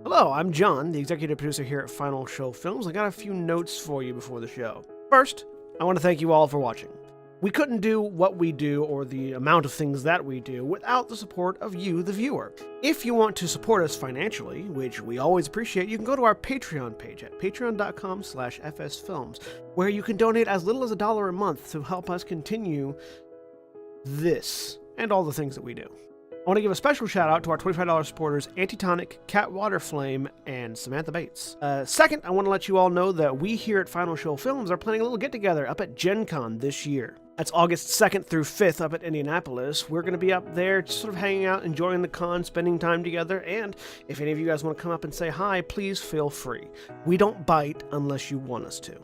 Hello, I'm John, the executive producer here at Final Show Films. I got a few notes for you before the show. First, I want to thank you all for watching. We couldn't do what we do or the amount of things that we do without the support of you, the viewer. If you want to support us financially, which we always appreciate, you can go to our Patreon page at patreon.com/fsfilms, where you can donate as little as $1 a month to help us continue this and all the things that we do. I want to give a special shout out to our $25 supporters, Antitonic, Waterflame, and Samantha Bates. Second, I want to let you all know that we here at Final Show Films are planning a little get-together up at Gen Con this year. That's August 2nd through 5th up at Indianapolis. We're going to be up there just sort of hanging out, enjoying the con, spending time together, and if any of you guys want to come up and say hi, please feel free. We don't bite unless you want us to.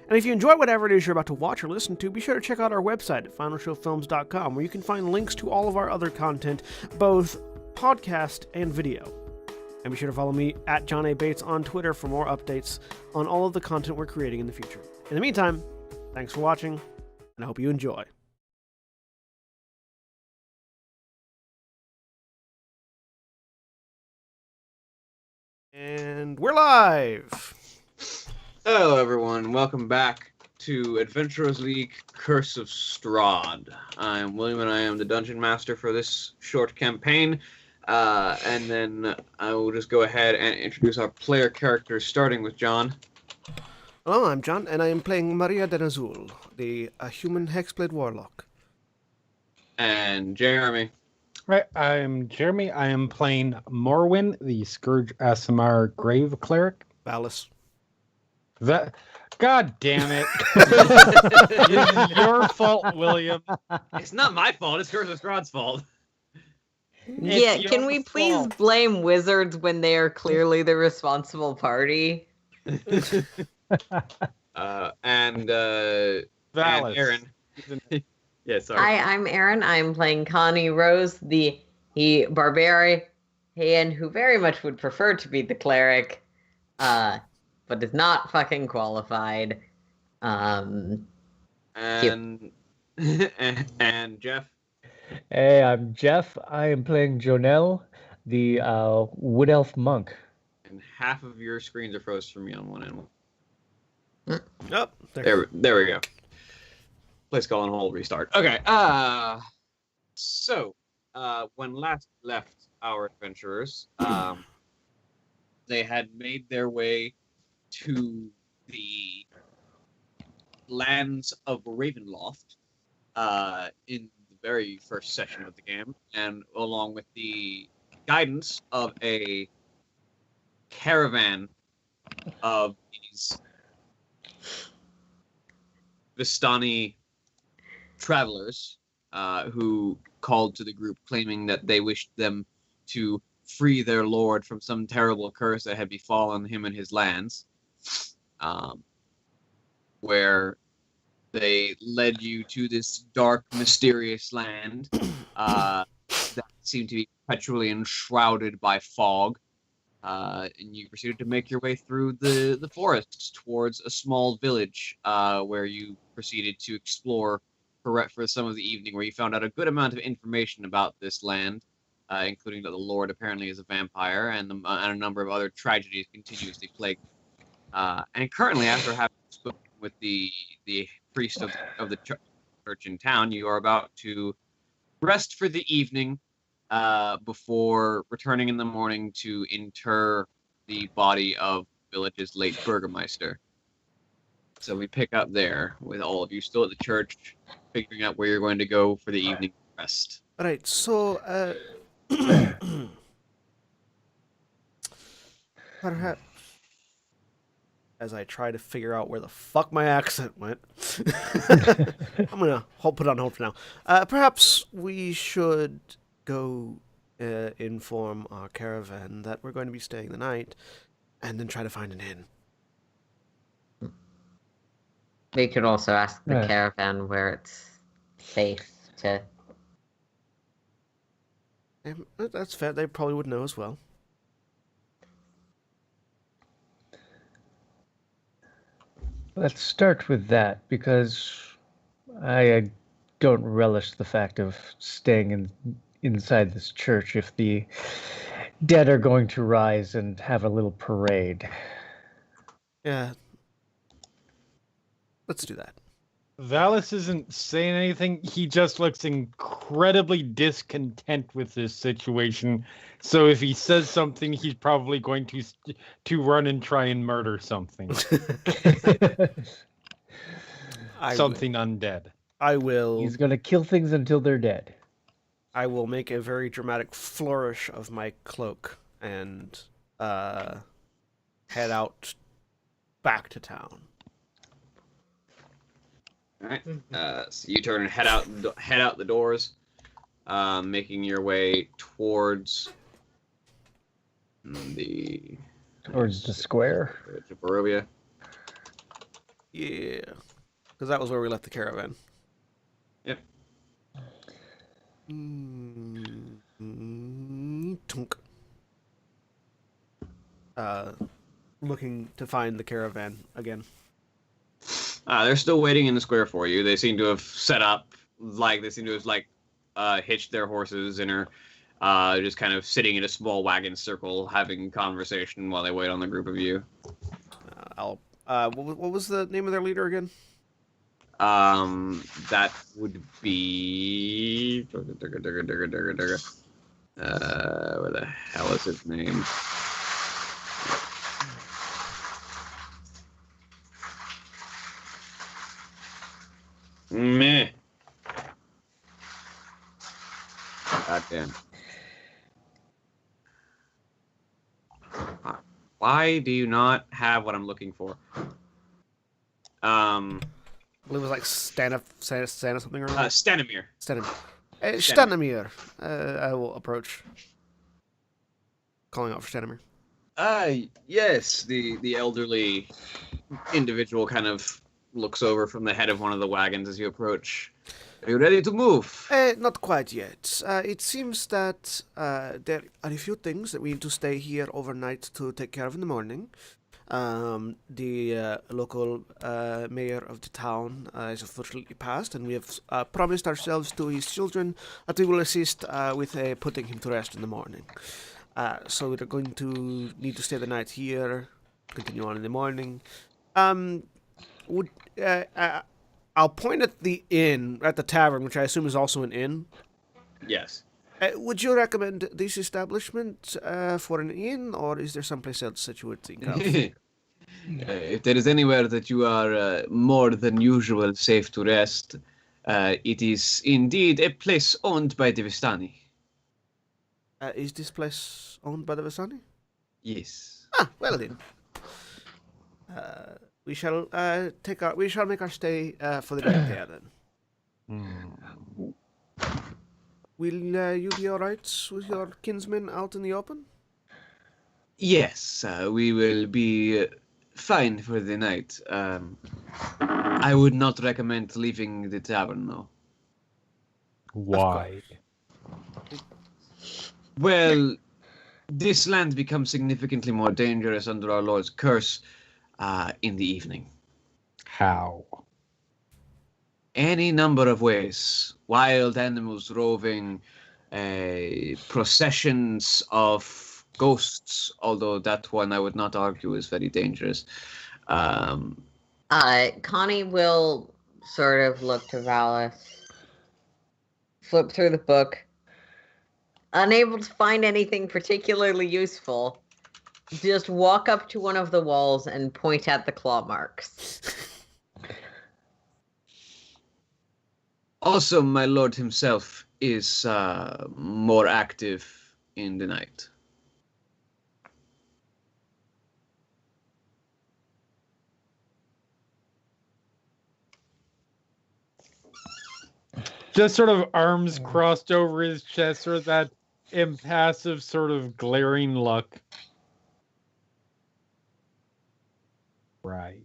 And if you enjoy whatever it is you're about to watch or listen to, be sure to check out our website at finalshowfilms.com, where you can find links to all of our other content, both podcast and video. And be sure to follow me at John A. Bates on Twitter for more updates on all of the content we're creating in the future. In the meantime, thanks for watching, and I hope you enjoy. And we're live! Hello everyone, welcome back to Adventurers League Curse of Strahd. I'm William and I am the Dungeon Master for this short campaign. And then I will just go ahead and introduce our player characters, starting with John. Hello, I'm John, and I am playing Maria de Nazul, the human hexblade warlock. And Jeremy. Right, I'm Jeremy. I am playing Morwyn, the Scourge Asimar Grave Cleric. Valis. That, God damn it! It's your fault, William. It's not my fault, it's Curse of Strahd's fault. Yeah, can we please blame wizards when they are clearly the responsible party? And Valis. Aaron. Yeah, sorry. Hi, I'm Aaron. I'm playing Connie Rose, the barbarian who very much would prefer to be the cleric, but is not fucking qualified. And Jeff. Hey, I'm Jeff. I am playing Jonelle, the Wood Elf Monk. And half of your screens are frozen for me on one end. Oh, There we go. Place call and hold, restart. Okay. So when last left our adventurers, they had made their way to the lands of Ravenloft in the very first session of the game, and along with the guidance of a caravan of these Vistani travelers who called to the group claiming that they wished them to free their lord from some terrible curse that had befallen him and his lands, where they led you to this dark, mysterious land that seemed to be perpetually enshrouded by fog, and you proceeded to make your way through the forests towards a small village where you proceeded to explore for some of the evening, where you found out a good amount of information about this land, including that the Lord apparently is a vampire, and a number of other tragedies continuously plague. And currently, after having spoken with the priest of the church in town, you are about to rest for the evening before returning in the morning to inter the body of the village's late burgomaster. So we pick up there with all of you still at the church, figuring out where you're going to go for the evening rest. All right, so perhaps as I try to figure out where the fuck my accent went, I'm gonna put it on hold for now. Perhaps we should go inform our caravan that we're going to be staying the night, and then try to find an inn. We could also ask the Right. caravan where it's safe to... That's fair. They probably would know as well. Let's start with that, because I don't relish the fact of staying inside this church if the dead are going to rise and have a little parade. Yeah. Let's do that. Valis isn't saying anything. He just looks incredibly discontent with this situation. So if he says something, he's probably going to run and try and murder something. Something undead. I will. He's going to kill things until they're dead. I will make a very dramatic flourish of my cloak and head out back to town. All right. So you turn and head out the doors, making your way towards Towards the square. Barovia. Yeah, because that was where we left the caravan. Yep. Tunk. Looking to find the caravan again. They're still waiting in the square for you. They seem to have set up, hitched their horses and are just kind of sitting in a small wagon circle, having conversation while they wait on the group of you. What was the name of their leader again? That would be. Where the hell is his name? Meh. Goddamn. Why do you not have what I'm looking for? I believe it was like Stana something or other. Stanimir. Stanimir. Stanimir. I will approach. Calling out for Stanimir. Yes, the elderly individual kind of looks over from the head of one of the wagons as you approach. Are you ready to move? Not quite yet. It seems that there are a few things that we need to stay here overnight to take care of in the morning. The local mayor of the town is unfortunately passed, and we have promised ourselves to his children that we will assist with putting him to rest in the morning. So we're going to need to stay the night here, continue on in the morning. I'll point at the inn, at the tavern, which I assume is also an inn. Yes. Would you recommend this establishment for an inn, or is there someplace else that you would think of? If there is anywhere that you are more than usual safe to rest, it is indeed a place owned by the Vistani. Is this place owned by the Vistani? Yes. Ah, well then. We shall make our stay for the night there then. Will you be all right with your kinsmen out in the open? Yes, we will be fine for the night. I would not recommend leaving the tavern, though. Why? Well, this land becomes significantly more dangerous under our Lord's curse in the evening. How? Any number of ways. Wild animals roving, processions of ghosts, although that one I would not argue is very dangerous. Connie will sort of look to Valis, flip through the book, unable to find anything particularly useful, just walk up to one of the walls and point at the claw marks. Also, my lord himself is more active in the night. Just sort of arms crossed over his chest, or that impassive sort of glaring look. Right.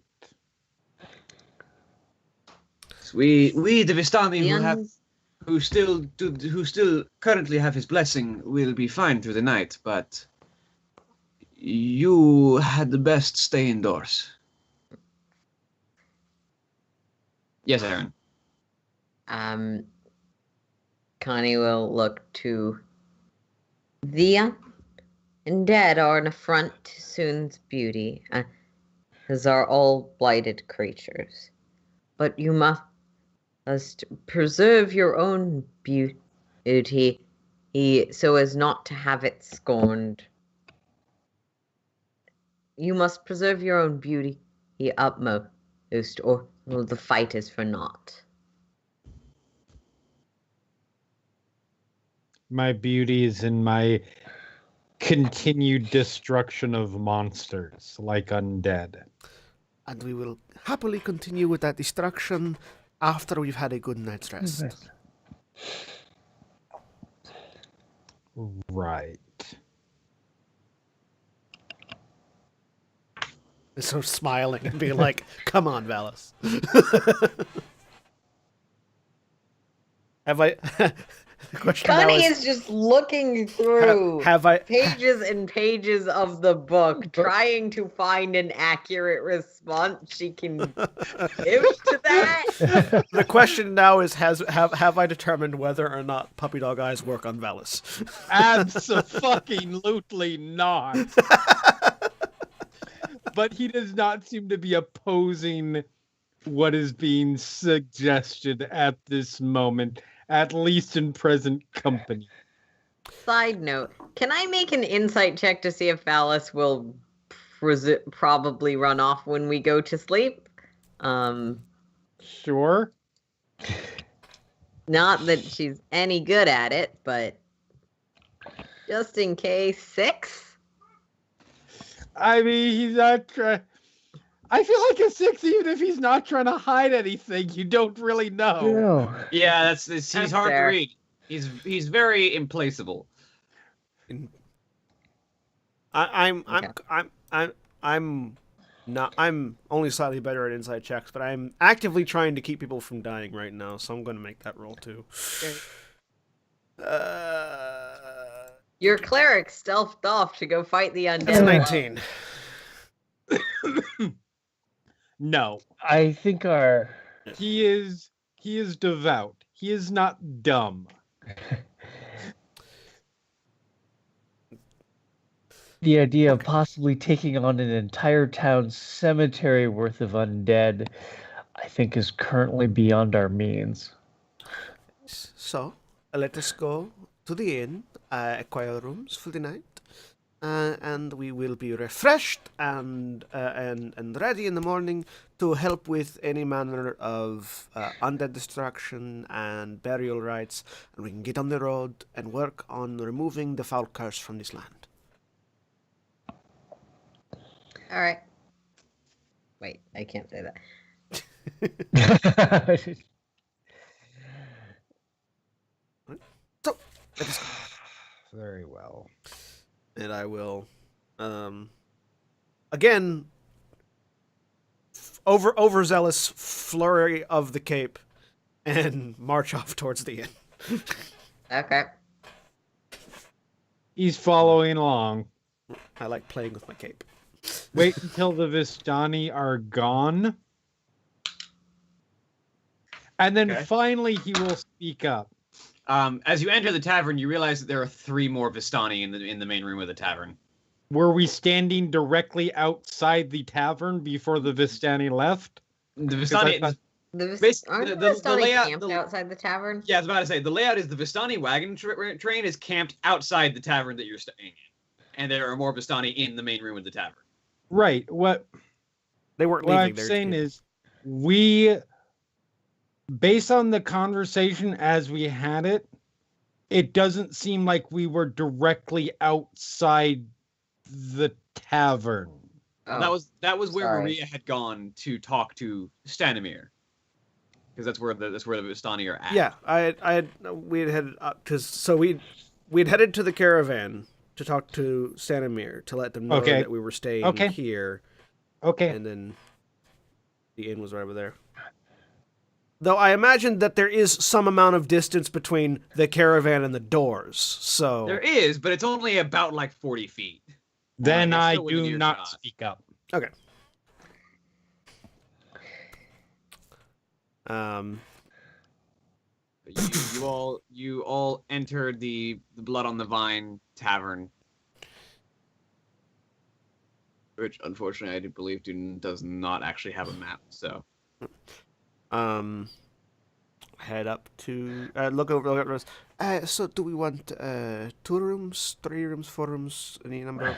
We the Vistani who still currently have his blessing will be fine through the night, but you had the best stay indoors. Yes, Aaron. Connie will look to Thea and dead are an affront to Soon's beauty, as are all blighted creatures. But you must preserve your own beauty so as not to have it scorned. You must preserve your own beauty utmost, or the fight is for naught. My beauty is in my continued destruction of monsters, like undead. And we will happily continue with that destruction after we've had a good night's rest. Right. And so smiling and being like, come on, Valis. Have I... The question now Connie is just looking through have I... pages and pages of the book, trying to find an accurate response she can give to that. The question now is, have I determined whether or not puppy dog eyes work on Valis? Abso-fucking-lutely not. But he does not seem to be opposing what is being suggested at this moment, at least in present company. Side note, can I make an insight check to see if Valis will probably run off when we go to sleep? Sure. Not that she's any good at it, but just in case. 6? I mean, he's not trying... I feel like a 6, even if he's not trying to hide anything, you don't really know. Yeah, he's That's hard fair. to read. He's very implaceable. I'm only slightly better at inside checks, but I'm actively trying to keep people from dying right now, so I'm going to make that roll too. Your cleric stealthed off to go fight the undead. That's 19. No. I think our He is devout. He is not dumb. the idea of possibly taking on an entire town's cemetery worth of undead, I think, is currently beyond our means. So, let us go to the inn, acquire rooms for the night, and we will be refreshed and ready in the morning to help with any manner of undead destruction and burial rites, and we can get on the road and work on removing the foul curse from this land. All right. Wait, I can't say that. So, let us go. Very well. And I will, again, overzealous flurry of the cape, and march off towards the inn. Okay. He's following along. I like playing with my cape. Wait until the Vistani are gone. And then Okay. finally he will speak up. As you enter the tavern, you realize that there are 3 more Vistani in the main room of the tavern. Were we standing directly outside the tavern before the Vistani left? The I Vistani. thought- Aren't the the Vistani layout- camped outside the tavern? Yeah, I was about to say the layout is the Vistani wagon train is camped outside the tavern that you're staying in, and there are more Vistani in the main room of the tavern. Right. What They weren't What leaving. I'm they're saying just- is, we, based on the conversation as we had it, it doesn't seem like we were directly outside the tavern. Oh, That was where sorry. Maria had gone to talk to Stanimir, because that's where the Vistani are at. Yeah, we'd headed up we'd headed to the caravan to talk to Stanimir to let them know Okay. that we were staying Okay. here, Okay. and then the inn was right over there. Though I imagine that there is some amount of distance between the caravan and the doors, so... There is, but it's only about like 40 feet. Then it's I still within do not earshot. speak up. Okay. Um, You all entered the Blood on the Vine tavern. which unfortunately I do believe does not actually have a map. So Head up to look at the rest. So do we want 2 rooms, 3 rooms, 4 rooms, any number of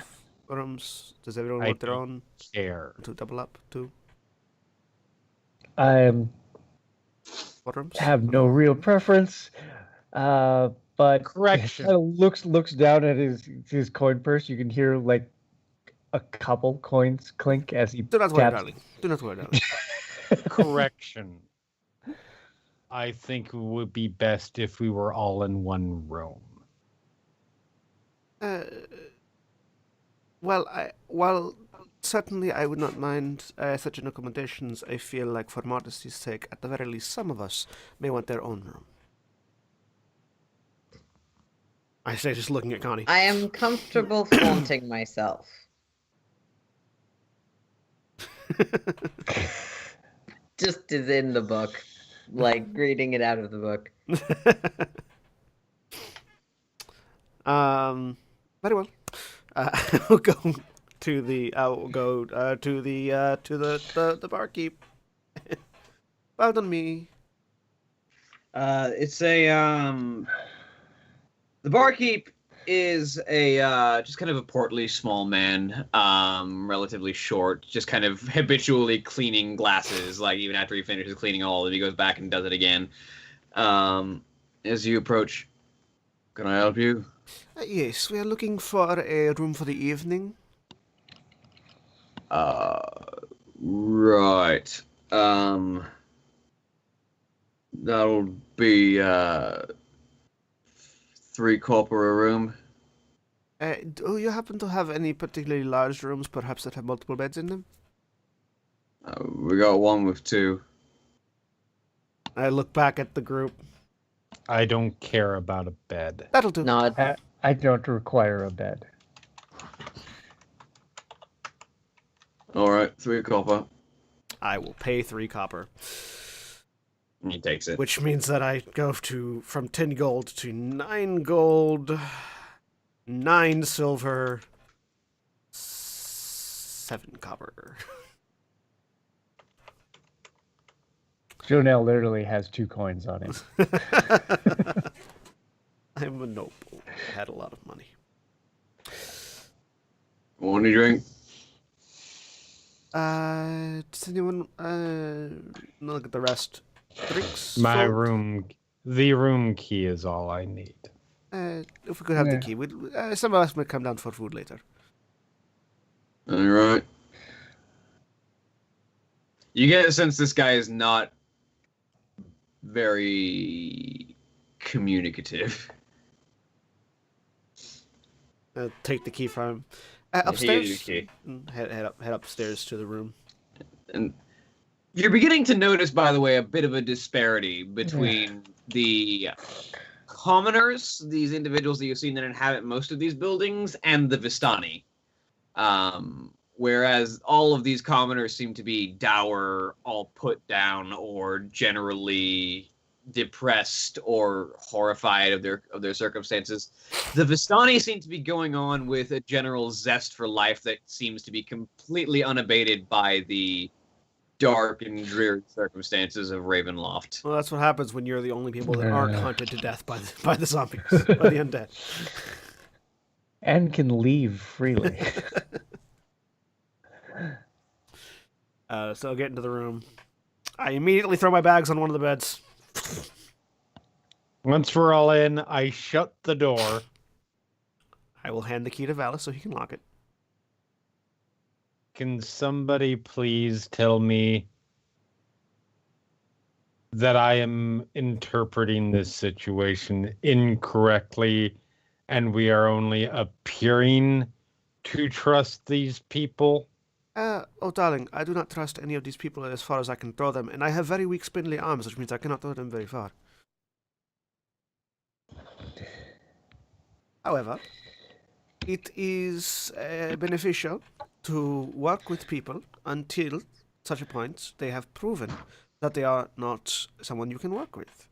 rooms? Does everyone I want their don't own care. to double up to I 4 rooms? have no real preference, but Correction. kind of looks down at his coin purse. You can hear like a couple coins clink as he Do not worry, taps. darling. Do not worry, darling. Correction. I think it would be best if we were all in one room. Well, certainly I would not mind such an accommodations. I feel like, for modesty's sake, at the very least, some of us may want their own room. I say, just looking at Connie. I am comfortable flaunting myself. Just as in the book. Like, reading it out of the book. Very well. We'll go to the the barkeep. Well done, me. it's a the barkeep is a just kind of a portly small man, relatively short, just kind of habitually cleaning glasses. Like even after he finishes cleaning all of them, he goes back and does it again. As you approach, can I help you? Yes, we are looking for a room for the evening. Right. That'll be 3 copper a room. Do you happen to have any particularly large rooms, perhaps that have multiple beds in them? We got one with 2. I look back at the group. I don't care about a bed. That'll do. Nod. I don't require a bed. All right, 3 copper. I will pay 3 copper, And he takes it. which means that I go from 10 gold to 9 gold, 9 silver, 7 copper. Jonelle literally has 2 coins on him. I'm a noble. I had a lot of money. Want a drink? Does anyone look at the rest? Drinks? My sold? room, the room key is all I need. If we could have the Yeah. key, some of us might come down for food later. All right. You get a sense this guy is not very communicative. Take the key from him. He gave Upstairs. you the key. Head upstairs to the room. And you're beginning to notice, by the way, a bit of a disparity between the commoners, these individuals that you've seen that inhabit most of these buildings, and the Vistani. Whereas all of these commoners seem to be dour, all put down, or generally depressed or horrified of their circumstances. The Vistani seem to be going on with a general zest for life that seems to be completely unabated by the dark and dreary circumstances of Ravenloft. Well, that's what happens when you're the only people that aren't hunted to death by the zombies, by the undead. And can leave freely. So I get into the room. I immediately throw my bags on one of the beds. Once we're all in, I shut the door. I will hand the key to Valis so he can lock it. Can somebody please tell me that I am interpreting this situation incorrectly and we are only appearing to trust these people? Oh, darling, I do not trust any of these people as far as I can throw them, and I have very weak spindly arms, which means I cannot throw them very far. However, it is beneficial to work with people until such a point they have proven that they are not someone you can work with.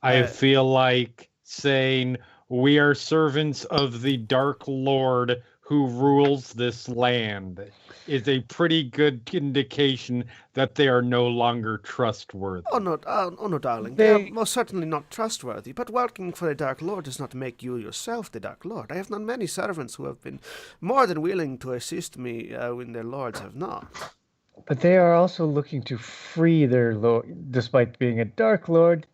I feel like saying we are servants of the Dark Lord who rules this land is a pretty good indication that they are no longer trustworthy. Oh no, darling. They They- are most certainly not trustworthy, but working for a Dark Lord does not make you yourself the Dark Lord. I have known many servants who have been more than willing to assist me when their lords have not. But they are also looking to free their lord, despite being a Dark Lord,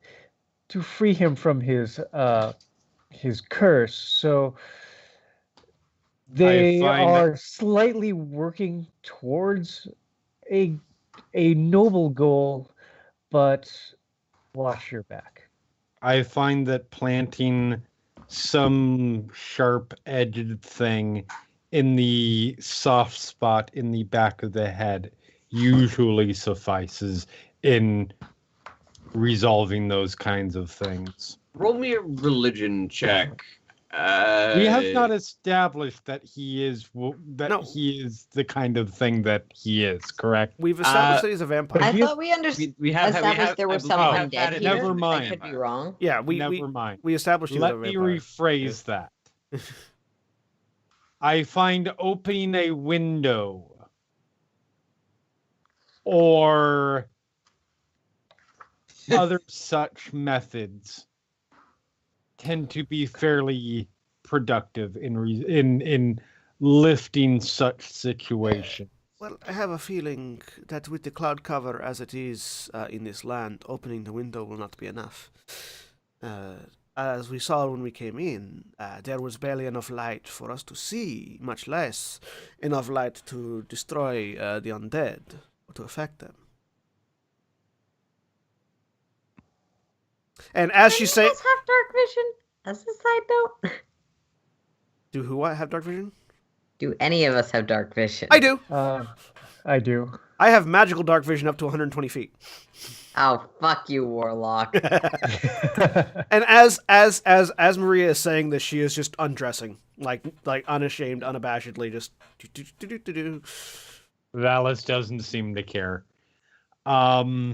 to free him from his curse. So they find- are slightly working towards a noble goal, but watch your back. I find that planting some sharp-edged thing in the soft spot in the back of the head usually suffices in resolving those kinds of things. Roll me a religion check. We have not established that he is No. he is the kind of thing that he is, correct? We've established that he's a vampire. I you- thought we understood. We have Established there I was believe some we have undead had it. here. Never mind. I could be wrong. Yeah, we Never mind. established he was a Let me vampire. rephrase that. I find opening a window or other such methods tend to be fairly productive in lifting such situations. Well, I have a feeling that with the cloud cover as it is in this land, opening the window will not be enough. As we saw when we came in, there was barely enough light for us to see, much less enough light to destroy the undead or to affect them. And as she say, Does have dark vision? As a side note, do who have dark vision? do any of us have dark vision? I do. I do. I have magical dark vision up to 120 feet. Oh, fuck you, Warlock. And as Maria is saying this, she is just undressing, like unashamed, unabashedly, just do. Valis doesn't seem to care. I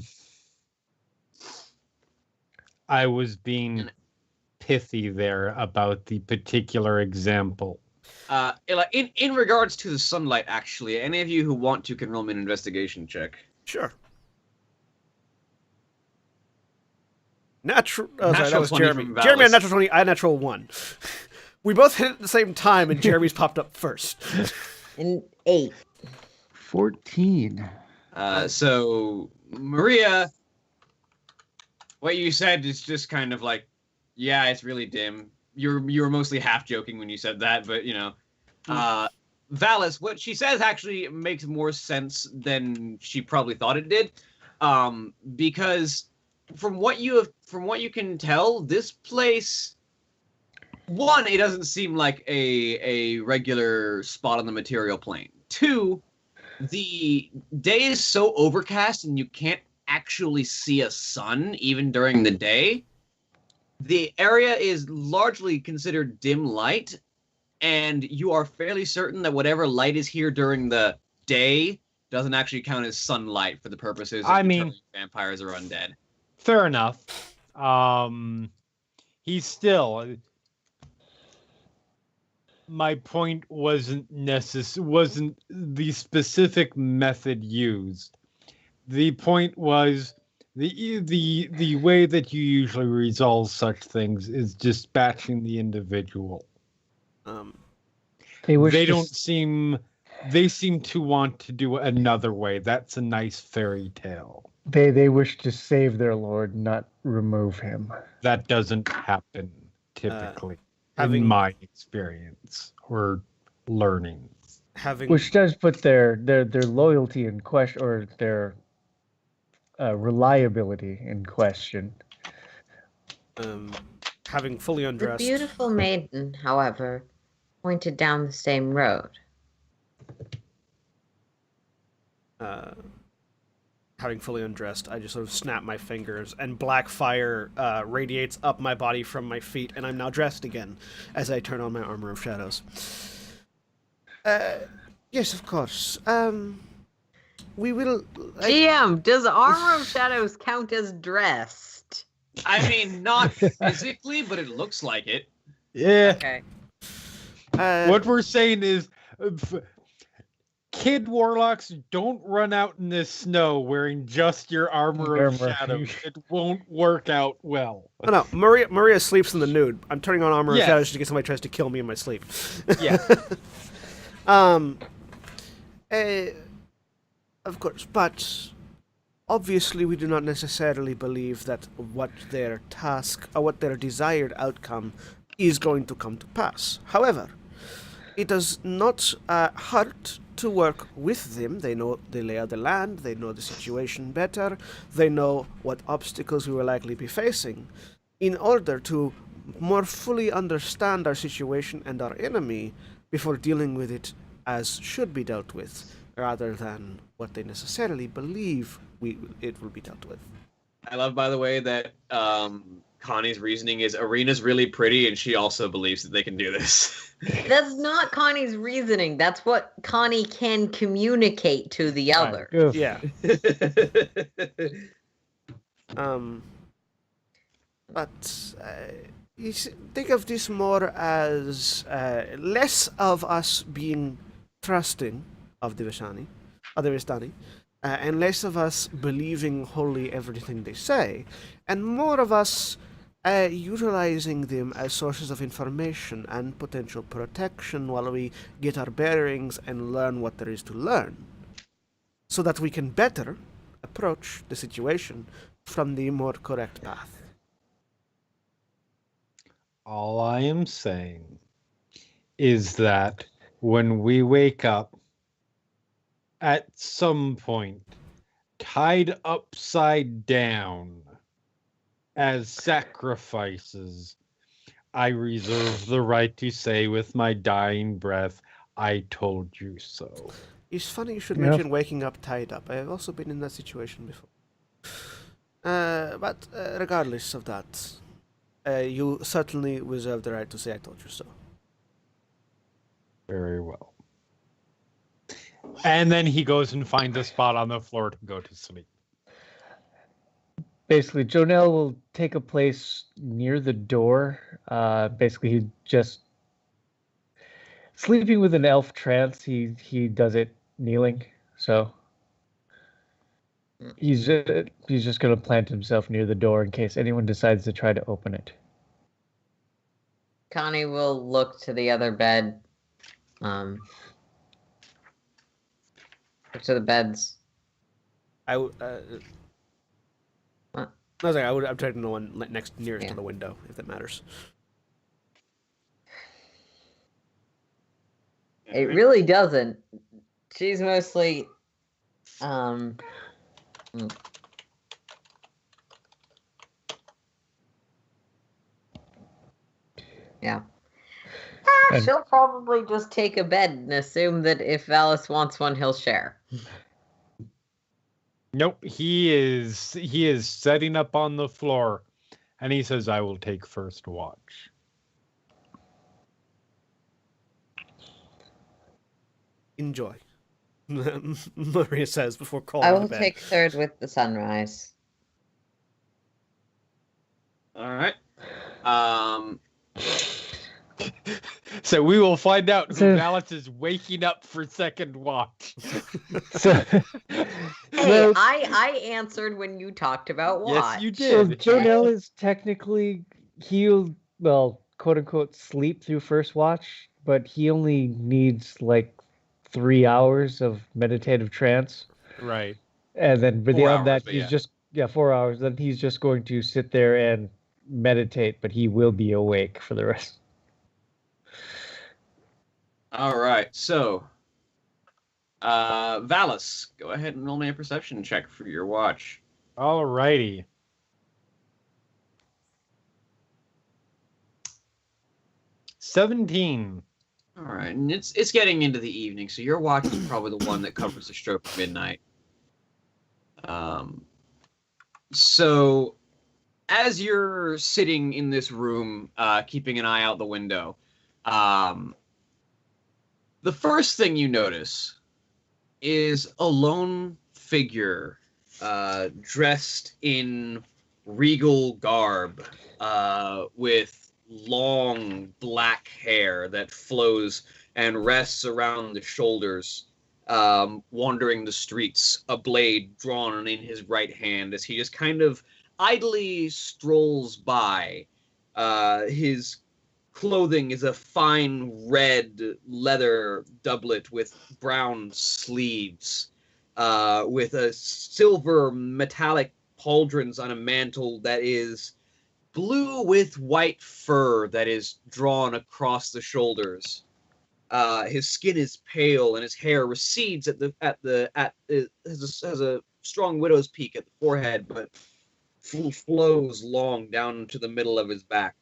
was being pithy there about the particular example. In regards to the sunlight, actually, any of you who want to can roll me an investigation check. Sure. Sorry, that Natural was 20 Jeremy. from Jeremy had Valis. natural 20. I had natural 1. We both hit it at the same time, and Jeremy's popped up first. An 8. 14. So Maria, what you said is just kind of like, yeah, it's really dim. You were mostly half joking when you said that, but you know, Valis, what she says actually makes more sense than she probably thought it did, because from what you can tell, this place, one, it doesn't seem like a regular spot on the material plane. Two, the day is so overcast and you can't actually see a sun even during the day. The area is largely considered dim light, and you are fairly certain that whatever light is here during the day doesn't actually count as sunlight for the purposes of determining vampires or undead. Fair enough. He's still. My point wasn't the specific method used. The point was the way that you usually resolve such things is dispatching the individual. They seem to want to do another way. That's a nice fairy tale. They wish to save their lord, not remove him. That doesn't happen typically, having- in my experience or learning. Which does put their loyalty in question, or their reliability in question. Having fully The undressed. beautiful maiden, however, pointed down the same road. Having fully undressed, I just sort of snap my fingers, and black fire radiates up my body from my feet, and I'm now dressed again as I turn on my armor of shadows. Yes, of course. We will. GM, does Armor of Shadows count as dressed? I mean, not physically, but it looks like it. Yeah. Okay. What we're saying is, kid warlocks, don't run out in this snow wearing just your armor of Armor. shadows. It won't work out well. Oh, no, Maria sleeps in the nude. I'm turning on Armor of Yes. Shadows just in case somebody tries to kill me in my sleep. Yeah. Of course, but obviously we do not necessarily believe that what their task or what their desired outcome is going to come to pass. However, it does not hurt to work with them. They know the lay of the land, they know the situation better, they know what obstacles we will likely be facing. In order to more fully understand our situation and our enemy before dealing with it as should be dealt with, rather than what they necessarily believe it will be dealt with. I love, by the way, that Connie's reasoning is Arena's really pretty, and she also believes that they can do this. That's not Connie's reasoning. That's what Connie can communicate to the other. Oof. Yeah. But think of this more as less of us being trusting of the Vistani, and less of us believing wholly everything they say, and more of us utilizing them as sources of information and potential protection while we get our bearings and learn what there is to learn, so that we can better approach the situation from the more correct path. All I am saying is that when we wake up at some point, tied upside down as sacrifices, I reserve the right to say with my dying breath, I told you so. It's funny you should Yeah. mention waking up tied up. I have also been in that situation before. But regardless of that, you certainly reserve the right to say I told you so. Very well. And then he goes and finds a spot on the floor to go to sleep. Basically, Jonelle will take a place near the door. Basically, he just sleeping with an elf trance. He does it kneeling, so he's just gonna plant himself near the door in case anyone decides to try to open it. Connie will look to the other bed. Look to the beds. I would. What? I was like, I'm trying to know one next nearest Yeah. to the window, if that matters. It really doesn't. She's mostly yeah. And- She'll probably just take a bed and assume that if Valis wants one, he'll share. Nope, he is setting up on the floor, and he says, I will take first watch. Enjoy. Maria says before crawling I into will bed. take third with the sunrise. All right. So we will find out who So- Valis is waking up for second watch. So, Hey, well, I answered when you talked about watch. Yes, you so did. Jonelle is technically he'll quote unquote sleep through first watch, but he only needs like 3 hours of meditative trance. Right. And then 4 beyond hours, that, but he's yeah. just 4 hours. Then he's just going to sit there and meditate, but he will be awake for the rest. All right. So, Valis, go ahead and roll me a perception check for your watch. Alrighty. $17. All right, and it's getting into the evening, so your watch is probably the one that covers the stroke of midnight. So as you're sitting in this room, keeping an eye out the window, the first thing you notice is a lone figure dressed in regal garb with long black hair that flows and rests around the shoulders, wandering the streets, a blade drawn in his right hand as he just kind of idly strolls by. His clothing is a fine red leather doublet with brown sleeves, with a silver metallic pauldrons on a mantle that is blue with white fur that is drawn across the shoulders. His skin is pale and his hair recedes has a strong widow's peak at the forehead, but flows long down to the middle of his back.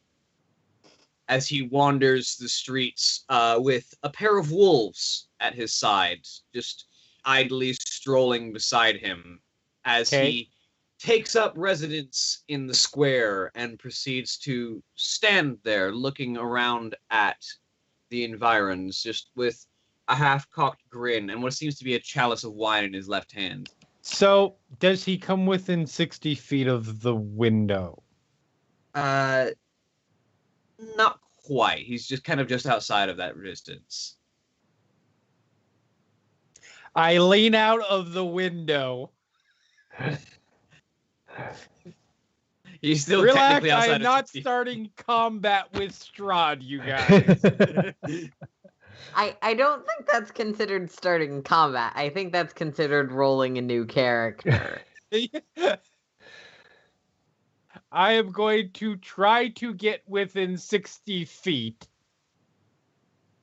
As he wanders the streets with a pair of wolves at his side, just idly strolling beside him, as he takes up residence in the square and proceeds to stand there looking around at the environs, just with a half-cocked grin and what seems to be a chalice of wine in his left hand. So, does he come within 60 feet of the window? Not quite. He's just kind of just outside of that distance. I lean out of the window. He's still Relax, technically outside I am of not 60. starting combat with Strahd, you guys. I don't think that's considered starting combat. I think that's considered rolling a new character. I am going to try to get within 60 feet.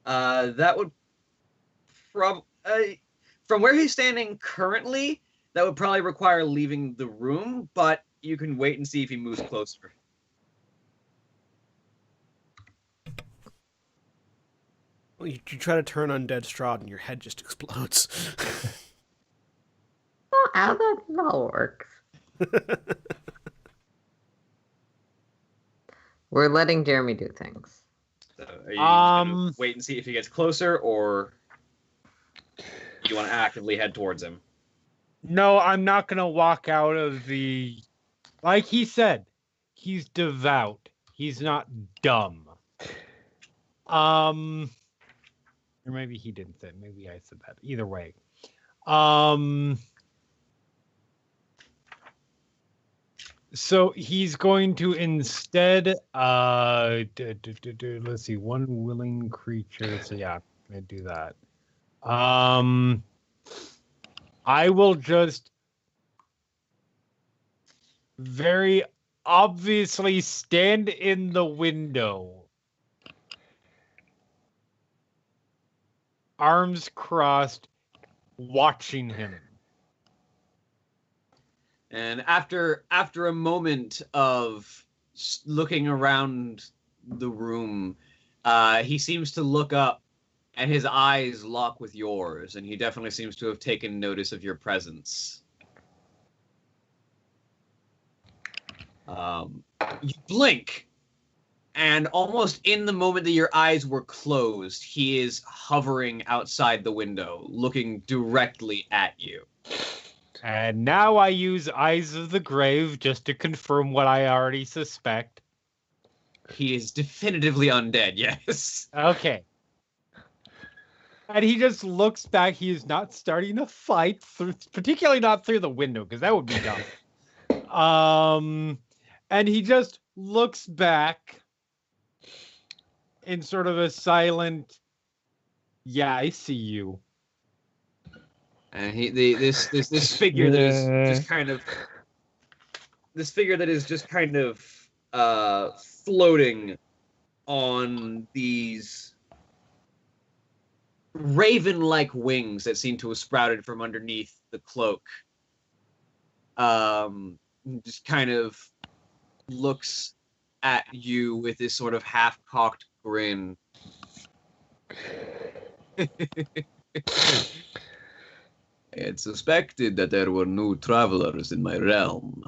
That would from where he's standing currently, that would probably require leaving the room, but you can wait and see if he moves closer. Well, you try to turn undead Strahd and your head just explodes. Oh, how that all works. We're letting Jeremy do things. So are you gonna wait and see if he gets closer, or you want to actively head towards him? No, I'm not going to walk out of the... Like he said, he's devout. He's not dumb. Or maybe he didn't say it. Maybe I said that. Either way. So he's going to instead, let's see, one willing creature. So yeah, I'm gonna do that. I will just very obviously stand in the window, arms crossed, watching him. And after a moment of looking around the room, he seems to look up, and his eyes lock with yours, and he definitely seems to have taken notice of your presence. You blink, and almost in the moment that your eyes were closed, he is hovering outside the window, looking directly at you. And now I use Eyes of the Grave just to confirm what I already suspect. He is definitively undead, yes. Okay. And he just looks back. He is not starting a fight, particularly not through the window, because that would be dumb. And he just looks back in sort of a silent, yeah, I see you. And this figure that is just kind of floating on these raven-like wings that seem to have sprouted from underneath the cloak. Just kind of looks at you with this sort of half-cocked grin. I had suspected that there were new travelers in my realm.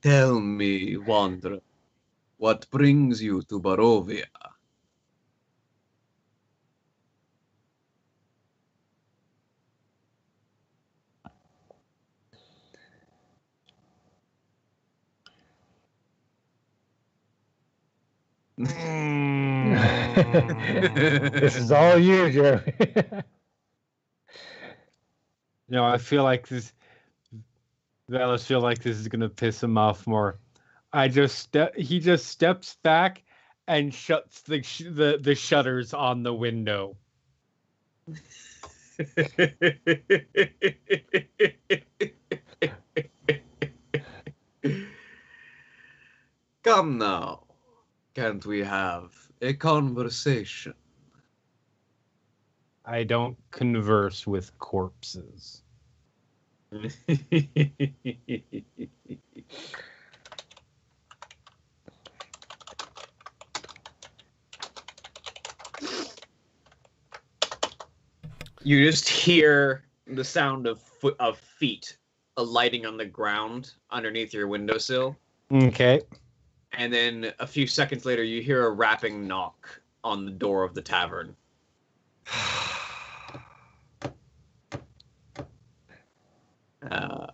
Tell me, wanderer, what brings you to Barovia? This is all you, Jeremy. No, I feel like this. Valis feel like this is gonna piss him off more. He just steps back and shuts the shutters on the window. Come now. Can't we have a conversation? I don't converse with corpses. You just hear the sound of feet alighting on the ground underneath your windowsill. Okay. And then a few seconds later, you hear a rapping knock on the door of the tavern.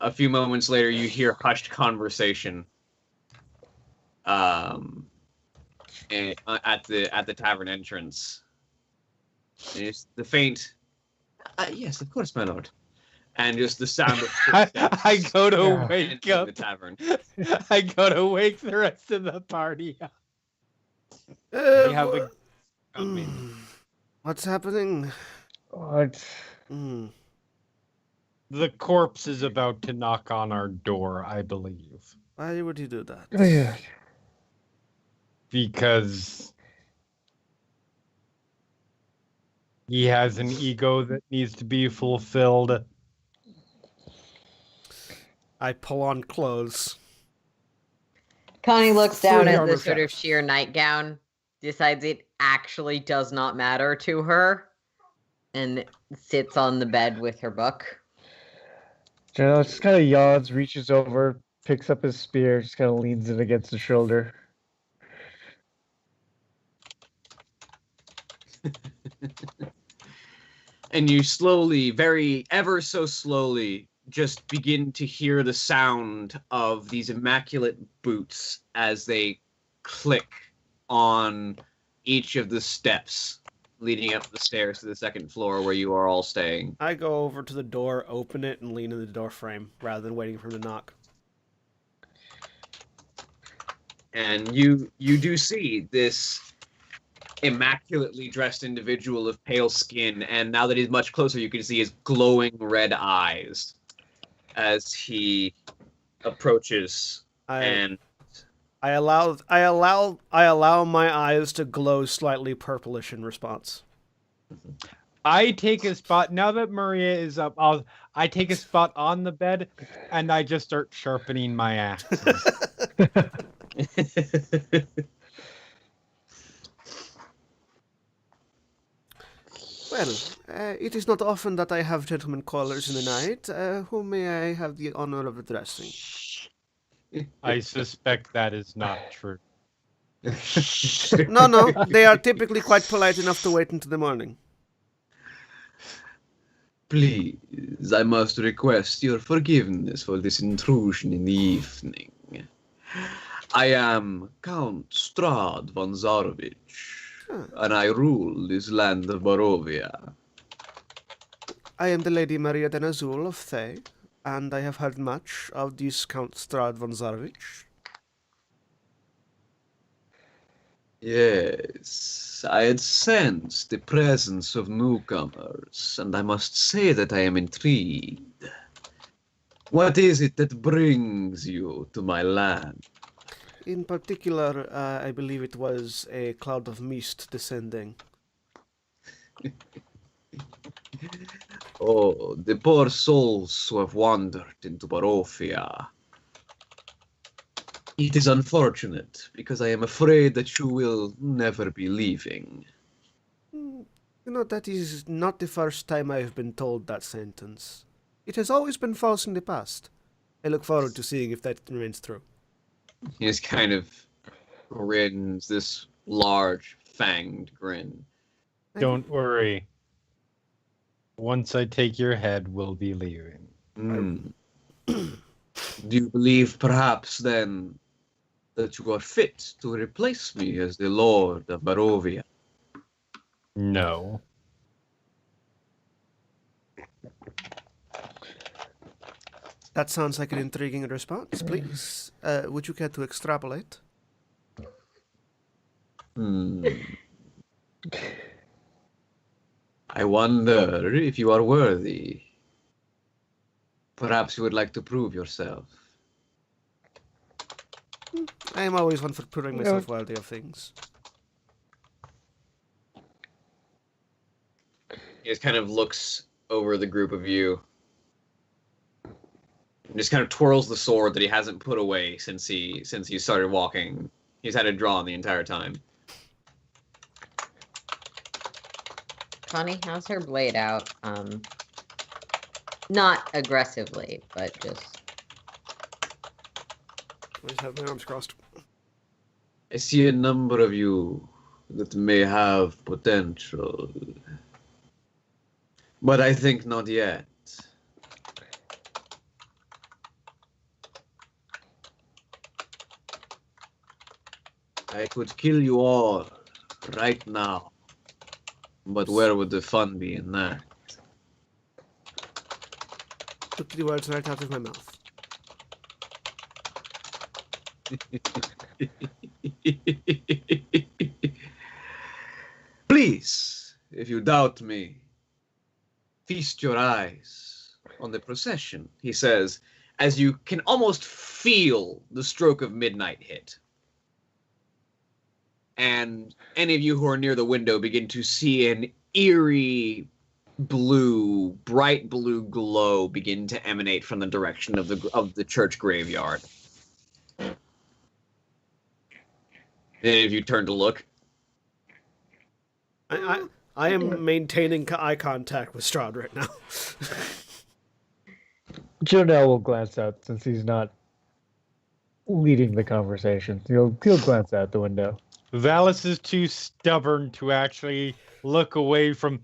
A few moments later, you hear hushed conversation at the tavern entrance. And it's the faint, yes, of course, my lord. And just the sound of I go to wake entering up the tavern. I go to wake the rest of the party up. Uh, have wha- I mean, What's happening? What? Mm. the corpse is about to knock on our door, I believe. Why would you do that? Oh, yeah. Because he has an ego that needs to be fulfilled. I pull on clothes. Connie looks down Fully at the armored sort of cast. sheer nightgown, decides it actually does not matter to her, and sits on the bed with her book. General just kind of yawns, reaches over, picks up his spear, just kind of leans it against his shoulder. And you slowly, ever so slowly, just begin to hear the sound of these immaculate boots as they click on each of the steps leading up the stairs to the second floor where you are all staying. I go over to the door, open it, and lean in the door frame rather than waiting for him to knock. And you do see this immaculately dressed individual of pale skin, and now that he's much closer, you can see his glowing red eyes as he approaches. I allow my eyes to glow slightly purplish in response. I take a spot now that Maria is up. I take a spot on the bed, and I just start sharpening my axes. Well, it is not often that I have gentlemen callers in the night. Whom may I have the honor of addressing? I suspect that is not true. No, they are typically quite polite enough to wait until the morning. Please, I must request your forgiveness for this intrusion in the evening. I am Count Strahd von Zarovich, and I rule this land of Barovia. I am the Lady Maria den Azul of Thay, and I have heard much of this Count Strahd von Zarovich. Yes, I had sensed the presence of newcomers, and I must say that I am intrigued. What is it that brings you to my land? In particular, I believe it was a cloud of mist descending. Oh, the poor souls who have wandered into Barovia. It is unfortunate, because I am afraid that you will never be leaving. You know, that is not the first time I have been told that sentence. It has always been false in the past. I look forward to seeing if that remains true. He just kind of grins, this large, fanged grin. Don't worry. Once I take your head, we'll be leaving. Do you believe, perhaps, then, that you are fit to replace me as the Lord of Barovia? No. That sounds like an intriguing response. Please, would you care to extrapolate? I wonder if you are worthy. Perhaps you would like to prove yourself. I am always one for proving No. myself worthy of things. He just kind of looks over the group of you. And just kind of twirls the sword that he hasn't put away since he started walking. He's had it drawn the entire time. Connie, how's her blade out? Not aggressively, but just. I just have my arms crossed. I see a number of you that may have potential. But I think not yet. I could kill you all right now. But where would the fun be in that? Took the words right out of my mouth. Please, if you doubt me, feast your eyes on the procession, he says, as you can almost feel the stroke of midnight hit. And any of you who are near the window begin to see an eerie blue, bright blue glow begin to emanate from the direction of the church graveyard. And if you turn to look, I am maintaining eye contact with Strahd right now. Jonelle will glance out since he's not leading the conversation. He'll glance out the window. Valis is too stubborn to actually look away from.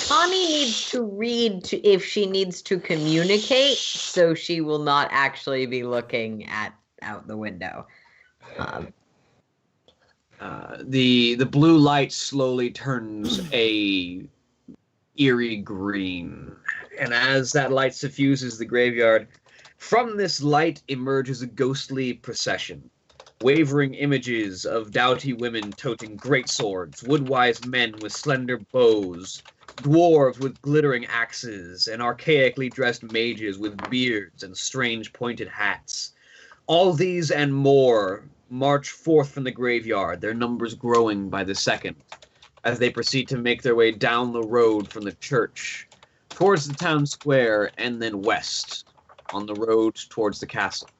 Connie needs to read if she needs to communicate, so she will not actually be looking out the window. the blue light slowly turns a eerie green, and as that light suffuses the graveyard, from this light emerges a ghostly procession. Wavering images of doughty women toting great swords, wood-wise men with slender bows, dwarves with glittering axes, and archaically dressed mages with beards and strange pointed hats. All these and more march forth from the graveyard, their numbers growing by the second, as they proceed to make their way down the road from the church, towards the town square, and then west, on the road towards the castle.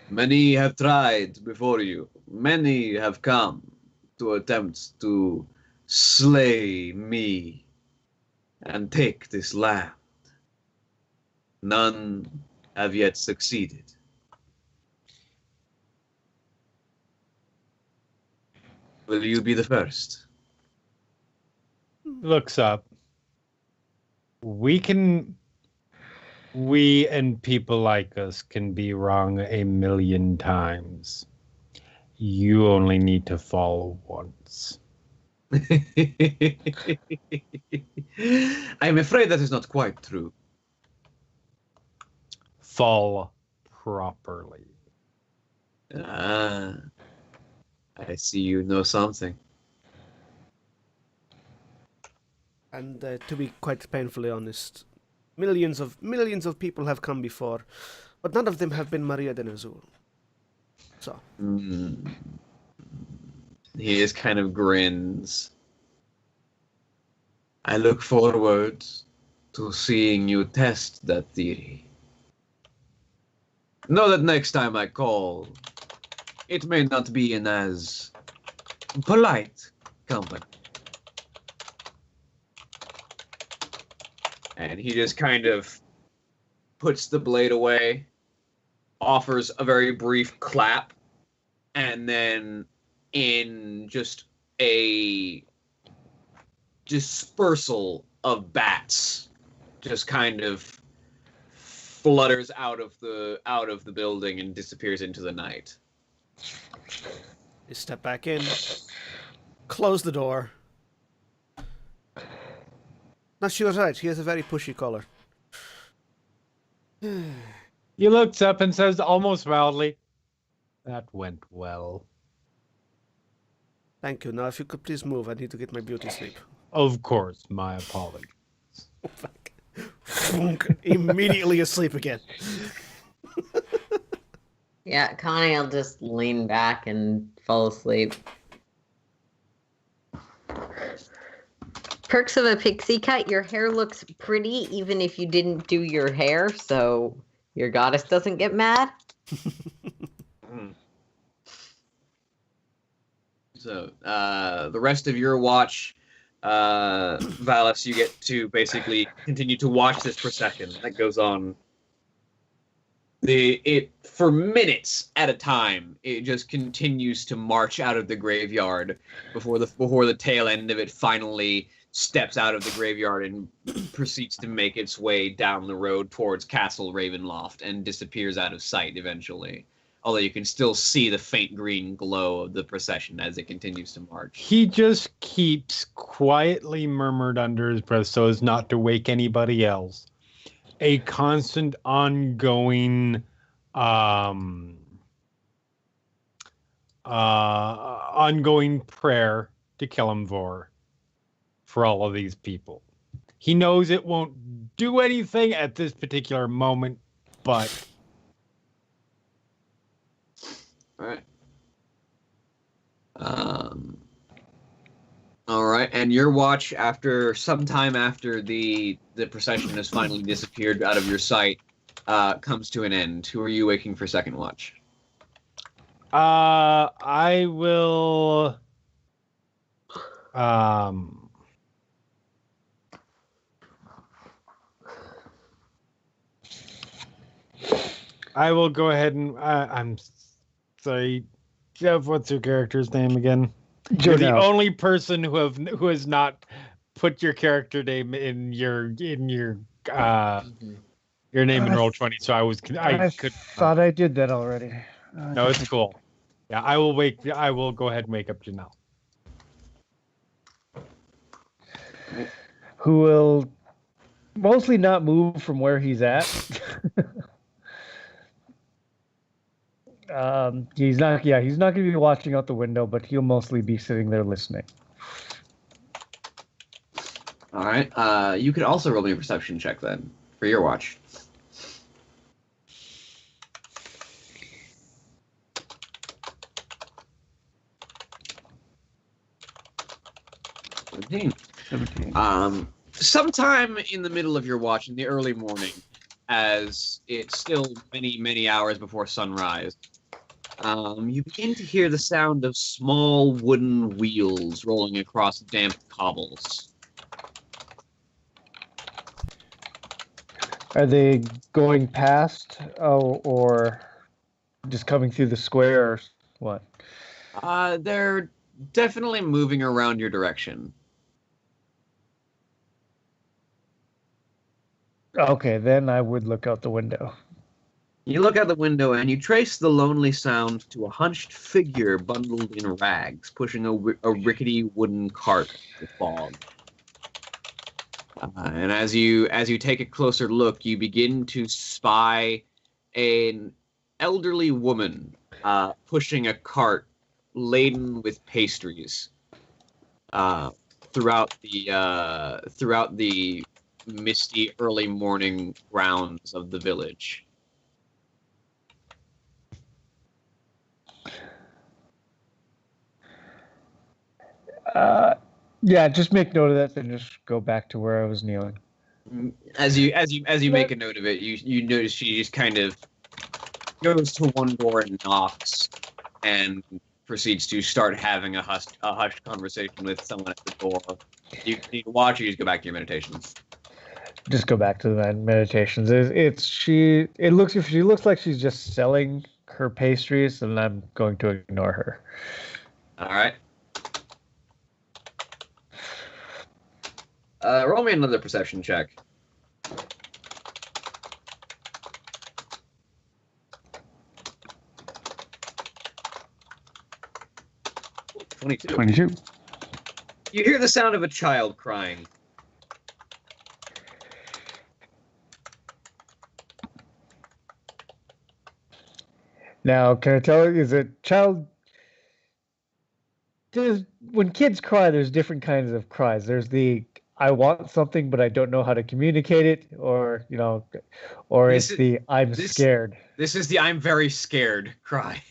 Many have tried before you. Many have come to attempt to slay me and take this land. None have yet succeeded. Will you be the first? Looks up. We and people like us can be wrong 1,000,000 times. You only need to fall once. I'm afraid that is not quite true. Fall properly. Ah, I see you know something. And to be quite painfully honest, millions of people have come before, but none of them have been Maria de Nazul. So. He just kind of grins. I look forward to seeing you test that theory. Know that next time I call, it may not be in as polite company. And he just kind of puts the blade away, offers a very brief clap, and then in just a dispersal of bats just kind of flutters out of the building and disappears into the night. You step back in, close the door. No, she was right. He has a very pushy collar. He looks up and says almost mildly, "That went well." Thank you. Now, if you could please move, I need to get my beauty sleep. Of course, my apologies. Immediately asleep again. Yeah, Connie will just lean back and fall asleep. Perks of a pixie cut, your hair looks pretty even if you didn't do your hair, so your goddess doesn't get mad. So, the rest of your watch, Valis, you get to basically continue to watch this procession that goes on. For minutes at a time, it just continues to march out of the graveyard before the tail end of it finally steps out of the graveyard and proceeds to make its way down the road towards Castle Ravenloft and disappears out of sight eventually. Although you can still see the faint green glow of the procession as it continues to march. He just keeps quietly murmured under his breath so as not to wake anybody else. A constant ongoing ongoing prayer to Kelemvor for all of these people. He knows it won't do anything at this particular moment, but All right, and your watch, after some time after the procession has finally disappeared out of your sight, comes to an end. Who are you waking for second watch? I will go ahead and I'm sorry, Jeff, what's your character's name again? You're the only person who has not put your character name in your name in Roll20. So I thought I did that already. No, it's cool. Yeah, I will go ahead and wake up Janelle. Who will mostly not move from where he's at. He's not going to be watching out the window, but he'll mostly be sitting there listening. All right. You could also roll me a perception check then for your watch. Sometime in the middle of your watch, in the early morning, as it's still many, many hours before sunrise, you begin to hear the sound of small wooden wheels rolling across damp cobbles. Are they going past, or just coming through the square, or what? They're definitely moving around your direction. Okay, then I would look out the window. You look out the window and you trace the lonely sound to a hunched figure bundled in rags, pushing a rickety wooden cart with fog. And as you take a closer look, you begin to spy an elderly woman pushing a cart laden with pastries throughout the misty early morning grounds of the village. Yeah, just make note of that, then just go back to where I was kneeling. As you make a note of it, you notice she just kind of goes to one door and knocks, and proceeds to start having a hushed conversation with someone at the door. You need to watch, or you just go back to your meditations. Just go back to the meditations. She looks like she's just selling her pastries, and I'm going to ignore her. All right. Roll me another perception check. 22. 22. You hear the sound of a child crying. Now, can I tell you, is a child... when kids cry, there's different kinds of cries. There's the I want something, but I don't know how to communicate it, or, or This it's is- the I'm this- scared. This is the I'm very scared cry.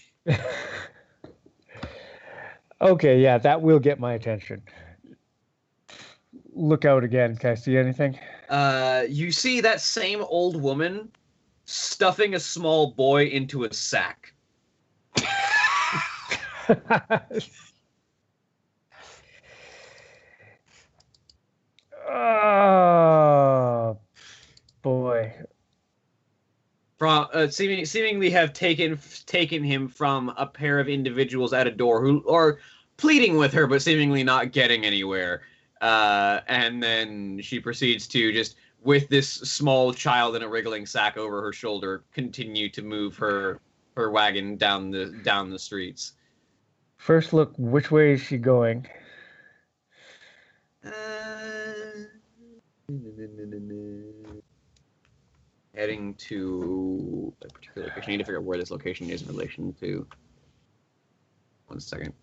Okay, yeah, that will get my attention. Look out again. Can I see anything? You see that same old woman stuffing a small boy into a sack. Oh, boy. From seemingly have taken him from a pair of individuals at a door who are pleading with her, but seemingly not getting anywhere. And then she proceeds to just, with this small child in a wriggling sack over her shoulder, continue to move her wagon down the streets. First look, which way is she going? Heading to a particular location. I need to figure out where this location is in relation to. 1 second.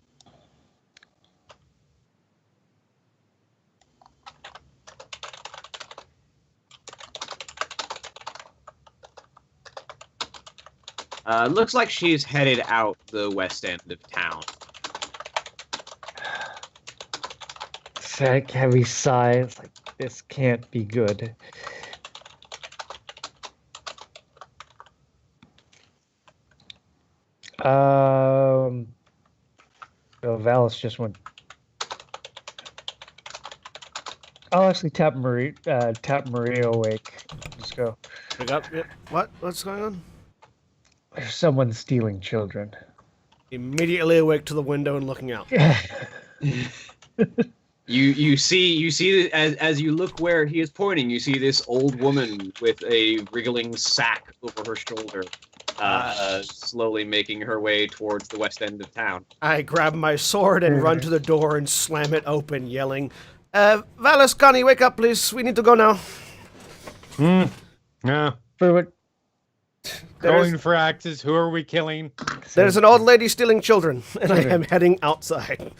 Looks like she's headed out the west end of town. Sad, heavy sigh. It's like, this can't be good. So Valis just went. I'll actually tap Maria awake. Just go. Pick up. Yep. What? What's going on? There's someone stealing children. Immediately awake to the window and looking out. You see as you look where he is pointing, you see this old woman with a wriggling sack over her shoulder, slowly making her way towards the west end of town. I grab my sword and run to the door and slam it open, yelling, Valis, Connie, wake up, please. We need to go now. Yeah. For what? Going for axes. Who are we killing? There's an old lady stealing children, and I am heading outside.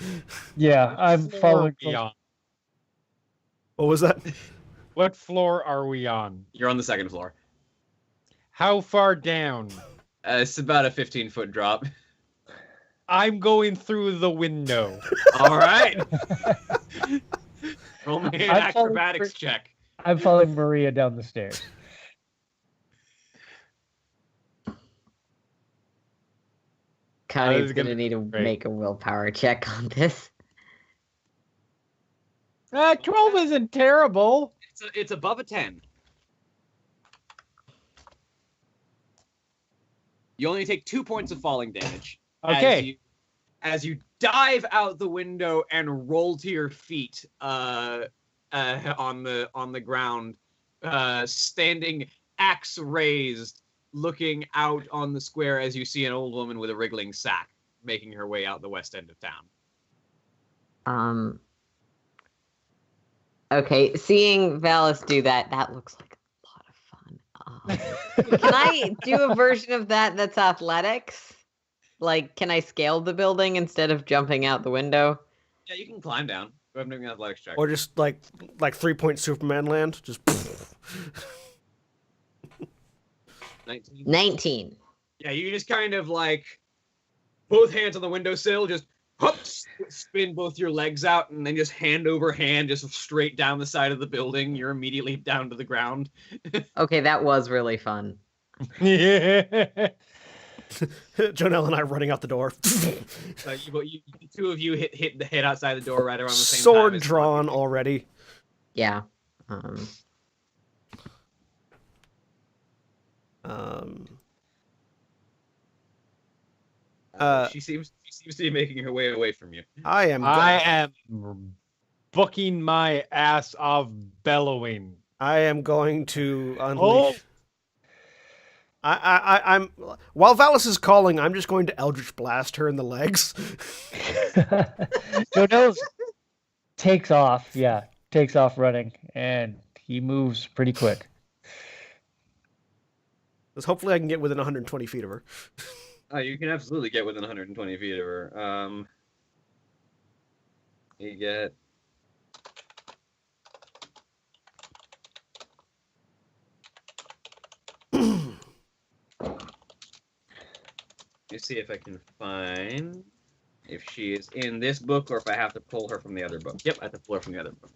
Yeah, I'm Floor following. are we on? What was that? What floor are we on? You're on the second floor. How far down? It's about a 15-foot drop. I'm going through the window. All right. Roll me an I'm falling acrobatics for- check. I'm following Maria down the stairs. Connie's is gonna gonna need to be great. make a willpower check on this. 12 isn't terrible. It's above a 10. You only take 2 points of falling damage. Okay. As you dive out the window and roll to your feet on the ground, standing axe raised, looking out on the square as you see an old woman with a wriggling sack making her way out the west end of town. Okay, seeing Valis do that looks like a lot of fun. Can I do a version of that that's athletics? Like, can I scale the building instead of jumping out the window? Yeah, you can climb down. Go ahead and make an athletics check. Or just like 3-point Superman land? Just 19. 19. Yeah, you just kind of like both hands on the windowsill, just spin both your legs out, and then just hand over hand, just straight down the side of the building. You're immediately down to the ground. Okay, that was really fun. Yeah. Jonelle and I running out the door. The two of you hit outside the door right around the same time. Sword as drawn already. Yeah. She seems to be making her way away from you. I am booking my ass off bellowing. I am going to unleash. I'm while Valis is calling, I'm just going to Eldritch Blast her in the legs. Dodell's takes off. Yeah, takes off running, and he moves pretty quick. Because hopefully I can get within 120 feet of her. Oh, you can absolutely get within 120 feet of her. You get. Let me see if I can find if she is in this book or if I have to pull her from the other book. Yep, I have to pull her from the other book.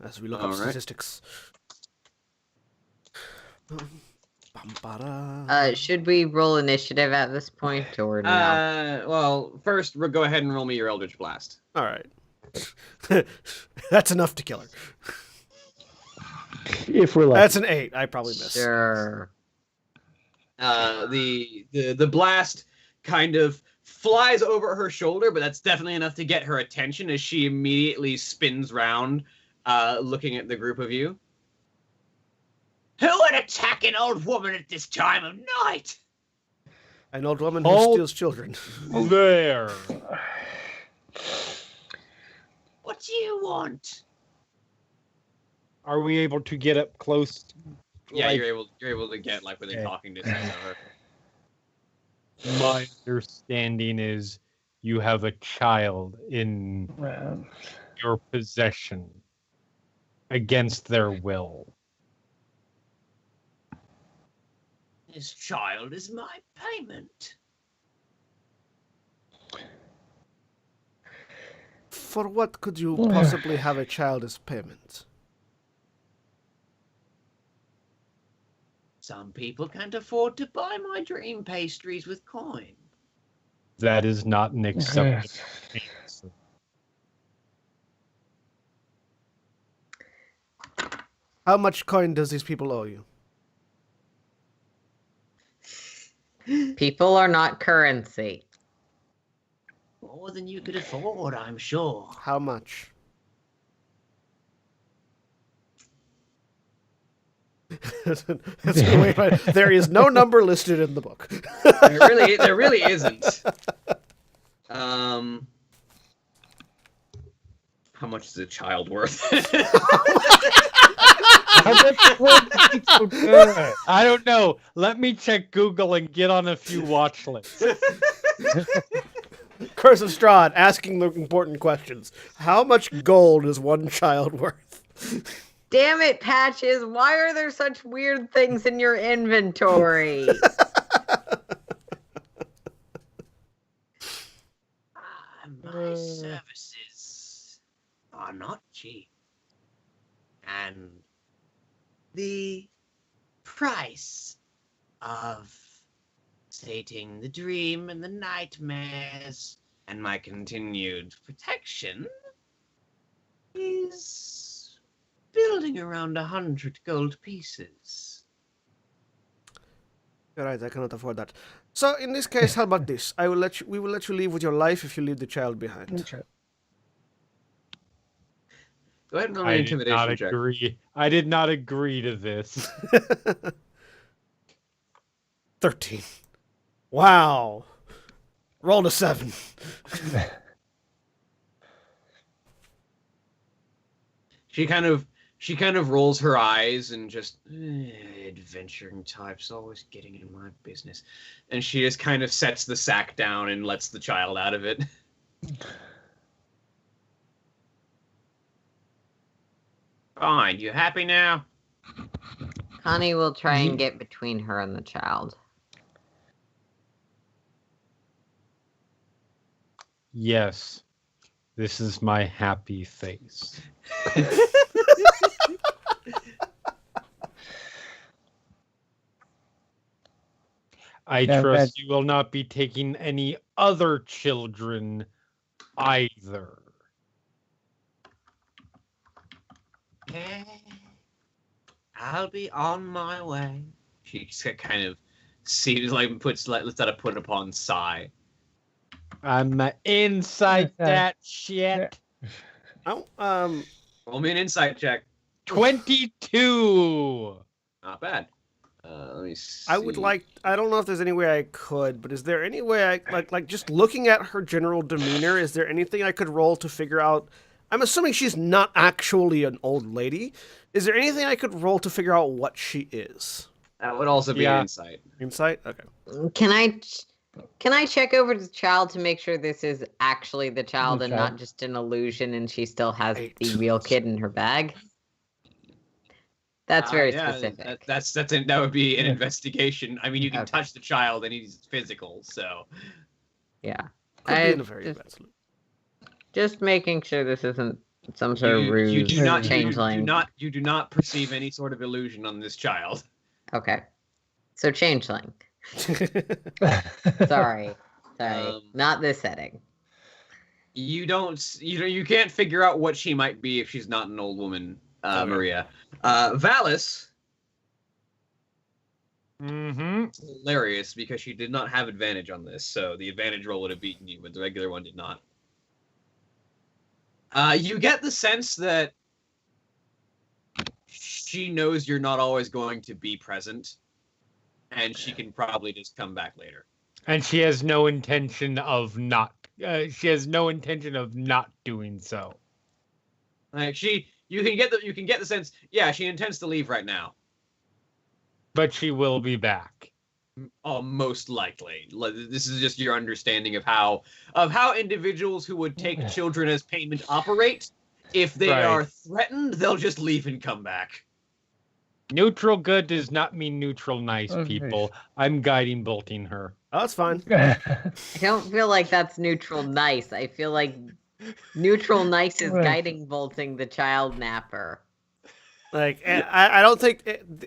As we look up All right. statistics. Should we roll initiative at this point or no? Well, first, go ahead and roll me your Eldritch Blast. All right. That's enough to kill her. If we're lucky. That's an 8. I probably missed. Sure. The blast kind of flies over her shoulder, but that's definitely enough to get her attention as she immediately spins round, looking at the group of you. Who would attack an old woman at this time of night? An old woman who Oh. steals children. There. What do you want? Are we able to get up close? Yeah, Like, you're able to get like within Okay. talking distance of her. my understanding is you have a child in your possession against their will. This child is my payment. For what could you possibly have a child as payment? Some people can't afford to buy my dream pastries with coin. That is not an acceptable answer. How much coin does these people owe you? People are not currency. More than you could afford, I'm sure. How much? That's the way there is no number listed in the book. There really isn't. How much is a child worth? I don't know. Let me check Google and get on a few watch lists. Curse of Strahd asking the important questions. How much gold is one child worth? Damn it, Patches. Why are there such weird things in your inventory? My services are not cheap. And the price of sating the dream and the nightmares and my continued protection is building around 100 gold pieces. You're right, I cannot afford that. So in this case, how about this? We will let you leave with your life if you leave the child behind. Go ahead and roll an I did not intimidation check. agree. I did not agree to this. 13. Wow. Rolled a 7. She kind of rolls her eyes and just adventuring types always getting in my business, and she just kind of sets the sack down and lets the child out of it. Fine, you happy now? Connie will try and get between her and the child. Yes, this is my happy face. I Now, trust you will not be taking any other children either. I'll be on my way. She kind of seems like lets out a put upon sigh. I'm inside that shit. Oh, Roll me an insight check. 22. not bad. Let me see. I would like. I don't know if there's any way I could, but is there any way I like just looking at her general demeanor? Is there anything I could roll to figure out? I'm assuming she's not actually an old lady. Is there anything I could roll to figure out what she is? That would also be Yeah. an insight. Insight. Okay. Can I check over the child to make sure this is actually the child The and child. not just an illusion and she still has 8. the real kid in her bag? That's very Yeah, specific. That would be an investigation. I mean, you can Okay. touch the child and he's physical, so. Yeah. Could be in a very just, bad sleep. just making sure this isn't some sort of ruse You do not changeling. you do not perceive any sort of illusion on this child. Okay. So changeling. Sorry. Not this setting. You can't figure out what she might be if she's not an old woman, Okay. Maria. Valis, Mm-hmm. hilarious because she did not have advantage on this, so the advantage roll would have beaten you, but the regular one did not. You get the sense that she knows you're not always going to be present, and she can probably just come back later. And she has no intention of not. She has no intention of not doing so. Like you can get the sense, yeah, she intends to leave right now. But she will be back. Oh, most likely. This is just your understanding of how individuals who would take children as payment operate. If they Right. are threatened, they'll just leave and come back. Neutral good does not mean neutral nice, Okay. people. I'm guiding bolting her. Oh, that's fine. I don't feel like that's neutral nice. I feel like neutral nice is Right. guiding bolting the child napper. Like I don't think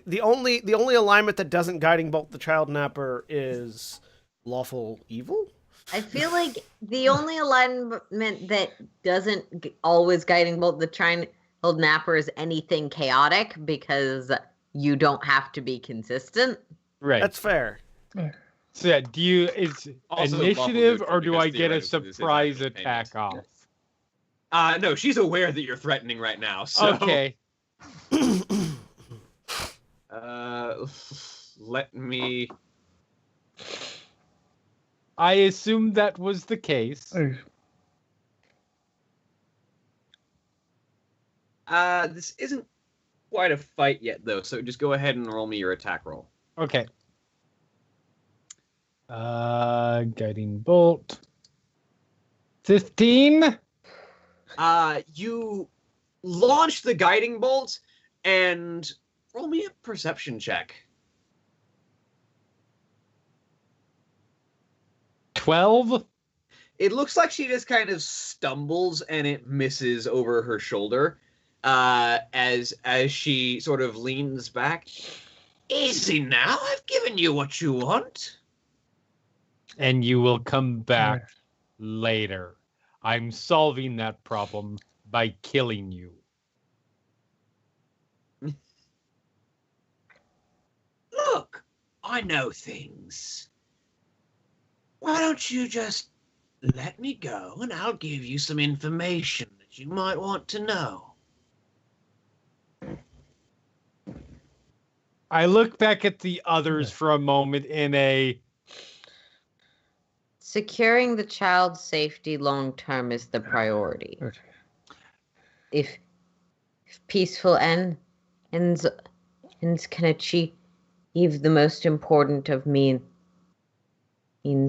the only alignment that doesn't guiding bolt the child napper is lawful evil. I feel like the only alignment that doesn't always guiding bolt the child napper is anything chaotic because you don't have to be consistent. Right. That's fair. So yeah, is Also initiative lawful or do neutral I get a because theoretically this is surprise actually attack payment. off? No, she's aware that you're threatening right now. So Okay. let me. I assumed that was the case. This isn't quite a fight yet, though. So just go ahead and roll me your attack roll. Okay. Guiding bolt. 15. You launch the guiding bolt and roll me a perception check. 12. It looks like she just kind of stumbles and it misses over her shoulder as she sort of leans back. Easy now, I've given you what you want. And you will come back later. I'm solving that problem by killing you. Look, I know things. Why don't you just let me go and I'll give you some information that you might want to know. I look back at the others for a moment in a Securing the child's safety long term is the priority. Okay. If peaceful ends can achieve the most important of means,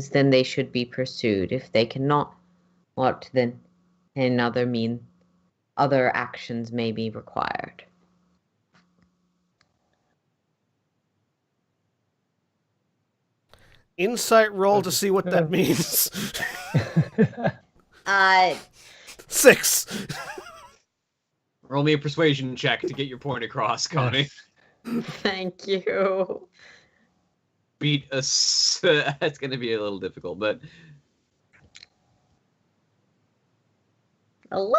then they should be pursued. If they cannot, then other actions may be required. Insight roll to see what that means. 6. Roll me a persuasion check to get your point across, Connie. Thank you. Beat us. It's going to be a little difficult, but 11?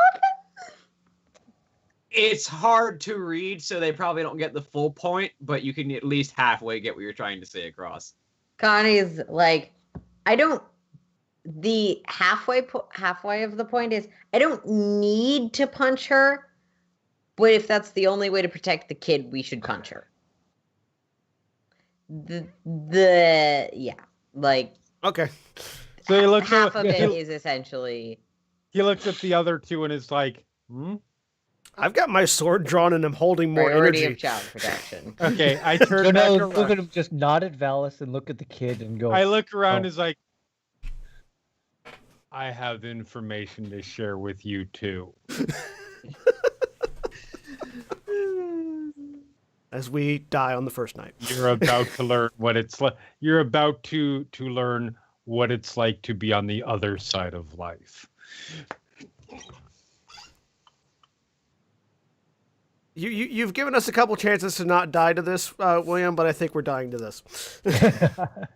it's hard to read, so they probably don't get the full point, but you can at least halfway get what you're trying to say across. Connie's like, the halfway of the point is, I don't need to punch her, but if that's the only way to protect the kid, we should punch her. yeah, like Okay. So he looks half at of it is essentially. he looks at the other two and is like, "Hmm." I've got my sword drawn and I'm holding more Priority energy. of child protection. Okay, I turn No, back no, around. look at him. Just nod at Valis and look at the kid and go. I look around Oh. is like, I have information to share with you too. As we die on the first night. You're about to learn what it's like. You're about to learn what it's like to be on the other side of life. You've given us a couple chances to not die to this, William, but I think we're dying to this.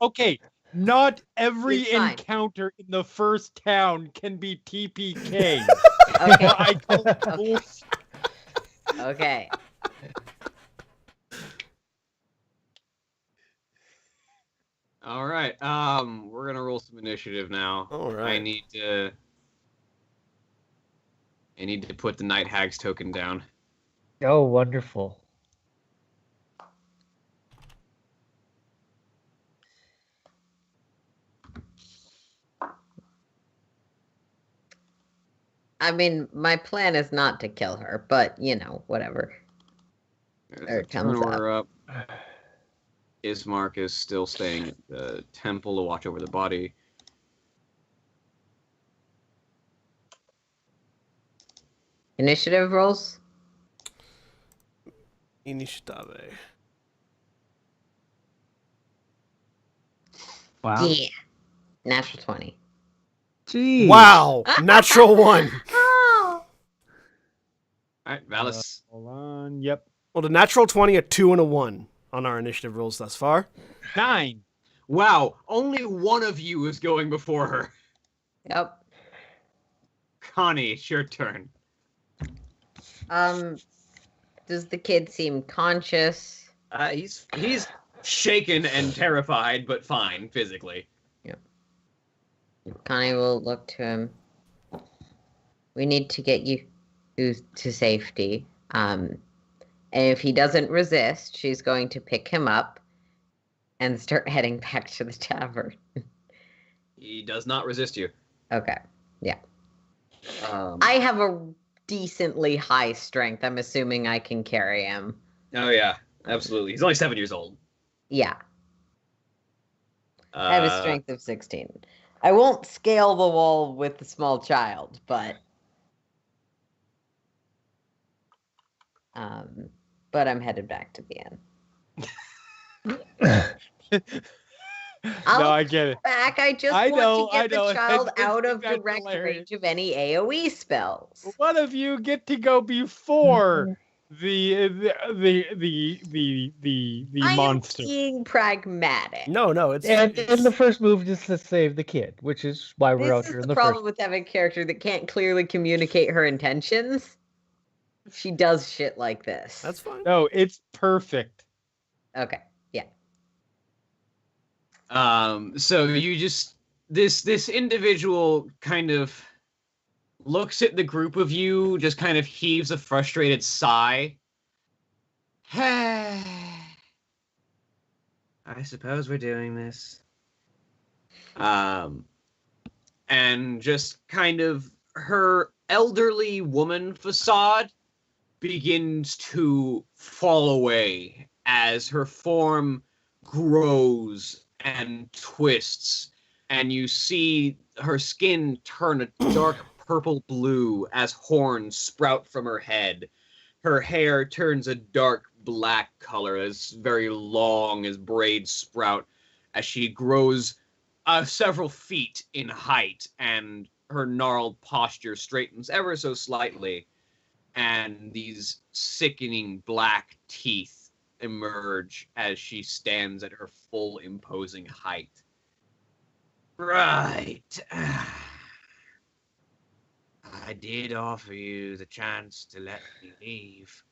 Okay, not every It's fine. encounter in the first town can be TPK. Okay. I call bullshit. Okay. All right. We're gonna roll some initiative now. All I right. need to put the Night Hag's token down. Oh, wonderful. I mean, my plan is not to kill her, but whatever. There it comes up. We're up. Ismark is still staying at the temple to watch over the body. Initiative rolls. Initiative. Wow. Yeah. Natural 20. Jeez. Wow! Natural 1. Oh. All right, Valis. Hold on. Yep. Well, the natural 20, a 2 and a 1 on our initiative rolls thus far. 9. Wow, only one of you is going before her. Yep. Connie, it's your turn. Does the kid seem conscious? He's shaken and terrified, but fine physically. Connie will look to him. We need to get you to safety. And if he doesn't resist, she's going to pick him up and start heading back to the tavern. He does not resist you. Okay. Yeah. Um, I have a decently high strength. I'm assuming I can carry him. Oh yeah, absolutely. He's only 7 years old. Yeah. I have a strength of 16. I won't scale the wall with the small child, but I'm headed back to the inn. No, I get it. Back. I just I want know, to get I know. the child It's out of that's direct hilarious. range of any AoE spells. One of you get to go before the I monster. am being pragmatic. No, it's... And the first move is to save the kid, which is why we're out This here is in the the problem first. with having a character that can't clearly communicate her intentions. She does shit like this. That's fine. No, it's perfect. Okay. Yeah. So you just this individual kind of looks at the group of you, just kind of heaves a frustrated sigh. I suppose we're doing this. And just kind of her elderly woman facade begins to fall away as her form grows and twists, and you see her skin turn a dark purple blue as horns sprout from her head. Her hair turns a dark black color, as very long as braids sprout, as she grows several feet in height, and her gnarled posture straightens ever so slightly, and these sickening black teeth emerge as she stands at her full imposing height. Right. I did offer you the chance to let me leave.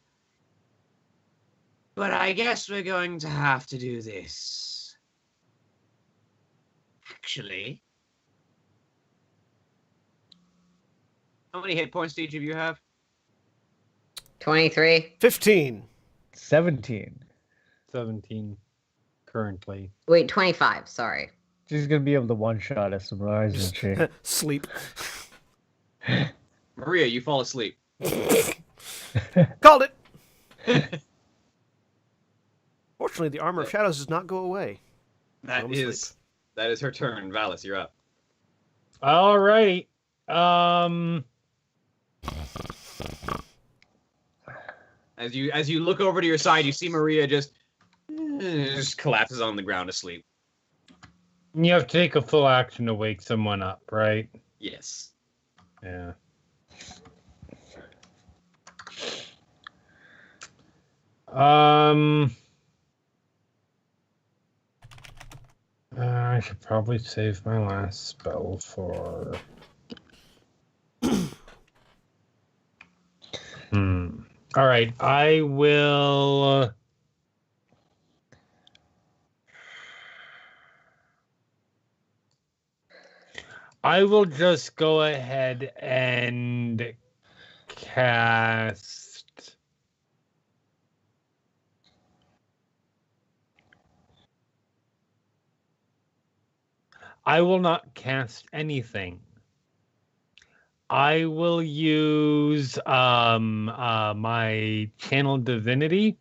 But I guess we're going to have to do this. Actually, how many hit points do each of you have? 23. 15. 17. 17. currently. Wait, 25. Sorry. She's gonna be able to one-shot us, isn't she? Sleep. Maria, you fall asleep. Called it! Fortunately, the armor of shadows does not go away. That I'm is her turn. Valis, you're up. Alrighty. As you look over to your side, you see Maria just collapses on the ground asleep. You have to take a full action to wake someone up, right? Yes. Yeah. I should probably save my last spell for. All right, I will. I will just go ahead and cast. I will not cast anything. I will use my channel divinity,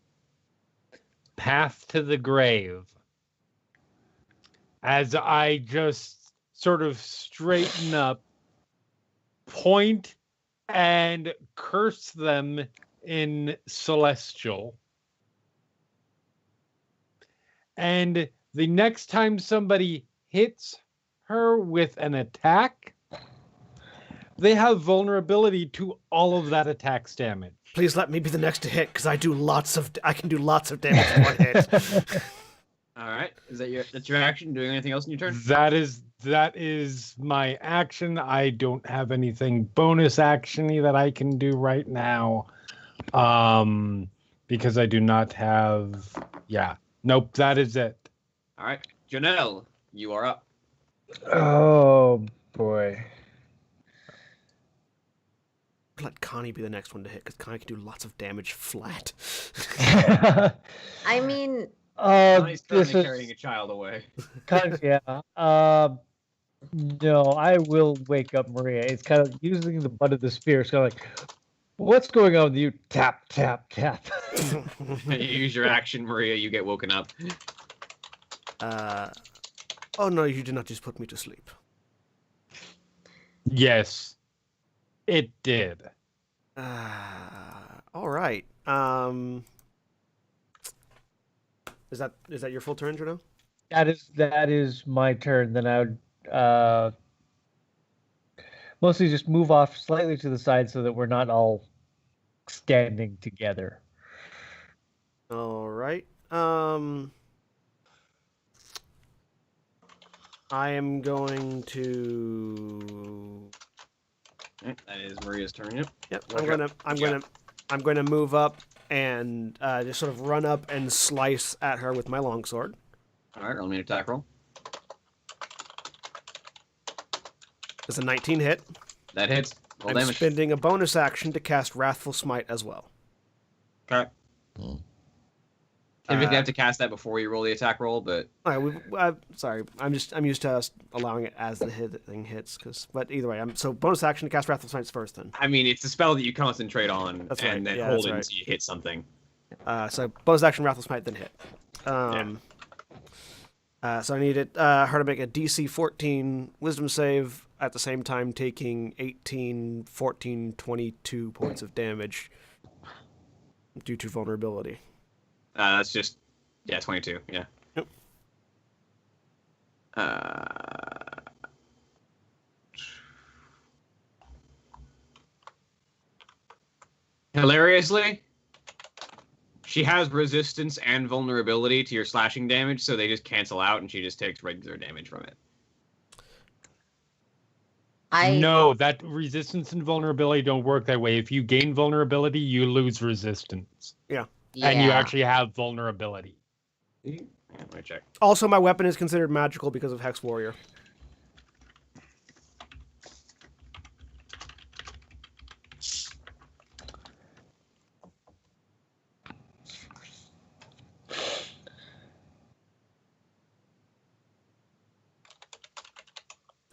Path to the Grave, as I just sort of straighten up, point, and curse them in Celestial. And the next time somebody hits her with an attack, they have vulnerability to all of that attack's damage. Please let me be the next to hit, because I can do lots of damage in one hit. All right. Is that's your action? Doing anything else in your turn? That is my action. I don't have anything bonus actiony that I can do right now. Because I do not have Nope, that is it. All right. Janelle, you are up. Oh boy. Let Connie be the next one to hit, because Connie can do lots of damage flat. I mean, Connie's this currently is carrying a child away. yeah. No, I will wake up Maria. It's kind of using the butt of the spear. It's kind of like, what's going on with you? Tap, tap, tap. You use your action, Maria. You get woken up. Oh no, you did not just put me to sleep. Yes, it did. All right. Is that your full turn, Jordan? That is my turn. Then I would mostly just move off slightly to the side so that we're not all standing together. All right. I am going to. That is Maria's turn. Yep. Yep. What I'm going to move up and just sort of run up and slice at her with my longsword. All right. Roll me an attack roll. It's a 19 hit. That hits. Roll I'm damage. spending a bonus action to cast Wrathful Smite as well. Okay. Typically, have to cast that before you roll the attack roll, but All right, sorry. I'm used to us allowing it as the thing hits. But either way, so bonus action to cast Wrathful Smite first. Then. I mean, it's a spell that you concentrate on That's right. and then Yeah, hold that's it right. until you hit something. So bonus action Wrathful Smite, then hit. So I needed her to make a DC 14 Wisdom save at the same time taking 18, 14, 22 points of damage due to vulnerability. That's just 22. Yeah. Yep. Hilariously, she has resistance and vulnerability to your slashing damage, so they just cancel out, and she just takes regular damage from it. No, that resistance and vulnerability don't work that way. If you gain vulnerability, you lose resistance. Yeah. And you actually have vulnerability. Yeah, let me check. Also, my weapon is considered magical because of Hex Warrior.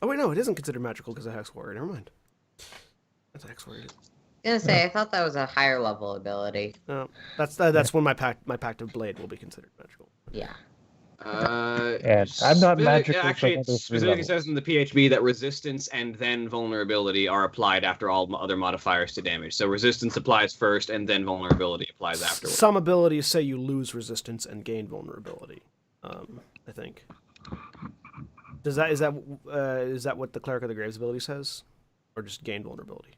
Oh wait, no, it isn't considered magical because of Hex Warrior. Never mind. That's a Hex Warrior. I was gonna say, I thought that was a higher level ability. No, that's when my pact of blade will be considered magical. Yeah. And I'm not magical for Actually, it another 3 specifically levels. says in the PHB that resistance and then vulnerability are applied after all other modifiers to damage. So resistance applies first, and then vulnerability applies afterwards. Some abilities say you lose resistance and gain vulnerability. I think. Is that what the Cleric of the Graves ability says, or just gain vulnerability?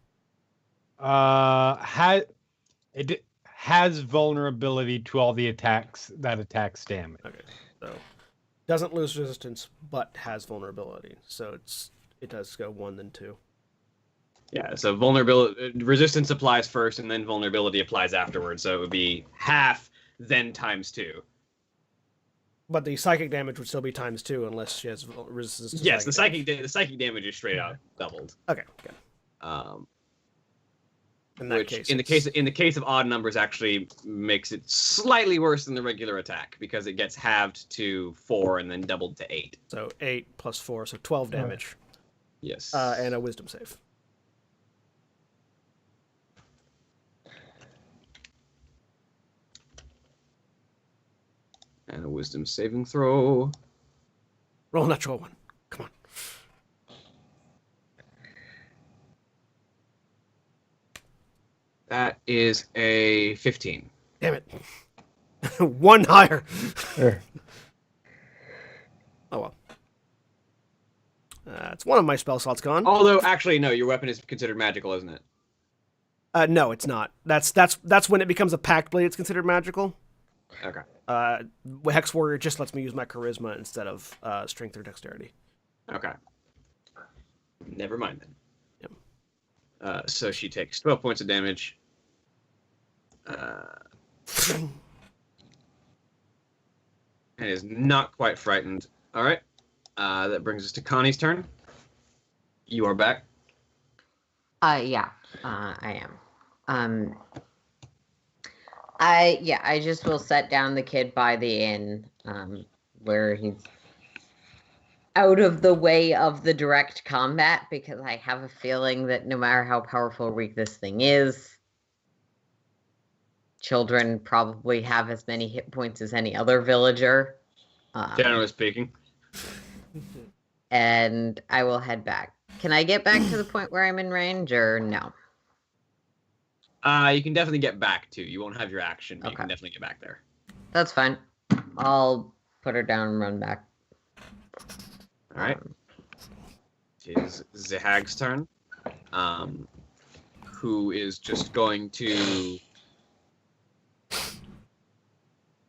It has vulnerability to all the attacks damage. Okay, so doesn't lose resistance but has vulnerability. So it does go 1 then 2. Yeah, so vulnerability resistance applies first, and then vulnerability applies afterwards. So it would be half, then times 2. But the psychic damage would still be times 2 unless she has resistance. To Yes, the damage. psychic damage is straight out doubled. Okay, good. In that Which case, in the case of odd numbers actually makes it slightly worse than the regular attack because it gets halved to 4 and then doubled to 8. so 8 plus 4, so 12 damage, Yes. and a wisdom save. And a wisdom saving throw. Roll a natural 1. Come on. That is a 15. Damn it. 1 higher. Sure. Oh well. It's one of my spell slots gone. Although, actually, no, your weapon is considered magical, isn't it? No, it's not. That's when it becomes a pact blade. It's considered magical. Okay. Hex Warrior just lets me use my charisma instead of strength or dexterity. Okay. Never mind then. Yep. So she takes 12 points of damage. And is not quite frightened. All right. That brings us to Connie's turn. You are back. Yeah, I am. I just will set down the kid by the inn, where he's out of the way of the direct combat, because I have a feeling that no matter how powerful or weak this thing is, children probably have as many hit points as any other villager. Generally speaking. And I will head back. Can I get back to the point where I'm in range, or no? You can definitely get back to. You won't have your action, but you can Okay. definitely get back there. That's fine. I'll put her down and run back. All right. It is Zahag's turn. Who is just going to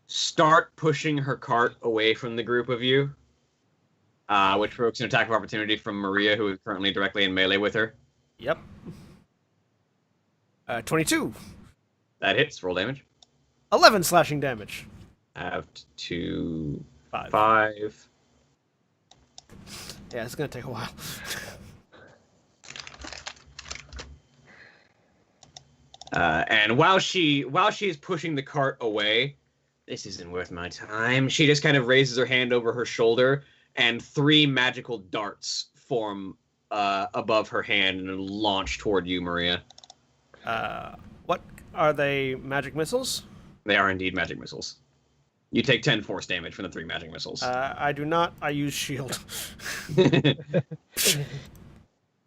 start pushing her cart away from the group of you, which provokes an attack of opportunity from Maria, who is currently directly in melee with her. Yep. 22. That hits. Roll damage. 11 slashing damage. Have to 5. 5. Yeah, it's gonna take a while. And while she is pushing the cart away, this isn't worth my time. She just kind of raises her hand over her shoulder, and 3 magical darts form above her hand and launch toward you, Maria. What are they? Magic missiles? They are indeed magic missiles. You take 10 force damage from the 3 magic missiles. I do not. I use shield.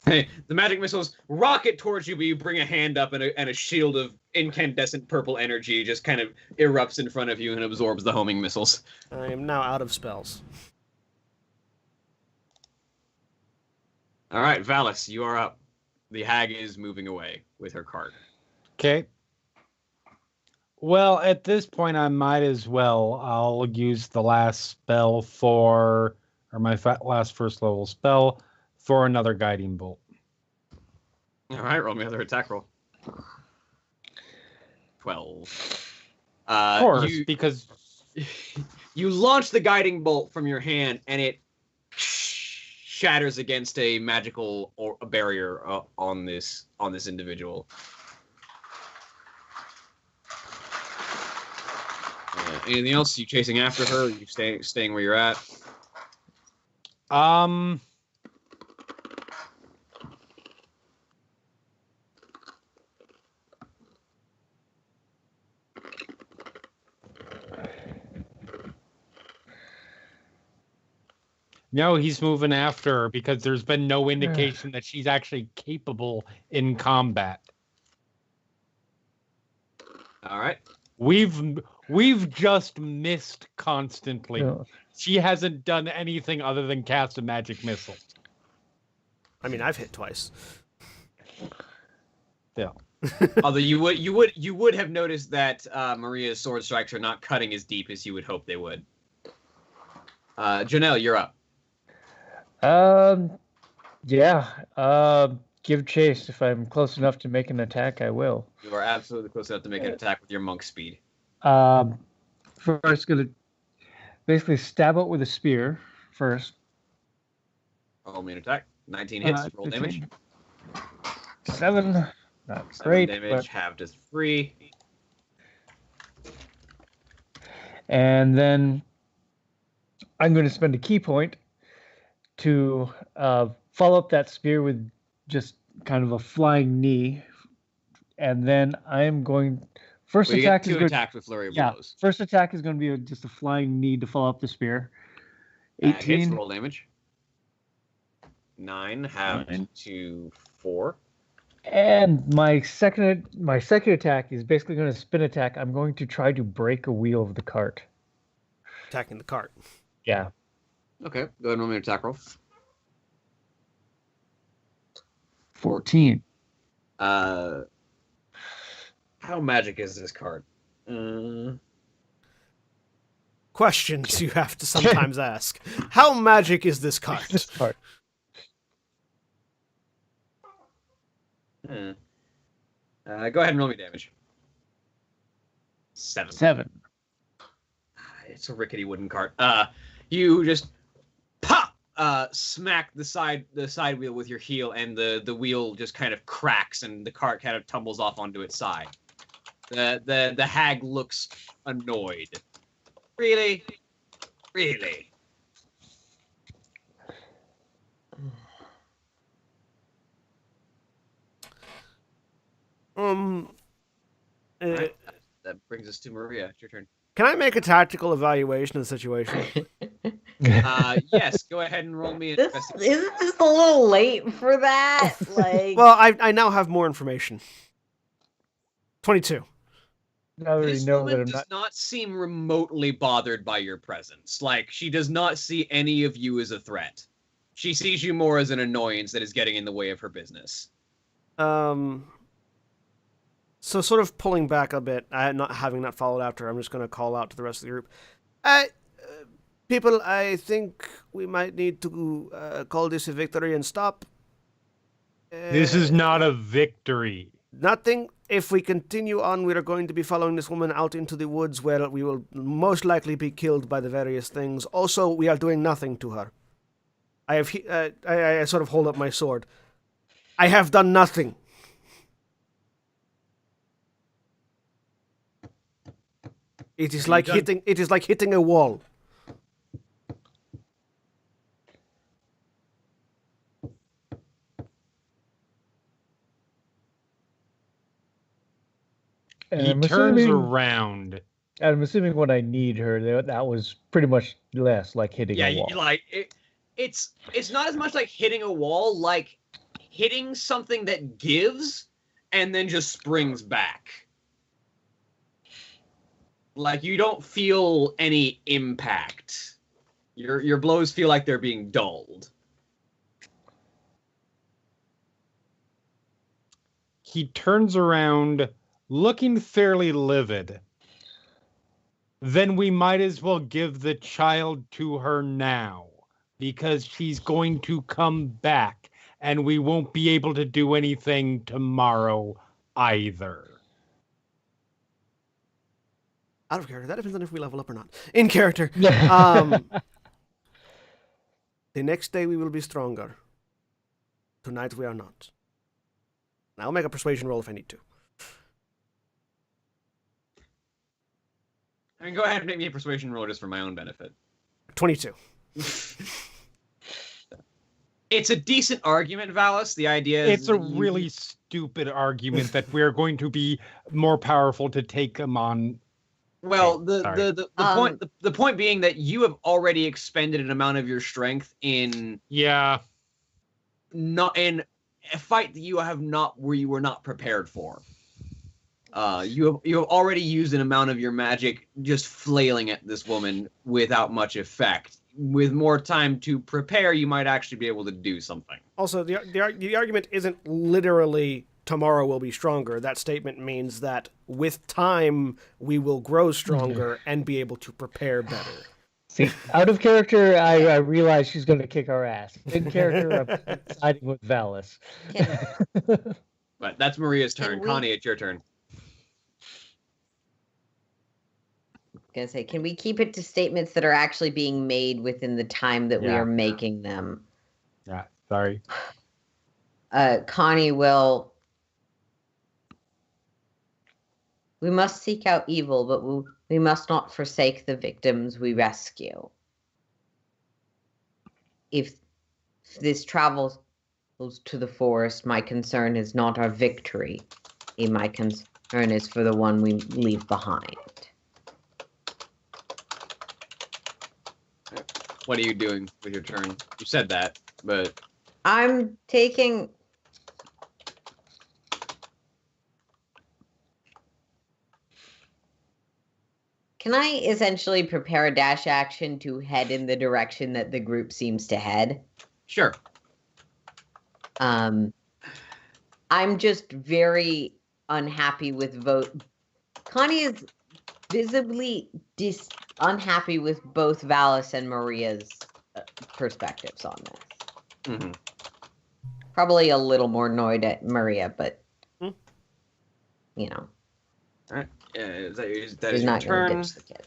Hey, the magic missiles rocket towards you, but you bring a hand up, and a shield of incandescent purple energy just kind of erupts in front of you and absorbs the homing missiles. I am now out of spells. All right, Valis, you are up. The hag is moving away with her cart. Okay. Well, at this point, I might as well. I'll use the last spell or my last first level spell for another guiding bolt. All right, roll me another attack roll. 12. Of course, You, because you launch the guiding bolt from your hand, and it shatters against a magical or a barrier on this individual. Anything else? You chasing after her? Or you staying where you're at? No, he's moving after her because there's been no indication that she's actually capable in combat. All right. We've just missed constantly. No. She hasn't done anything other than cast a magic missile. I mean, I've hit twice. Yeah. Although you would have noticed that Maria's sword strikes are not cutting as deep as you would hope they would. Janelle, you're up. Yeah. Give chase. If I'm close enough to make an attack, I will. You are absolutely close enough to make an attack with your monk speed. First, gonna basically stab out with a spear first. Roll me an attack. 19 hits. Roll 15. damage. 7. Not 7 great. damage. But... Halved to 3. And then I'm going to spend a key point to follow up that spear with just kind of a flying knee. And then I'm going... First Well, you attack get is two going attacks with flurry of Yeah, blows. first attack is going to be just a flying knee to follow up the spear. Hits. 18. Roll damage. 9. Halved to 4. And my second attack is basically going to spin attack. I'm going to try to break a wheel of the cart. Attacking the cart. Yeah. Okay. Go ahead and roll me an attack roll. 14. How magic is this card? Questions you have to sometimes ask. How magic is this cart? This cart. Go ahead and roll me damage. 7. 7. It's a rickety wooden cart. You just pop, smack the side wheel with your heel, and the wheel just kind of cracks, and the cart kind of tumbles off onto its side. The hag looks annoyed. Really? Really? Right. That brings us to Maria. It's your turn. Can I make a tactical evaluation of the situation? Yes, go ahead and roll me an investigation. Isn't this a little late for that? Like, Well, I now have more information. 22. I already This know that woman I'm does not. not seem remotely bothered by your presence. Like, she does not see any of you as a threat. She sees you more as an annoyance that is getting in the way of her business. So sort of pulling back a bit, having not followed after, I'm just going to call out to the rest of the group. People, I think we might need to call this a victory and stop. This is not a victory. Nothing. If we continue on, we are going to be following this woman out into the woods where we will most likely be killed by the various things. Also, we are doing nothing to her. I sort of hold up my sword. I have done nothing. It is like hitting a wall. And He I'm turns assuming, around. I'm assuming when I need her, that was pretty much less like hitting Yeah, a wall. it's not as much like hitting a wall, like hitting something that gives and then just springs back. Like, you don't feel any impact. Your blows feel like they're being dulled. He turns around, looking fairly livid. Then we might as well give the child to her now, because she's going to come back, and we won't be able to do anything tomorrow either. Out of character. That depends on if we level up or not. In character. The next day we will be stronger. Tonight we are not. I'll make a persuasion roll if I need to. I mean, go ahead and make me a persuasion roll just for my own benefit. 22. It's a decent argument, Valis. The idea is... It's a really stupid argument that we're going to be more powerful to take them on Well, Okay, the, sorry. the point being that you have already expended an amount of your strength in Yeah. a fight that you were not prepared for. You have already used an amount of your magic just flailing at this woman without much effect. With more time to prepare, you might actually be able to do something. Also, the argument isn't literally tomorrow will be stronger. That statement means that with time we will grow stronger and be able to prepare better. See, out of character, I realize she's going to kick our ass. In character, I'm siding with Valis. But that's Maria's turn. we- Connie, it's your turn. Gonna say, can we keep it to statements that are actually being made within the time that we Yeah. are making them? Yeah. Sorry. Connie will. We must seek out evil, but we must not forsake the victims we rescue. If this travels to the forest, my concern is not our victory. My concern is for the one we leave behind. What are you doing with your turn? You said that, but I'm taking. Can I essentially prepare a dash action to head in the direction that the group seems to head? sure. I'm just very unhappy with Connie is visibly unhappy with both Valis and Maria's perspectives on this. Mm-hmm. Probably a little more annoyed at Maria, but Hmm. you know, That she's is your not going to turn. ditch the kid.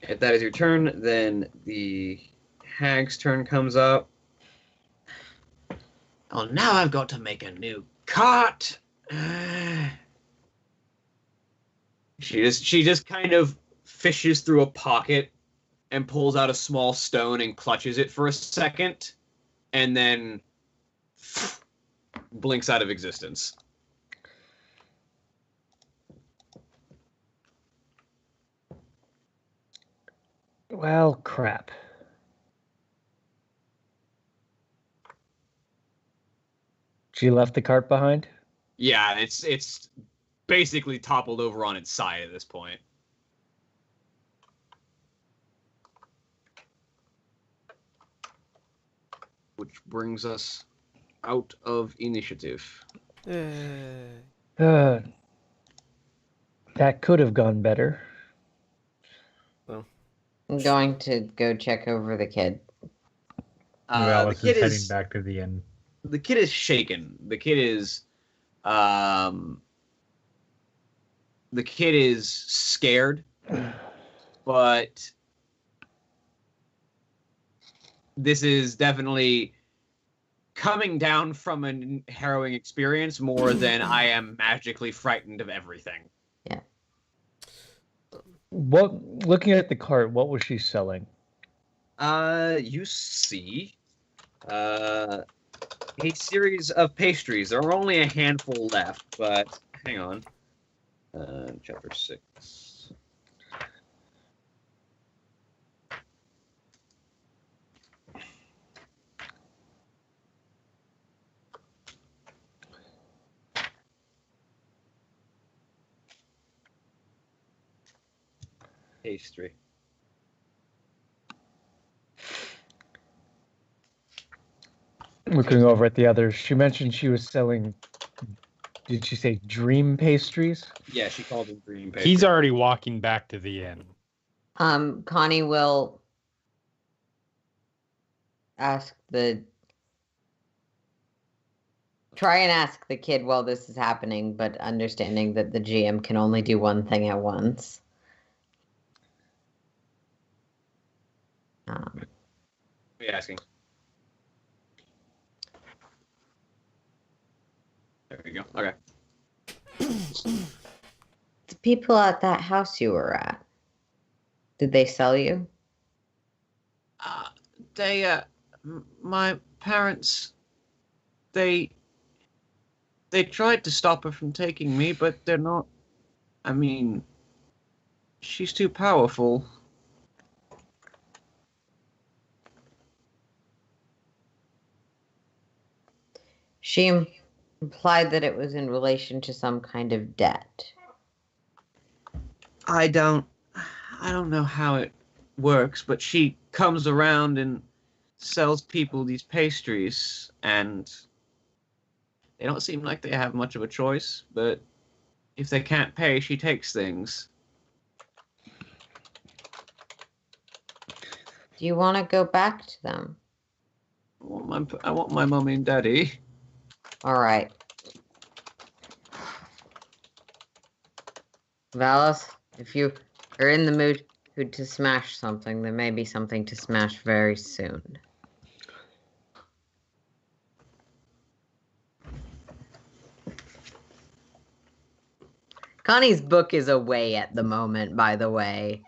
If that is your turn, then the hag's turn comes up. Oh, now I've got to make a new cart. She just kind of fishes through a pocket and pulls out a small stone and clutches it for a second, and then blinks out of existence. Well, crap. She left the cart behind? Yeah, it's basically toppled over on its side at this point. Which brings us out of initiative. That could have gone better. I'm going to go check over the kid. The Alice kid is heading is back to the inn. the kid is shaken. The kid is scared, but this is definitely coming down from a harrowing experience more than I am magically frightened of everything. Looking at the cart, what was she selling? You see, a series of pastries. There are only a handful left, but hang on. Chapter 6. Pastry. Looking over at the others, she mentioned she was selling, did she say dream pastries? Yeah, she called him green pastry. He's already walking back to the inn. Connie will try and ask the kid while this is happening, but understanding that the GM can only do one thing at once. What are you asking? There we go. Okay. The people at that house you were at, did they sell you? My parents, they tried to stop her from taking me, but they're not. I mean, She's too powerful. She implied that it was in relation to some kind of debt. I don't know how it works, but she comes around and sells people these pastries, and they don't seem like they have much of a choice, but if they can't pay, she takes things. Do you want to go back to them? I want my mommy and daddy. All right. Valis, if you are in the mood to smash something, there may be something to smash very soon. Connie's book is away at the moment, by the way.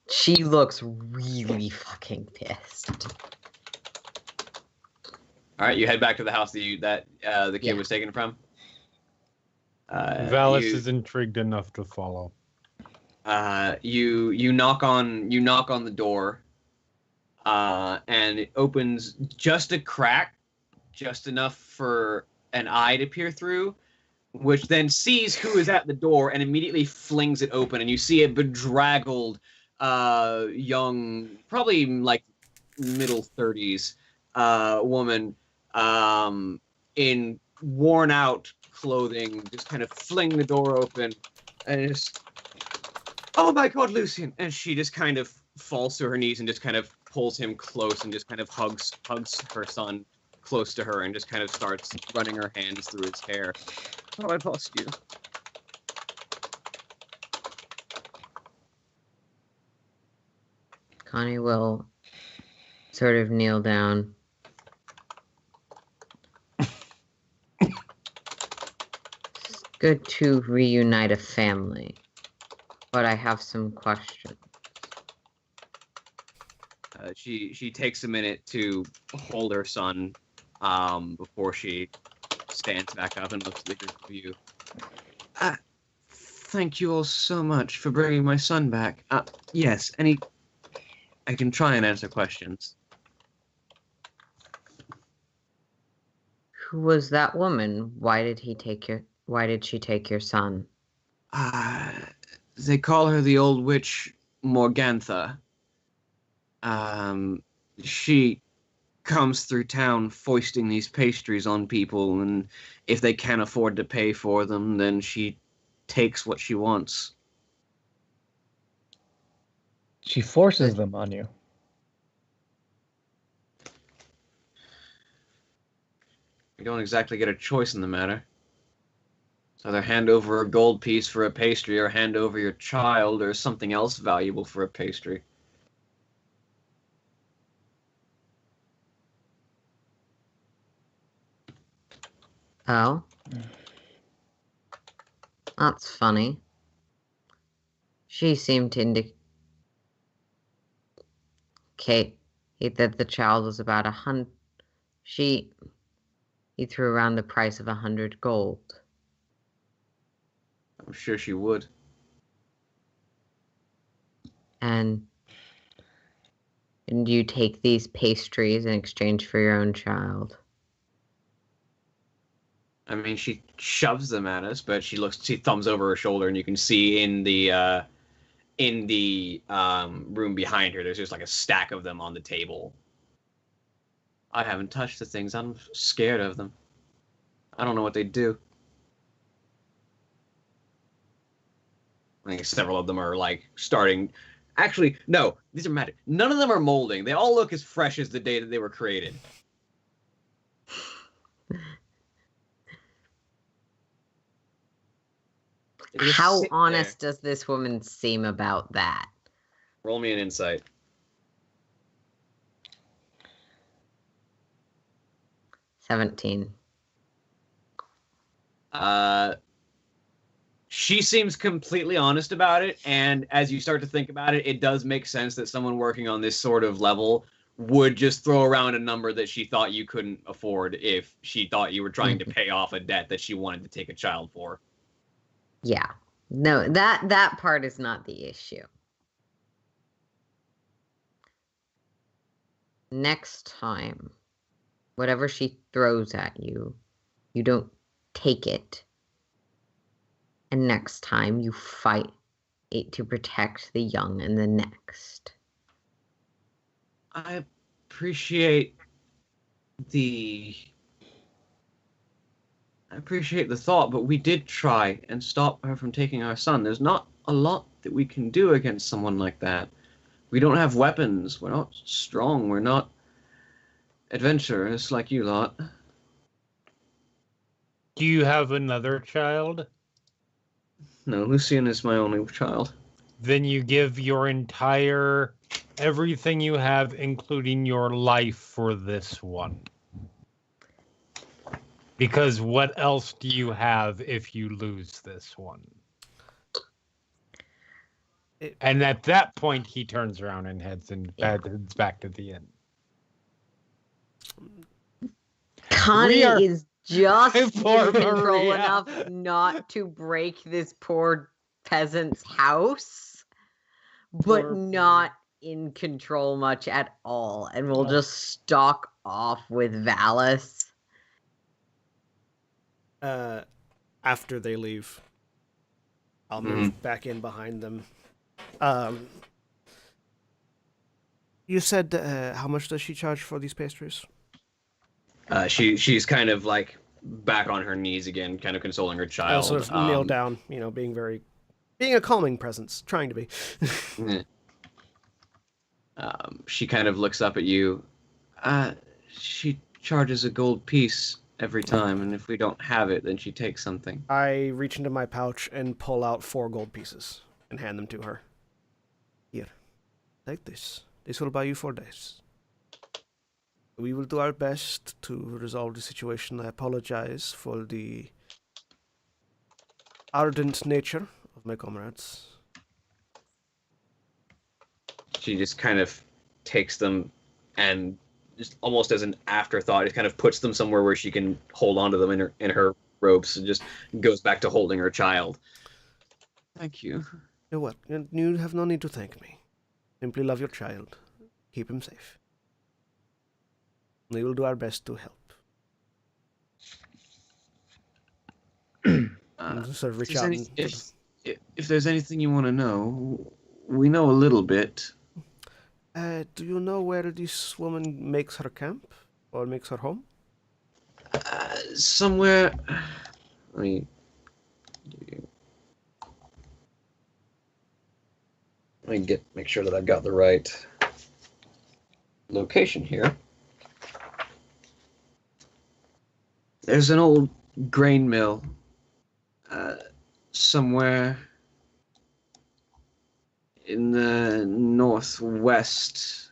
She looks really fucking pissed. All right, you head back to the house that the kid Yeah. was taken from. Valis is intrigued enough to follow. You knock on the door, and it opens just a crack, just enough for an eye to peer through, which then sees who is at the door and immediately flings it open, and you see a bedraggled, young, probably like middle 30s, woman, in worn out clothing, just kind of fling the door open, and just, oh my God, Lucian! And she just kind of falls to her knees and just kind of pulls him close and just kind of hugs her son close to her and just kind of starts running her hands through his hair. Oh, I've lost you. Connie will sort of kneel down. It's good to reunite a family, but I have some questions. She takes a minute to hold her son before she stands back up and looks at the group of you. Thank you all so much for bringing my son back. Yes, I can try and answer questions. Who was that woman? Why did she take your son? They call her the old witch Morgantha. She comes through town foisting these pastries on people, and if they can't afford to pay for them, then she takes what she wants. She forces them on you. You don't exactly get a choice in the matter. It's either hand over a gold piece for a pastry, or hand over your child, or something else valuable for a pastry. Oh? That's funny. She seemed to indicate that the child was about 100. He threw around the price of 100 gold. I'm sure she would. And you take these pastries in exchange for your own child. I mean, she shoves them at us, but she thumbs over her shoulder, and you can see in the room behind her, there's just like a stack of them on the table. I haven't touched the things. I'm scared of them. I don't know what they do. I think several of them are like starting. Actually, no, these are magic. None of them are molding. They all look as fresh as the day that they were created. They just How sit honest there. does this woman seem about that? Roll me an insight. 17. She seems completely honest about it, and as you start to think about it, it does make sense that someone working on this sort of level would just throw around a number that she thought you couldn't afford if she thought you were trying to pay off a debt that she wanted to take a child for. Yeah. No, that part is not the issue. Next time, whatever she throws at you, you don't take it. And next time, you fight it to protect the young and the next. I appreciate the thought, but we did try and stop her from taking our son. There's not a lot that we can do against someone like that. We don't have weapons. We're not strong. We're not adventurous like you lot. Do you have another child? No, Lucian is my only child. Then you give your entire everything you have, including your life, for this one. Because what else do you have if you lose this one? And at that point, he turns around and heads back to the inn. Connie is just in Poor control Maria. enough not to break this poor peasant's house, but Poor not in control much at all, and will just stalk off with Valis. After they leave, I'll move back in behind them. You said how much does she charge for these pastries? She's kind of like back on her knees again, kind of consoling her child. Sort of kneel down, being a calming presence, trying to be. She kind of looks up at you. She charges a gold piece every time, and if we don't have it, then she takes something. I reach into my pouch and pull out 4 gold pieces and hand them to her. Here, take this. This will buy you 4 days. We will do our best to resolve the situation. I apologize for the ardent nature of my comrades. She just kind of takes them and just almost as an afterthought, just kind of puts them somewhere where she can hold onto them in her ropes, and just goes back to holding her child. Thank you. You're welcome. You have no need to thank me. Simply love your child. Keep him safe. We will do our best to help. Sort of reach out. If there's anything you want to know, we know a little bit. Do you know where this woman makes her camp or makes her home? Somewhere. Let me make sure that I've got the right location here. There's an old grain mill somewhere in the northwest.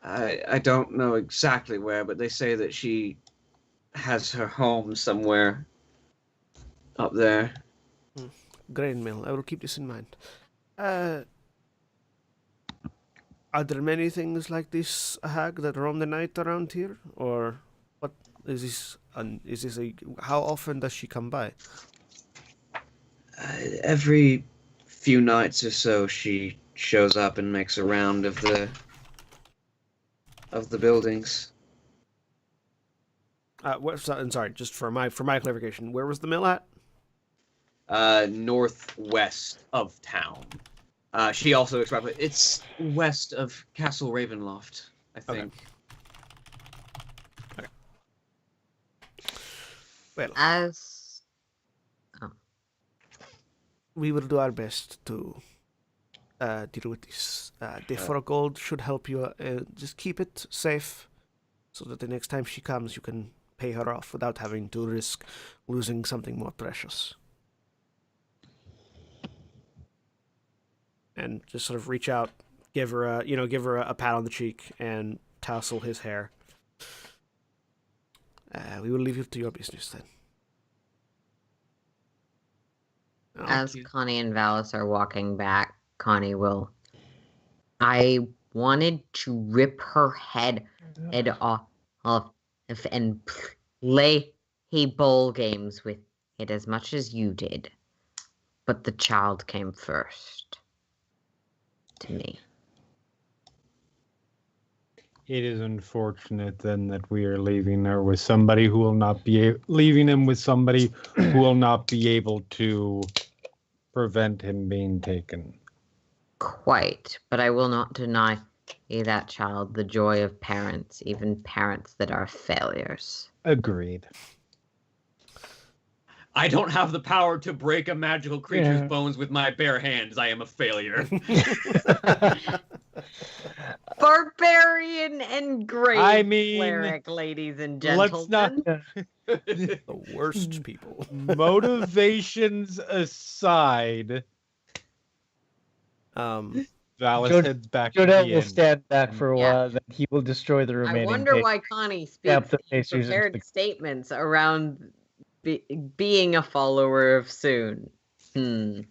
I don't know exactly where, but they say that she has her home somewhere up there. Grain mill. I will keep this in mind. Are there many things like this, hag, that roam the night around here, or what is this? How often does she come by? Every few nights or so, she shows up and makes a round of the buildings. I'm sorry, just for my clarification, where was the mill at? Northwest of town. She also explained it's west of Castle Ravenloft, I think. Okay. Well, we will do our best to deal with this. The 4 gold should help you. Just keep it safe, so that the next time she comes, you can pay her off without having to risk losing something more precious. And just sort of reach out, give her a pat on the cheek, and tousle his hair. We will leave you to your business then. As Connie and Valis are walking back, Connie will. I wanted to rip her head off and play bowl games with it as much as you did. But the child came first. To me. It is unfortunate then that we are leaving her with somebody who will not be leaving him with somebody who will not be able to prevent him being taken. Quite, but I will not deny that child the joy of parents, even parents that are failures. Agreed. I don't have the power to break a magical creature's bones with my bare hands. I am a failure. Barbarian and great cleric, ladies and let's gentlemen. not. The worst people. Motivations aside, Valis heads back to the Jodel will inn. stand back for a Yeah. while, then he will destroy the remaining. I wonder why Connie speaks the these pastries into prepared the- statements around being a follower of Soon. So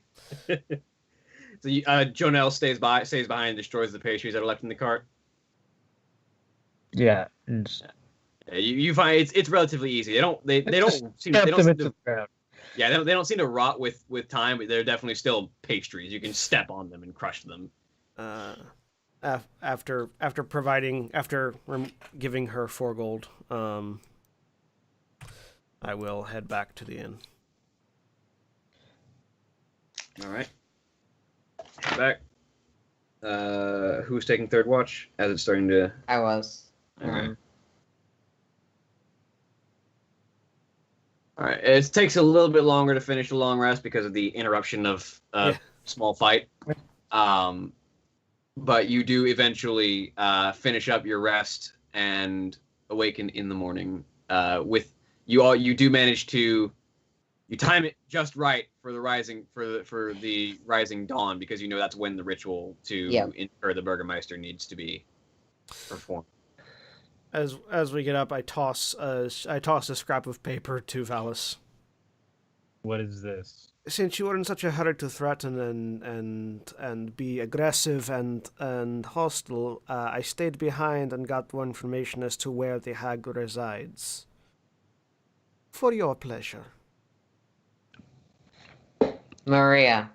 Jonelle stays behind and destroys the pastries that are left in the cart. Yeah. Yeah, you find it's relatively easy. They don't seem Stamp them to into the ground. yeah they don't seem to rot with time, but they're definitely still pastries. You can step on them and crush them. After giving her 4 gold, I will head back to the inn. All right. Back. Who's taking third watch as it's starting to? I was. All right. All right. It takes a little bit longer to finish a long rest because of the interruption of a small fight. But you do eventually finish up your rest and awaken in the morning. You do manage to. You time it just right for the rising dawn, because you know that's when the ritual to incur the Burgermeister needs to be performed. As we get up, I toss a scrap of paper to Valis. What is this? Since you were in such a hurry to threaten and be aggressive and hostile, I stayed behind and got more information as to where the hag resides. For your pleasure. Maria.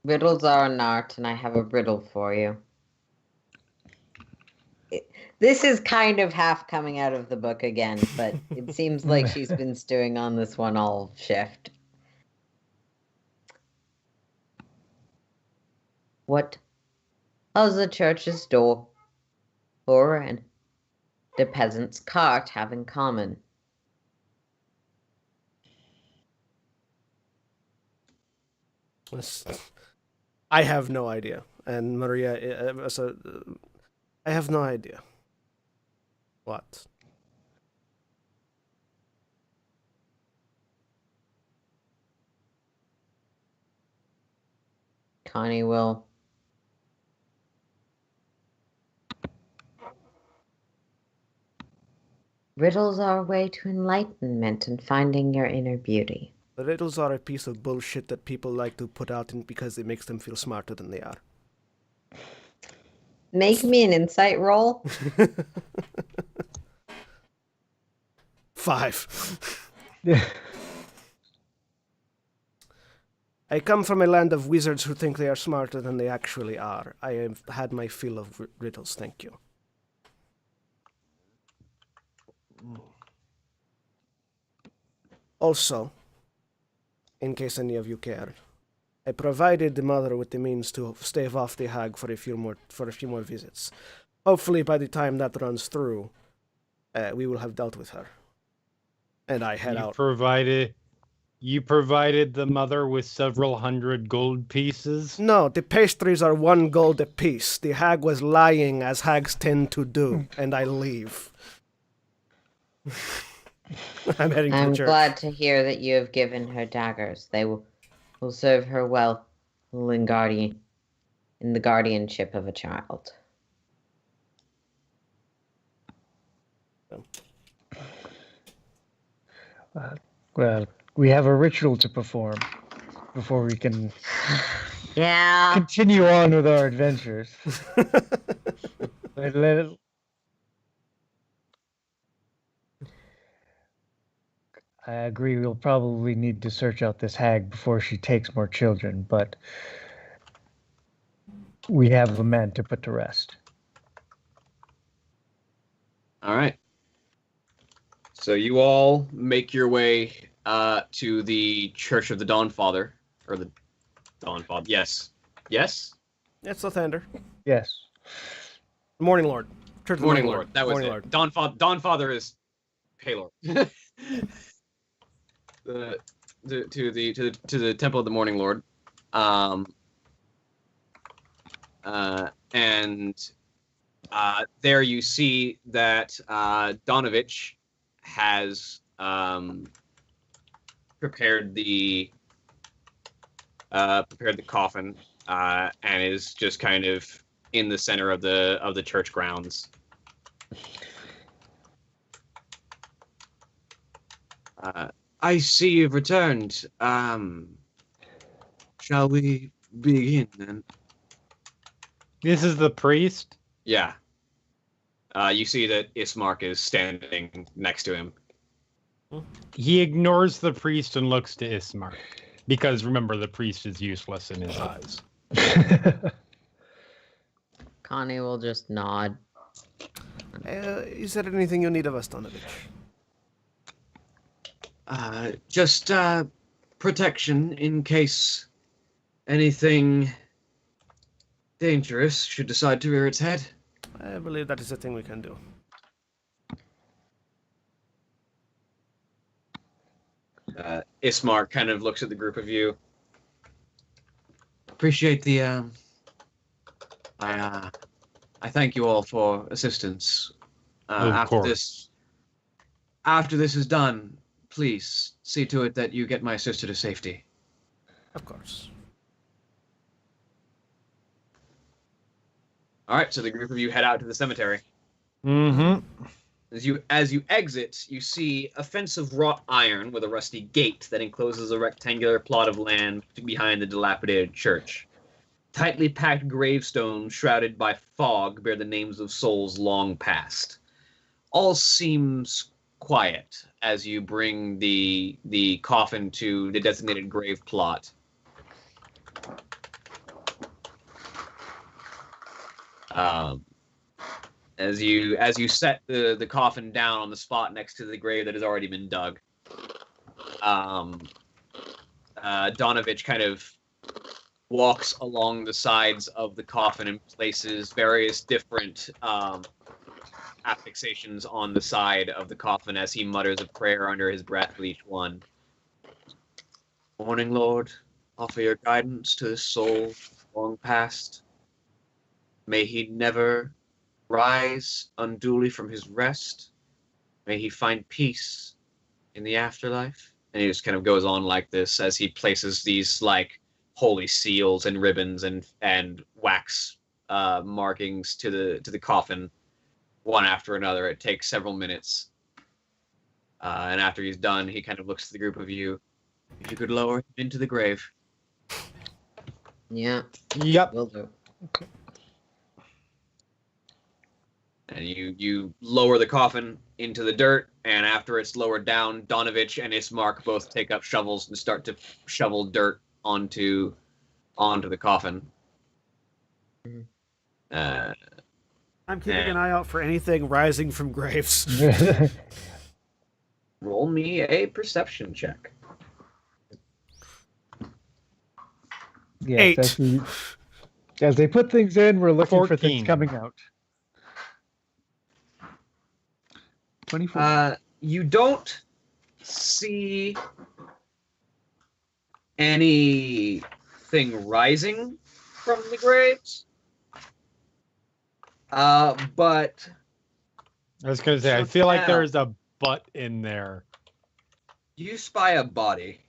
Riddles are an art, and I have a riddle for you. This is kind of half coming out of the book again, but it seems like she's been stewing on this one all shift. What does the church's door and the peasant's cart have in common? I have no idea. And Maria, I have no idea. What? Connie will. Riddles are a way to enlightenment and finding your inner beauty. The riddles are a piece of bullshit that people like to put out because it makes them feel smarter than they are. Make me an insight roll. 5. I come from a land of wizards who think they are smarter than they actually are. I have had my fill of riddles, thank you. Also, in case any of you care, I provided the mother with the means to stave off the hag for a few more visits. Hopefully, by the time that runs through, we will have dealt with her. And I head out. You provided the mother with several hundred gold pieces? No, the pastries are 1 gold apiece. The hag was lying, as hags tend to do, and I leave. I'm heading to the church. I'm glad to hear that you have given her daggers. They will serve her well in the guardianship of a child. Well, we have a ritual to perform before we can Yeah. continue on with our adventures. Let it... I agree we'll probably need to search out this hag before she takes more children, but we have a man to put to rest. All right. So you all make your way to the Church of the Dawnfather, or the Dawnfather. Yes. Yes? It's Lathander. Yes. Morning Lord. Church of the Morning Lord. That was Morning it. Lord. Dawnfather is Paylord. To the Temple of the Morning Lord. And there you see that Donovich has prepared the coffin and is just kind of in the center of the church grounds. I see you've returned. Shall we begin then? This is the priest. Yeah. You see that Ismark is standing next to him. He ignores the priest and looks to Ismark. Because remember, the priest is useless in his eyes. Connie will just nod. Is there anything you need of us, Donovich? Just protection in case anything dangerous should decide to rear its head. I believe that is a thing we can do. Ismark kind of looks at the group of you. Appreciate the I thank you all for assistance. After this is done, please see to it that you get my sister to safety. Of course. All right, so the group of you head out to the cemetery. Mm-hmm. As you exit, you see a fence of wrought iron with a rusty gate that encloses a rectangular plot of land behind the dilapidated church. Tightly packed gravestones shrouded by fog bear the names of souls long past. All seems quiet as you bring the coffin to the designated grave plot. As you set the coffin down on the spot next to the grave that has already been dug, Donovich kind of walks along the sides of the coffin and places various different affixations on the side of the coffin as he mutters a prayer under his breath with each one. Morning, Lord, offer your guidance to this soul long past. May he never rise unduly from his rest. May he find peace in the afterlife. And he just kind of goes on like this as he places these like holy seals and ribbons and wax markings to the coffin one after another. It takes several minutes. And after he's done, he kind of looks at the group of you. If you could lower him into the grave. Yeah, Yep. will do. And you lower the coffin into the dirt, and after it's lowered down, Donovich and Ismark both take up shovels and start to shovel dirt onto the coffin. I'm keeping an eye out for anything rising from graves. Roll me a perception check. Yes, 8. as they put things in, we're looking for 14. things coming out. 24. You don't see anything rising from the graves, but I was going to say, I feel like there's a butt in there. you spy a body.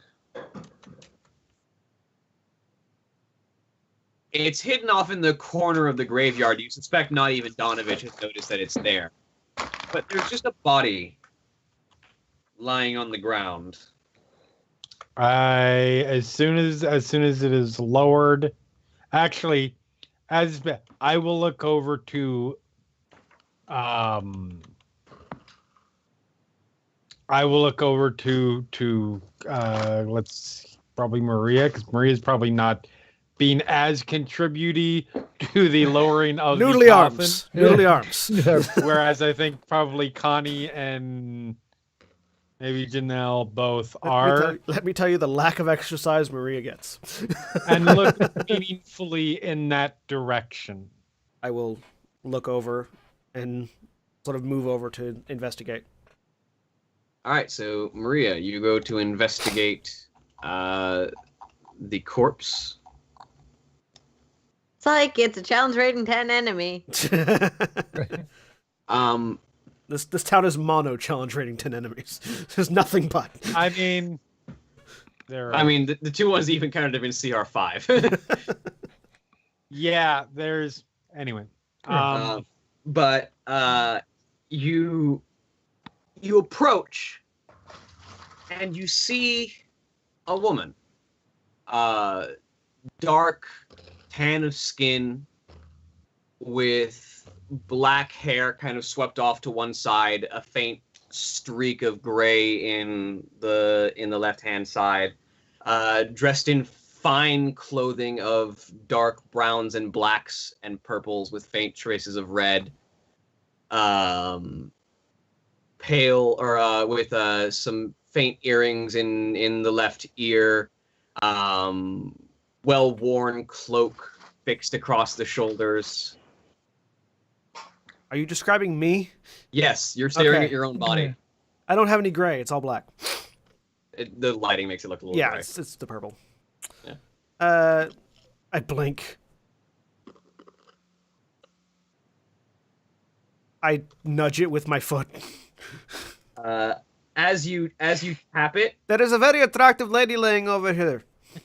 It's hidden off in the corner of the graveyard. You suspect not even Donovich has noticed that it's there. But there's just a body lying on the ground. As soon as it is lowered, actually, I will look over to I will look over to let's probably Maria, because Maria's probably not being as contributy to the lowering of the Noodly coffin. arms. Noodly arms. Whereas I think probably Connie and maybe Janelle both are. Let me tell you the lack of exercise Maria gets. And look meaningfully in that direction. I will look over and sort of move over to investigate. All right, so Maria, you go to investigate the corpse. Psych, it's a challenge rating 10 enemy. This town is mono challenge rating 10 enemies. There's nothing but. I mean, the two ones even counted have been CR5. yeah, there's anyway. But you approach and you see a woman, dark tan of skin with black hair kind of swept off to one side, a faint streak of gray in the left hand side, dressed in fine clothing of dark browns and blacks and purples with faint traces of red, pale or with some faint earrings in the left ear, well-worn cloak fixed across the shoulders. Are you describing me? Yes, you're staring Okay. at your own body. I don't have any gray. It's all black. The lighting makes it look a little gray. It's the purple. Yeah. I blink. I nudge it with my foot. As you tap it, There is a very attractive lady laying over here.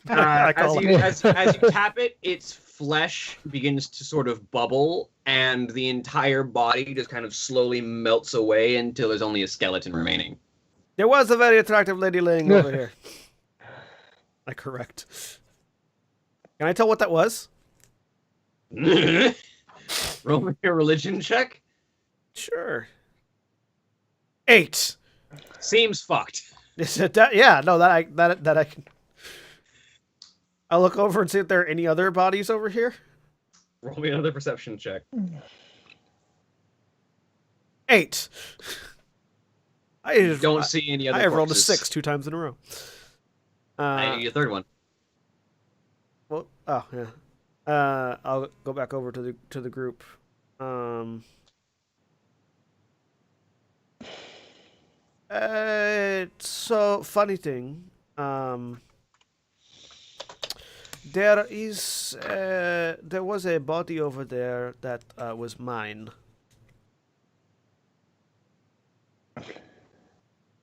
I call as you tap it, its flesh begins to sort of bubble, and the entire body just kind of slowly melts away until there's only a skeleton remaining. There was a very attractive lady laying over here. I correct. Can I tell what that was? Roll me a religion check. Sure. 8. Seems fucked. Is it that? Yeah, no, that I can. I'll look over and see if there are any other bodies over here. Roll me another perception check. 8. I Don't see any other I have rolled a corpses. 6 2 times in a row. I need a third one. Well, oh yeah. I'll go back over to the group. So funny thing. There was a body over there that was mine.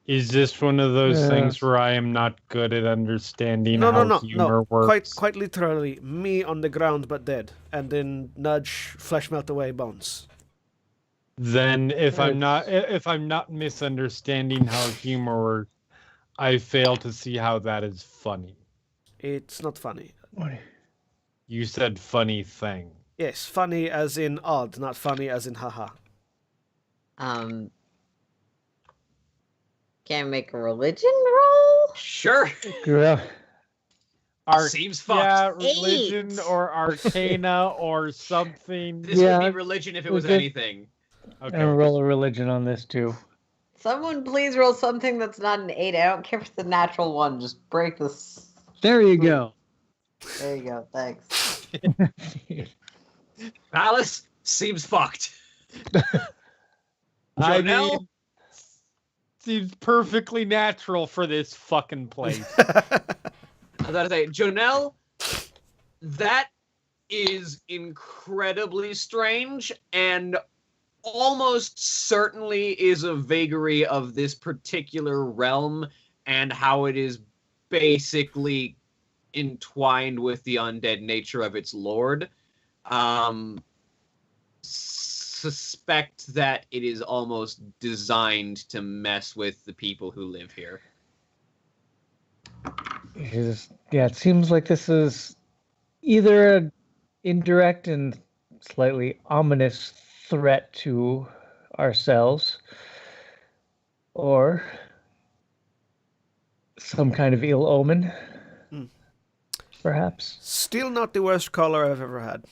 Is this one of those things where I am not good at understanding how humor works? Quite literally, me on the ground but dead, and then nudge, flesh melt away, bones. Then if I'm not misunderstanding how humor works, I fail to see how that is funny. It's not funny. You said funny thing. Yes, funny as in odd, not funny as in haha. Can I make a religion roll? Sure. Yeah. Seems fucked. Yeah, religion 8. or arcana or something. This Yeah. would be religion if it was Okay. anything. Okay. And roll a religion on this too. Someone please roll something that's not an 8. I don't care if it's a natural one. Just break this. There you go. There you go. Thanks. Alice seems fucked. I Jonelle? mean, seems perfectly natural for this fucking place. I gotta say, Jonelle, that is incredibly strange and almost certainly is a vagary of this particular realm and how it is basically entwined with the undead nature of its lord. Suspect that it is almost designed to mess with the people who live here. It seems like this is either an indirect and slightly ominous threat to ourselves, or some kind of ill omen, Hmm. perhaps. Still not the worst color I've ever had.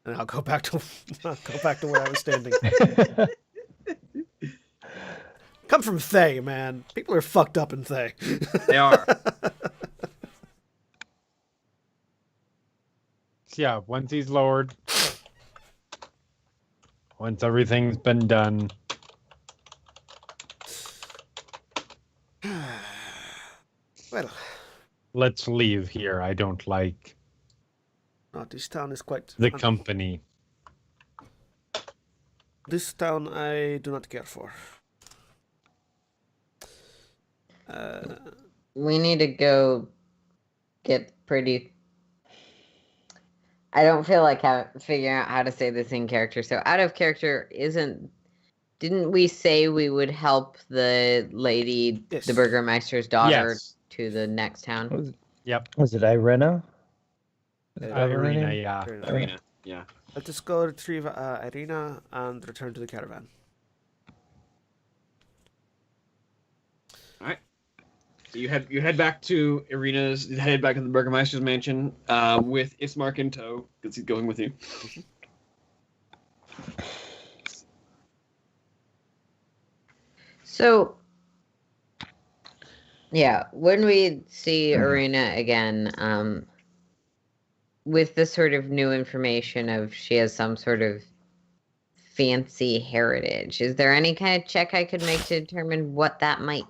And I'll go back to where I was standing. Come from Thay, man. People are fucked up in Thay. They are. Yeah, once he's lowered, once everything's been done. Well, Let's leave here. I don't like this town is quite... the company. This town I do not care for. We need to go get pretty. I don't feel like figuring out how to say this in character. So out of character isn't. Didn't we say we would help the lady, Yes. the burgermeister's daughter, Yes. to the next town? Yep. Was it Irena? Is that her Irina, name? yeah. Arena. Yeah. Let's just go retrieve Irina and return to the caravan. All right. So you head back to head back to the Burgermeister's mansion with Ismark in tow because he's going with you. So, yeah, when we see Arena again, with this sort of new information of she has some sort of fancy heritage, is there any kind of check I could make to determine what that might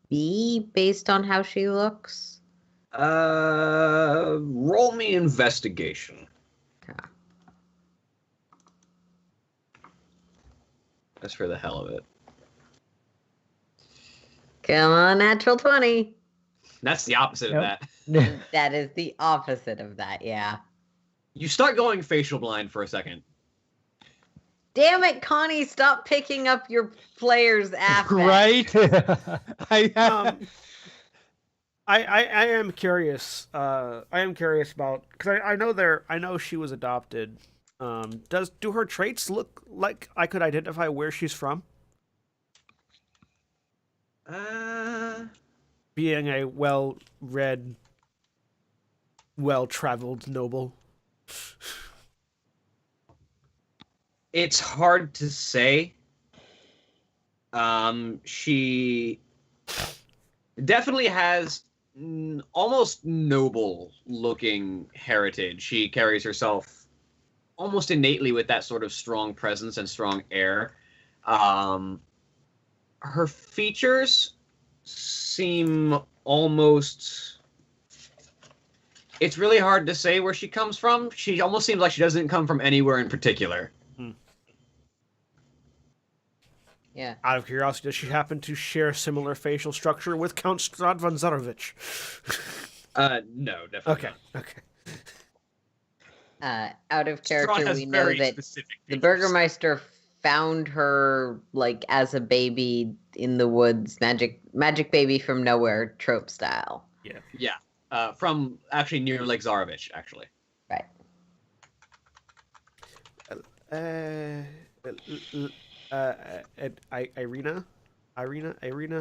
be based on how she looks? Roll me investigation. Okay. That's for the hell of it. Come on, natural 20. That's the opposite Yep. of that. That is the opposite of that, yeah. You start going facial blind for a second. Damn it, Connie, stop picking up your player's affect. Right? I am curious. I am curious about, because I know she was adopted. Do her traits look like I could identify where she's from? Being a well-read, well-traveled noble. It's hard to say. She definitely has almost noble-looking heritage. She carries herself almost innately with that sort of strong presence and strong air. Her features seem almost... It's really hard to say where she comes from. She almost seems like she doesn't come from anywhere in particular. Yeah. Out of curiosity, does she happen to share similar facial structure with Count Strahd von Zarovich? No, definitely Okay, not. okay. Out of Strahd character, has we know very that specific the features. Burgermeister found her like as a baby in the woods, magic baby from nowhere trope style. Yeah, from actually near Lake Zarovich, actually. Right. Irina. Irina.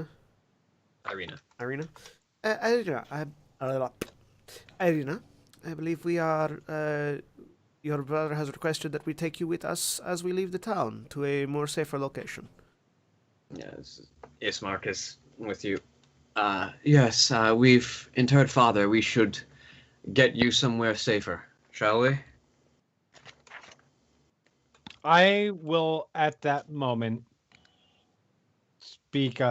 Irina, I believe we are. Your brother has requested that we take you with us as we leave the town to a more safer location. Yes, Ismark is with you. Yes, we've interred father. We should get you somewhere safer, shall we? I will, at that moment, speak.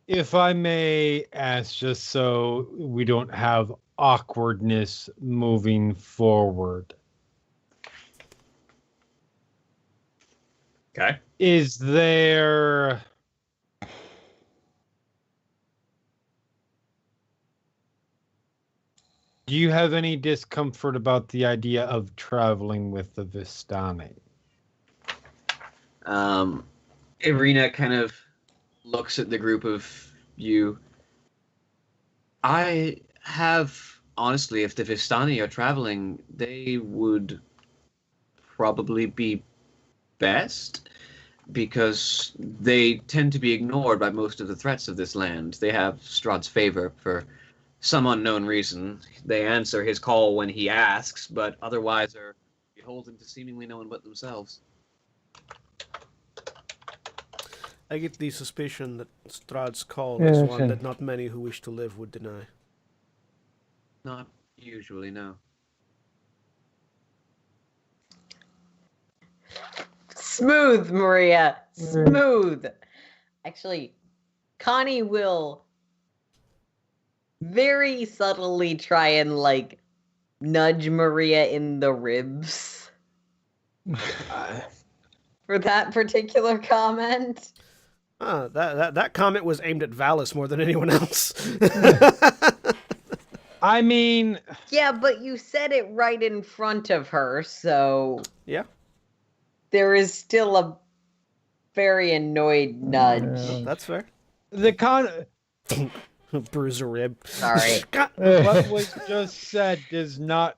If I may ask, just so we don't have awkwardness moving forward. Okay. Is there... Do you have any discomfort about the idea of traveling with the Vistani? Irina kind of looks at the group of you. I have, honestly, if the Vistani are traveling, they would probably be best. because they tend to be ignored by most of the threats of this land. They have Strahd's favor for some unknown reason. They answer his call when he asks, but otherwise are beholden to seemingly no one but themselves. I get the suspicion that Strahd's call Yeah, is that's one it. that not many who wish to live would deny. Not usually, no. Smooth, Maria. Smooth. Actually, Connie will very subtly try and like nudge Maria in the ribs for that particular comment. That comment was aimed at Valis more than anyone else. I mean, Yeah, but you said it right in front of her, so Yeah. there is still a very annoyed nudge. That's fair. the con. Bruise a rib. Sorry. What was just said does not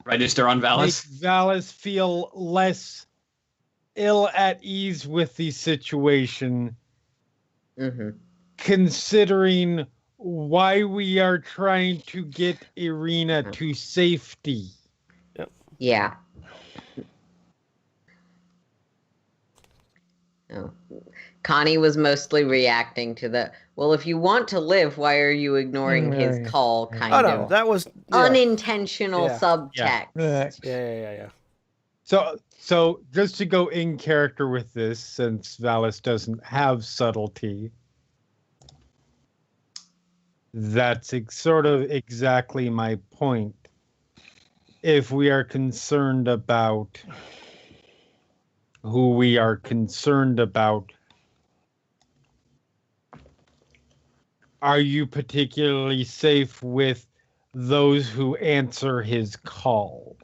Register on make Valis. Valis feel less ill at ease with the situation, Mm-hmm. considering why we are trying to get Irina to safety. Yeah. Oh. Connie was mostly reacting to the, well, if you want to live, why are you ignoring his Right. call Oh, kind Oh no, of that was unintentional Yeah. subtext? Yeah. So just to go in character with this, since Valis doesn't have subtlety, that's sort of exactly my point. If we are concerned about who we are concerned about, are you particularly safe with those who answer his call?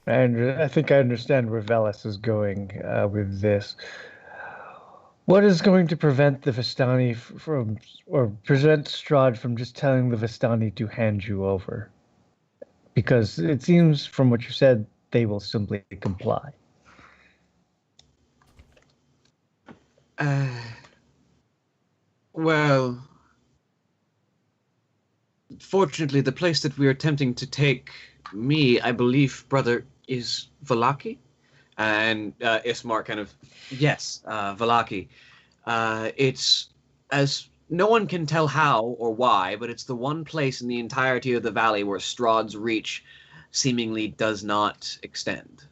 And I think I understand where Velas is going with this. What is going to prevent the Vistani from, or prevent Strahd from just telling the Vistani to hand you over? Because it seems from what you said, they will simply comply. Well, fortunately, the place that we are attempting to take me, I believe, brother, is Valaki. And Ismar kind of, yes, Valaki. It's, as no one can tell how or why, but it's the one place in the entirety of the valley where Strahd's reach seemingly does not extend.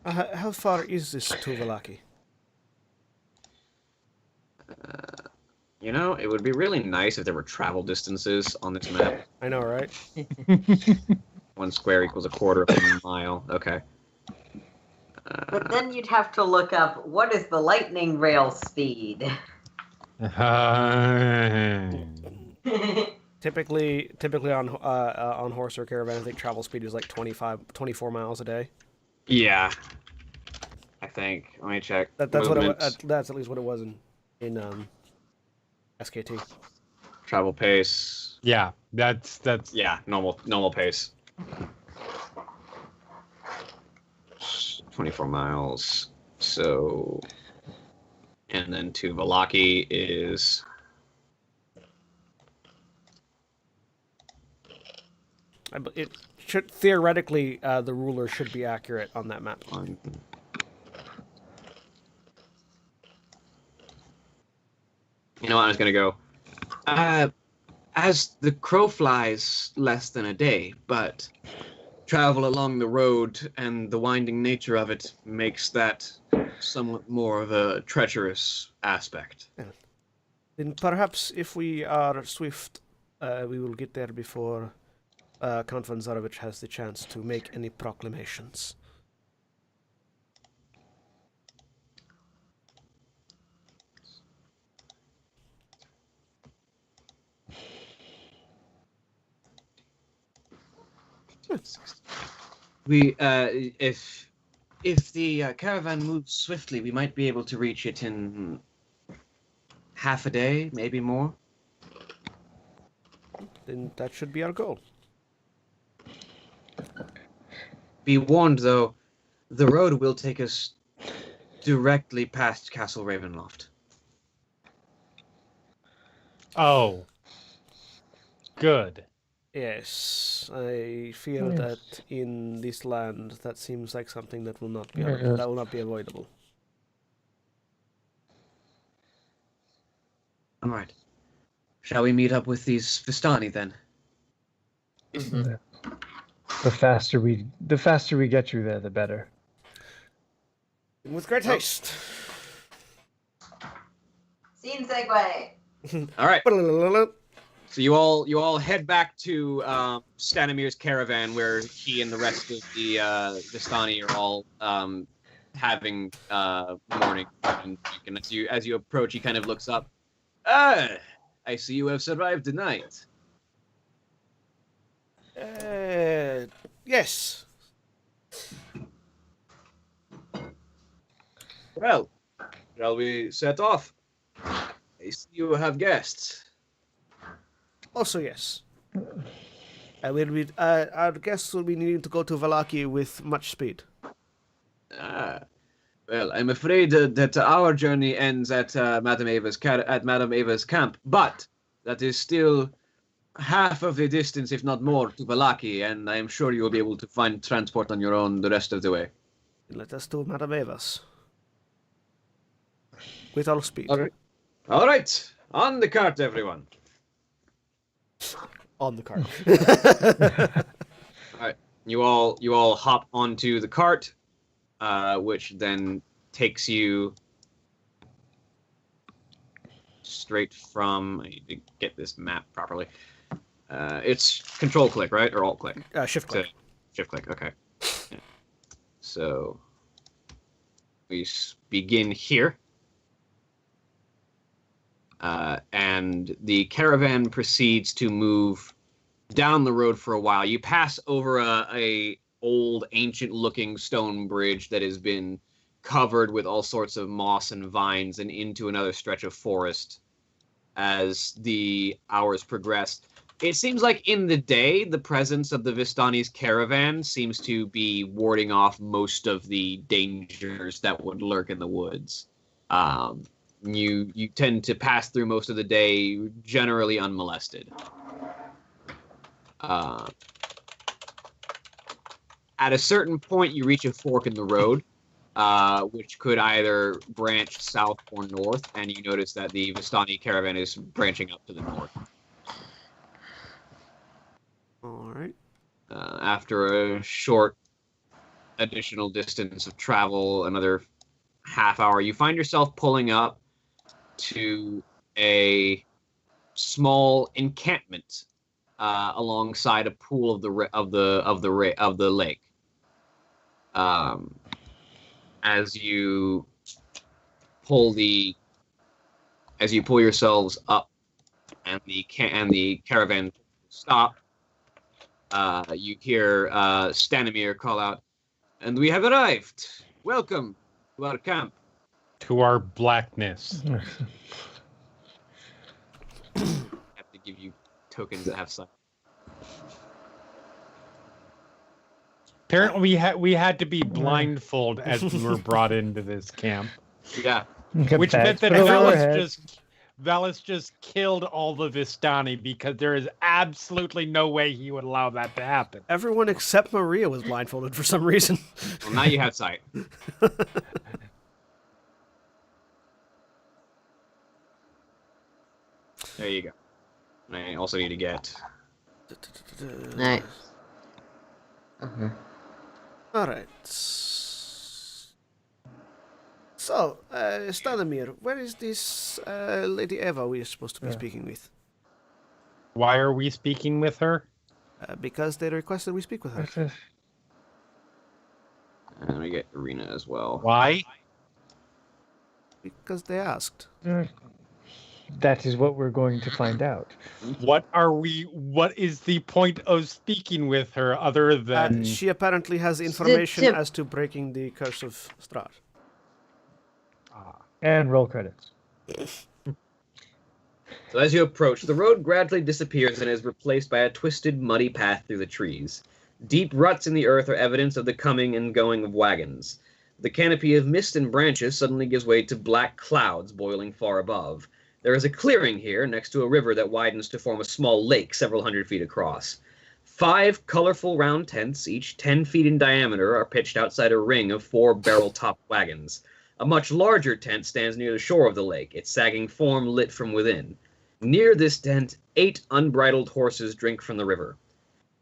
How far is this to Valaki? You know, it would be really nice if there were travel distances on this map. I know, right? 1 square equals a quarter of a mile. Okay. But then you'd have to look up what is the lightning rail speed. Typically on horse or caravan, I think travel speed is like 24 miles a day. Yeah. I think. Let me check. That's Movement, that's at least what it was in SKT. travel pace. Yeah, that's Yeah, normal pace. 24 miles. So, and then to Valaki is It should theoretically the ruler should be accurate on that map. on. You know what? I was gonna go. As the crow flies, less than a day, but travel along the road and the winding nature of it makes that somewhat more of a treacherous aspect. Then perhaps if we are swift, we will get there before Count von Zarovich has the chance to make any proclamations. We, if the caravan moves swiftly, we might be able to reach it in half a day, maybe more. Then that should be our goal. Be warned, though, the road will take us directly past Castle Ravenloft. Oh, good. Yes, I feel Yes. that in this land, that seems like something that will not be Yes. that will not be avoidable. All right. Shall we meet up with these Vistani then? Mhm. The faster we get you there, the better. With great Oh. haste. Scene segue. All right. So you all head back to Stanimir's caravan, where he and the rest of the Vistani are all having morning. And as you approach, he kind of looks up. Ah, I see you have survived the night. Yes. Well, shall we set off? I see you have guests. Also, yes. I will be. Our guests will be needing to go to Valaki with much speed. Ah, well, I'm afraid that our journey ends at Madame Ava's camp, but that is still half of the distance, if not more, to Valaki, and I am sure you will be able to find transport on your own the rest of the way. Let us do Madame Eva's. With all speed. All right, on the cart, everyone. On the cart. All right, you all hop onto the cart, which then takes you straight from. I need to get this map properly. It's control click, right, or alt click? Shift click. Shift click. Okay. Yeah. So we begin here. And the caravan proceeds to move down the road for a while. You pass over a old, ancient-looking stone bridge that has been covered with all sorts of moss and vines, and into another stretch of forest as the hours progress. It seems like in the day, the presence of the Vistani's caravan seems to be warding off most of the dangers that would lurk in the woods. You tend to pass through most of the day generally unmolested. At a certain point, you reach a fork in the road, which could either branch south or north, and you notice that the Vistani caravan is branching up to the north. All right. After a short additional distance of travel, another half hour, you find yourself pulling up to a small encampment alongside a pool of the lake. As you pull yourselves up, and the caravan stop, you hear Stanimir call out, "And we have arrived. Welcome to our camp." To our blackness. I have to give you tokens that have sight. Apparently, we had to be blindfolded as we were brought into this camp, Yeah. which meant that Put over our heads. Valis just killed all the Vistani because there is absolutely no way he would allow that to happen. Everyone except Maria was blindfolded for some reason. Well, now you have sight. There you go. I also need to get. Nice. Uh-huh. All right. So, Stanimir, where is this Lady Eva we are supposed to be speaking with? Why are we speaking with her? Because they requested we speak with her. And let me get Arena as well. Why? Because they asked. that is what we're going to find out. What is the point of speaking with her other than She apparently has information as to breaking the curse of Strahd. And roll credits. So as you approach, the road gradually disappears and is replaced by a twisted, muddy path through the trees. Deep ruts in the earth are evidence of the coming and going of wagons. The canopy of mist and branches suddenly gives way to black clouds boiling far above. There is a clearing here next to a river that widens to form a small lake several hundred feet across. 5 colorful round tents, each 10 feet in diameter, are pitched outside a ring of 4 barrel-topped wagons. A much larger tent stands near the shore of the lake, its sagging form lit from within. Near this tent, 8 unbridled horses drink from the river.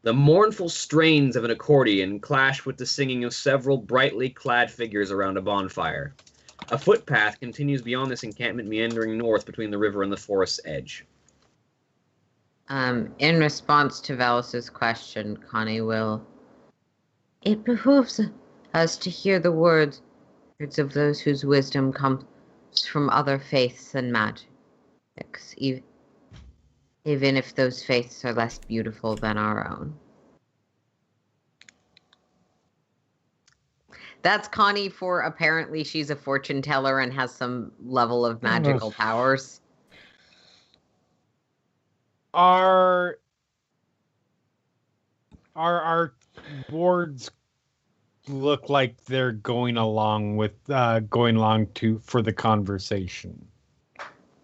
The mournful strains of an accordion clash with the singing of several brightly clad figures around a bonfire. A footpath continues beyond this encampment, meandering north between the river and the forest's edge. In response to Valus's question, Connie will... It behooves us to hear the words of those whose wisdom comes from other faiths and magics, even if those faiths are less beautiful than our own. That's Connie for apparently she's a fortune teller and has some level of magical powers. our boards look like they're going along for the conversation.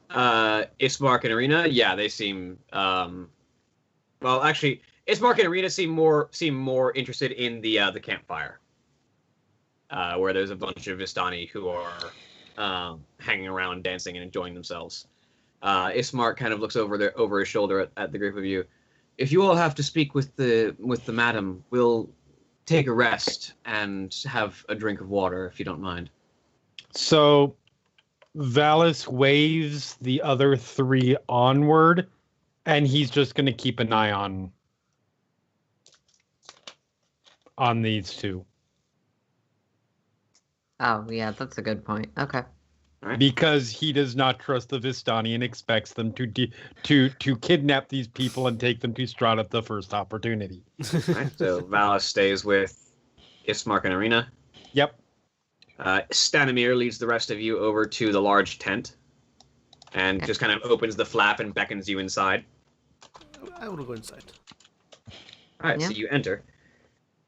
Ismark and Arena, yeah, they seem well, actually, Ismark and Arena seem more interested in the campfire. Where there's a bunch of Vistani who are hanging around, dancing, and enjoying themselves. Ismark kind of looks over his shoulder at the group of you. If you all have to speak with the madam, we'll take a rest and have a drink of water, if you don't mind. So Valus waves the other 3 onward, and he's just going to keep an eye on these 2. Oh, yeah, that's a good point. Okay. Right. Because he does not trust the Vistani and expects them to kidnap these people and take them to Strahd at the first opportunity. Right, so Valus stays with Ismark and Arena. Yep. Stanimir leads the rest of you over to the large tent and just kind of opens the flap and beckons you inside. I will go inside. All right, Yeah. so you enter.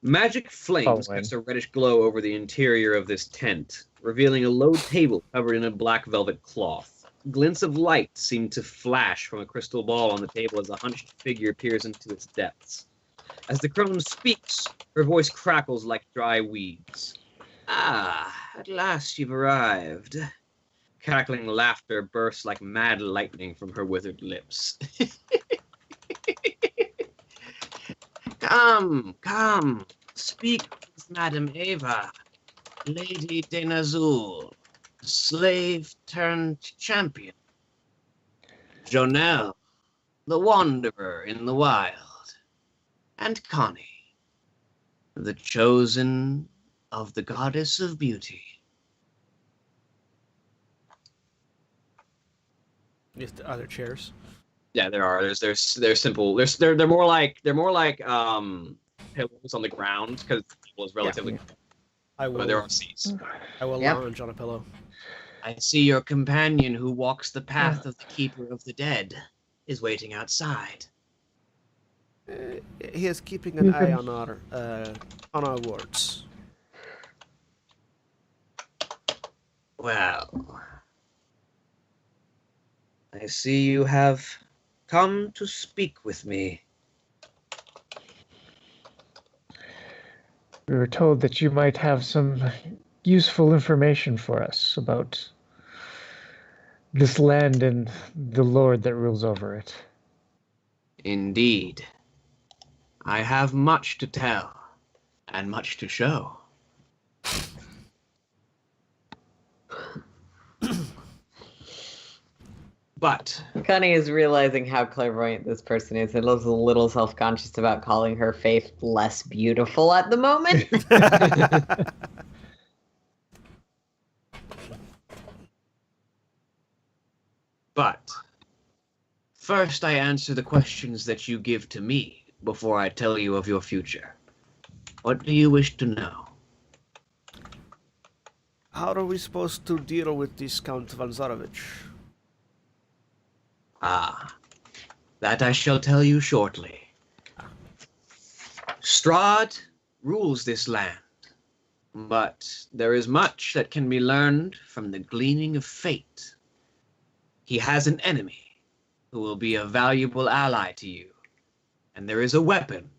Magic flames cast a reddish glow over the interior of this tent, revealing a low table covered in a black velvet cloth. Glints of light seem to flash from a crystal ball on the table as a hunched figure peers into its depths. As the crone speaks, her voice crackles like dry weeds. Ah, at last you've arrived. Cackling laughter bursts like mad lightning from her withered lips. Come, speak with Madame Ava, Lady de Nazul, slave turned champion. Jonelle, the wanderer in the wild, and Connie, the chosen of the goddess of beauty. Yes, the other chairs. Yeah, there are. There's simple. They're more like pillows on the ground because the table is relatively. I will. But there are seats. I will Yep. lounge on a pillow. I see your companion who walks the path of the keeper of the dead is waiting outside. He is keeping an eye on our wards. Well, I see you have come to speak with me. We were told that you might have some useful information for us about this land and the lord that rules over it. Indeed. I have much to tell and much to show. But Connie is realizing how clairvoyant this person is and is a little self-conscious about calling her faith less beautiful at the moment. First, I answer the questions that you give to me before I tell you of your future. What do you wish to know? How are we supposed to deal with this Count Vanzarovich? Ah, that I shall tell you shortly. Strahd rules this land, but there is much that can be learned from the gleaning of fate. He has an enemy who will be a valuable ally to you, and there is a weapon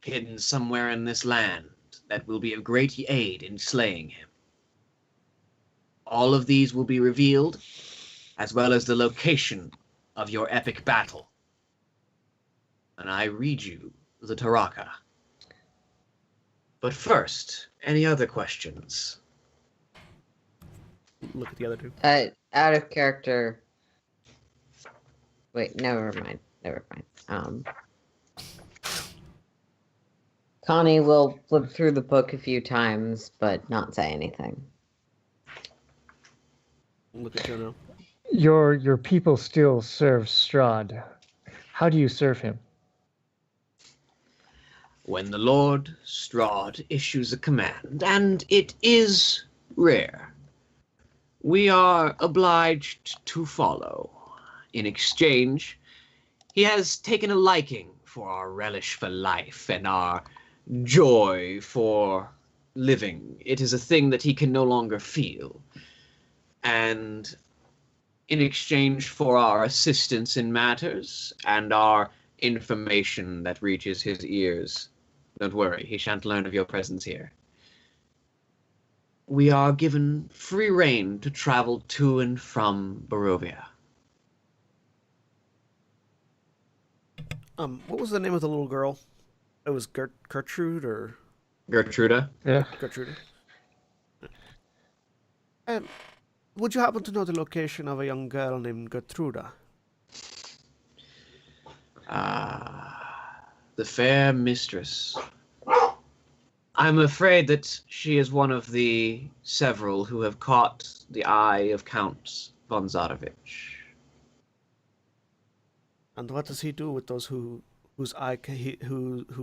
hidden somewhere in this land that will be of great aid in slaying him. All of these will be revealed, as well as the location of your epic battle. And I read you the Taraka. But first, any other questions? Look at the other two. Out of character. Wait, never mind. Connie will flip through the book a few times, but not say anything. Look at Joe now. Your people still serve Strahd. How do you serve him? When the Lord Strahd issues a command, and it is rare, we are obliged to follow. In exchange, he has taken a liking for our relish for life and our joy for living. It is a thing that he can no longer feel. And in exchange for our assistance in matters and our information that reaches his ears, don't worry, he shan't learn of your presence here. We are given free rein to travel to and from Barovia. What was the name of the little girl? It was Gertrude or Gertruda? Yeah. Gertrude. Would you happen to know the location of a young girl named Gertruda? The fair mistress. I'm afraid that she is one of the several who have caught the eye of Count von Zarovich. And what does he do with those who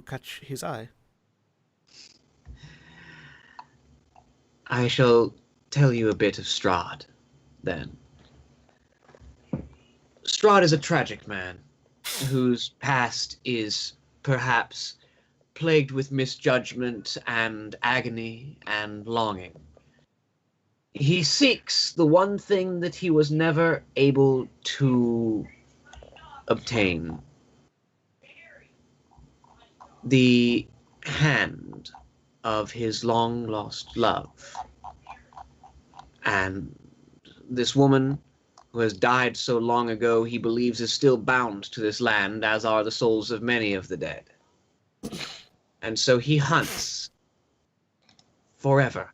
catch his eye? I shall tell you a bit of Strahd, then. Strahd is a tragic man, whose past is perhaps plagued with misjudgment and agony and longing. He seeks the one thing that he was never able to obtain. The hand of his long-lost love. And this woman, who has died so long ago, he believes is still bound to this land, as are the souls of many of the dead. And so he hunts forever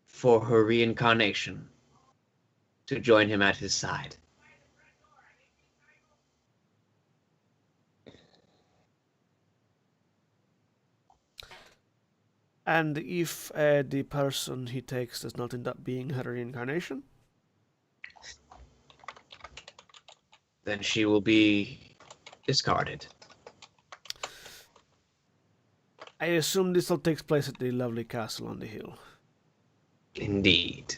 for her reincarnation to join him at his side. And if the person he takes does not end up being her reincarnation? Then she will be discarded. I assume this all takes place at the lovely castle on the hill. Indeed.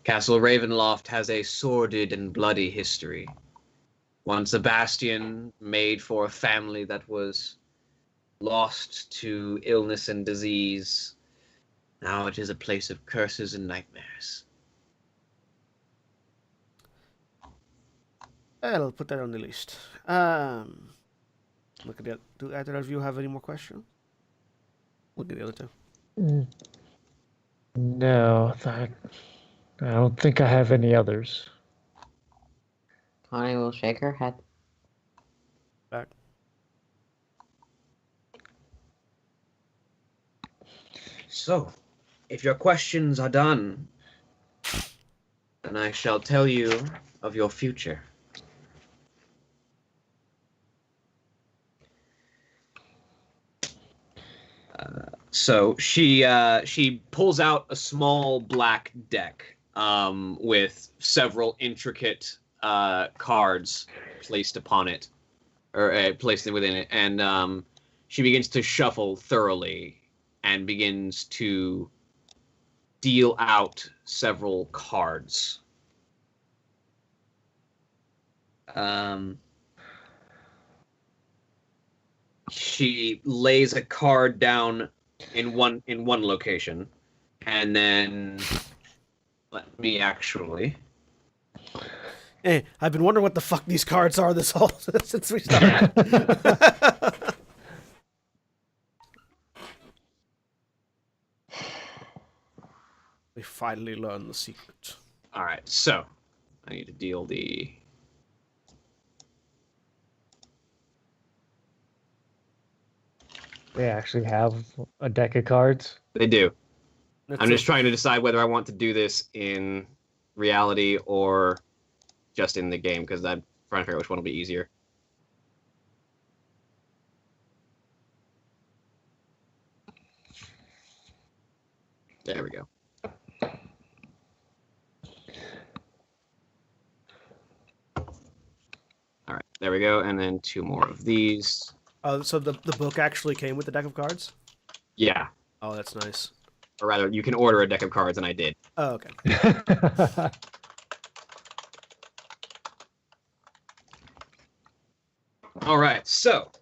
Castle Ravenloft has a sordid and bloody history. Once a bastion made for a family that was lost to illness and disease. Now it is a place of curses and nightmares. I'll put that on the list. Look at that. Do either of you have any more questions? Look at the other two. No, I don't think I have any others. Connie will shake her head. Back. So, if your questions are done, then I shall tell you of your future. So she pulls out a small black deck with several intricate cards placed upon it, or placed within it, and she begins to shuffle thoroughly and begins to deal out several cards. She lays a card down in one location, and then let me actually. Hey, I've been wondering what the fuck these cards are this whole since we started. We finally learned the secret. All right, so I need to deal the. They actually have a deck of cards. They do. That's I'm just trying to decide whether I want to do this in reality or just in the game, because I'm trying to figure out which one will be easier. There we go. All right, there we go, and then 2 more of these. So the book actually came with the deck of cards? Yeah, Oh, that's nice. or rather, you can order a deck of cards, and I did. Oh, okay. All right, so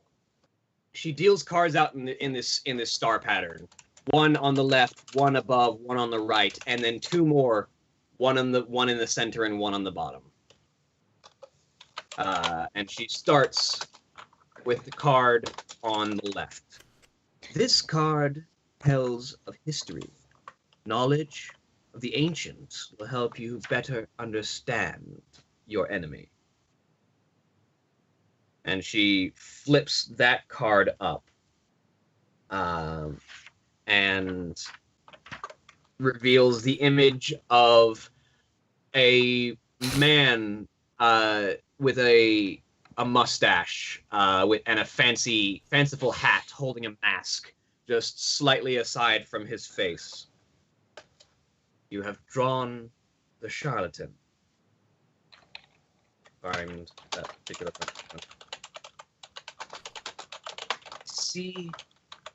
she deals cards out in this star pattern. One on the left, one above, one on the right, and then 2 more, one in the center and one on the bottom. And she starts with the card on the left. This card tells of history. Knowledge of the ancients will help you better understand your enemy. And she flips that card up and reveals the image of a man with a mustache and a fanciful hat, holding a mask just slightly aside from his face. You have drawn the charlatan. Find that particular person. See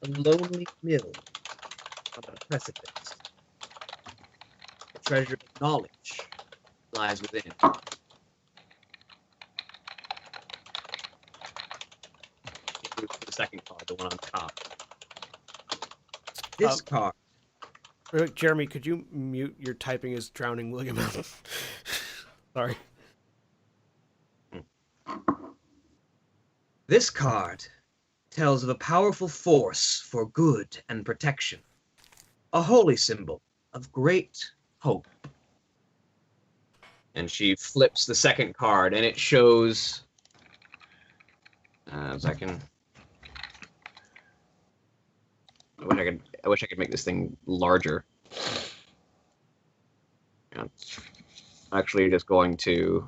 a lonely mill on a precipice. The treasure of knowledge lies within. The second card, the one on top. This card. Jeremy, could you mute? Your typing is drowning William out. Sorry. This card tells of a powerful force for good and protection. A holy symbol of great hope. And she flips the second card, and it shows. I wish I could make this thing larger. Yeah. Actually, just going to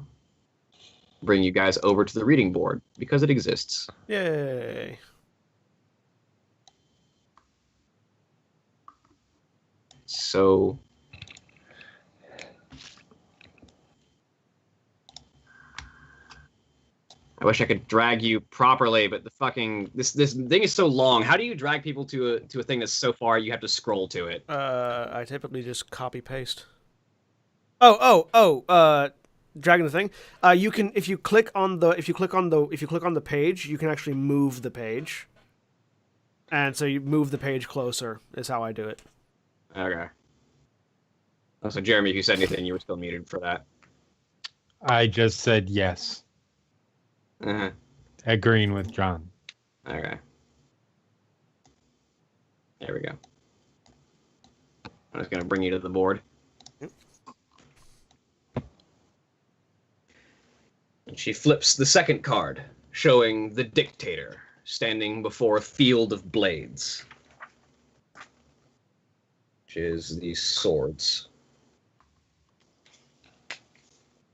bring you guys over to the reading board because it exists. Yay. So I wish I could drag you properly, but the fucking this thing is so long. How do you drag people to a thing that's so far you have to scroll to it? I typically just copy paste. Dragging the thing. You can if you click on the page, you can actually move the page. And so you move the page closer is how I do it. Okay. Oh, so Jeremy, if you said anything, you were still muted for that. I just said yes, Uh-huh. agreeing with John. Okay. There we go. I'm just gonna bring you to the board. And she flips the second card, showing the dictator standing before a field of blades. Which is these swords.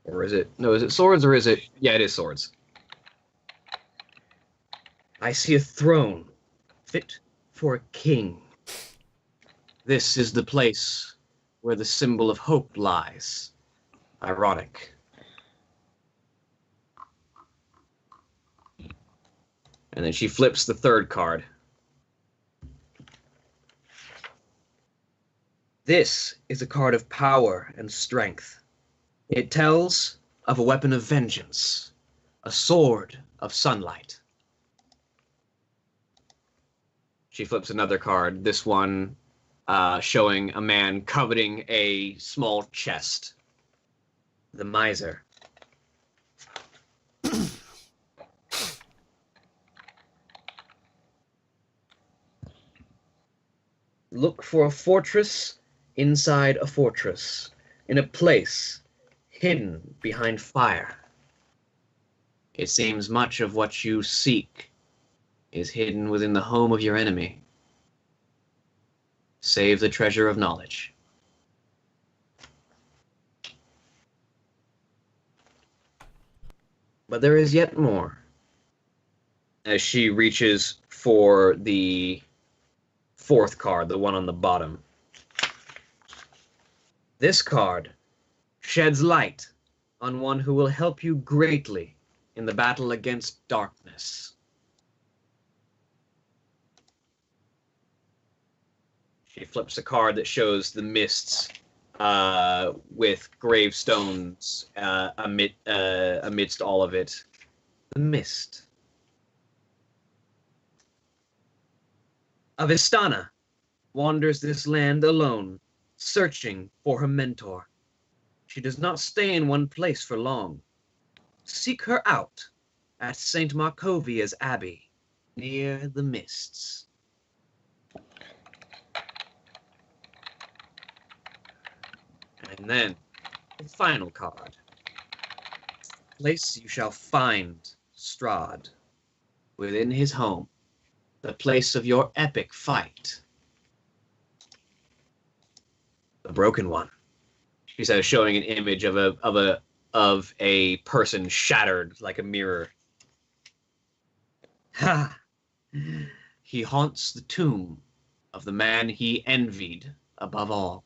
Or is it? No, is it swords or is it? Yeah, it is swords. I see a throne fit for a king. This is the place where the symbol of hope lies. Ironic. And then she flips the third card. This is a card of power and strength. It tells of a weapon of vengeance, a sword of sunlight. She flips another card, this one showing a man coveting a small chest. The miser. Look for a fortress inside a fortress, in a place hidden behind fire. It seems much of what you seek is hidden within the home of your enemy. Save the treasure of knowledge. But there is yet more. As she reaches for the fourth card, the one on the bottom. This card sheds light on one who will help you greatly in the battle against darkness. She flips a card that shows the mists with gravestones amidst all of it. The mist. Avistana wanders this land alone, searching for her mentor. She does not stay in one place for long. Seek her out at St. Markovia's Abbey, near the mists. And then, the final card. Place you shall find Strahd within his home, the place of your epic fight. The Broken One. She says, showing an image of a person shattered like a mirror. Ha! He haunts the tomb of the man he envied above all.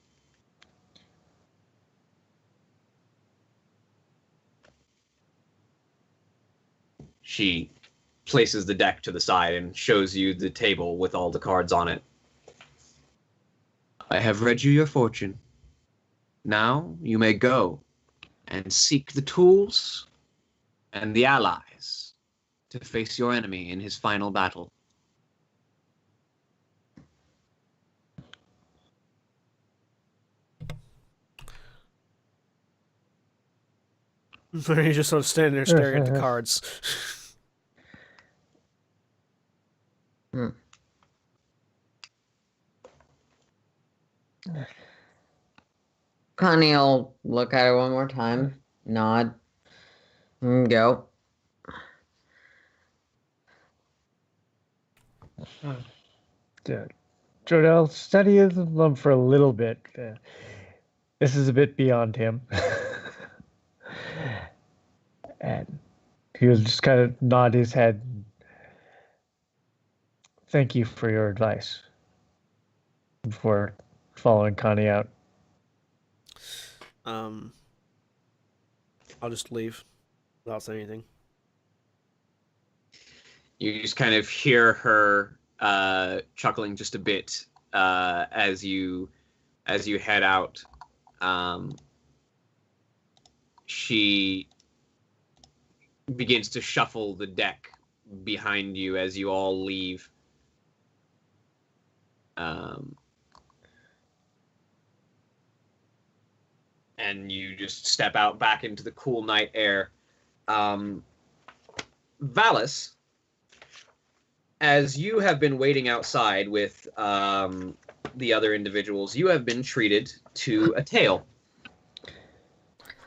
She places the deck to the side and shows you the table with all the cards on it. I have read you your fortune. Now you may go and seek the tools and the allies to face your enemy in his final battle. You just sort of standing there staring at the cards. Connie will look at it one more time, nod, and go. Jordell, study them for a little bit. This is a bit beyond him. And he was just kind of nod his head. Thank you for your advice. Before following Connie out. I'll just leave without saying anything. You just kind of hear her chuckling just a bit as you head out. She begins to shuffle the deck behind you as you all leave. And you just step out back into the cool night air. Valis, as you have been waiting outside with the other individuals, you have been treated to a tale.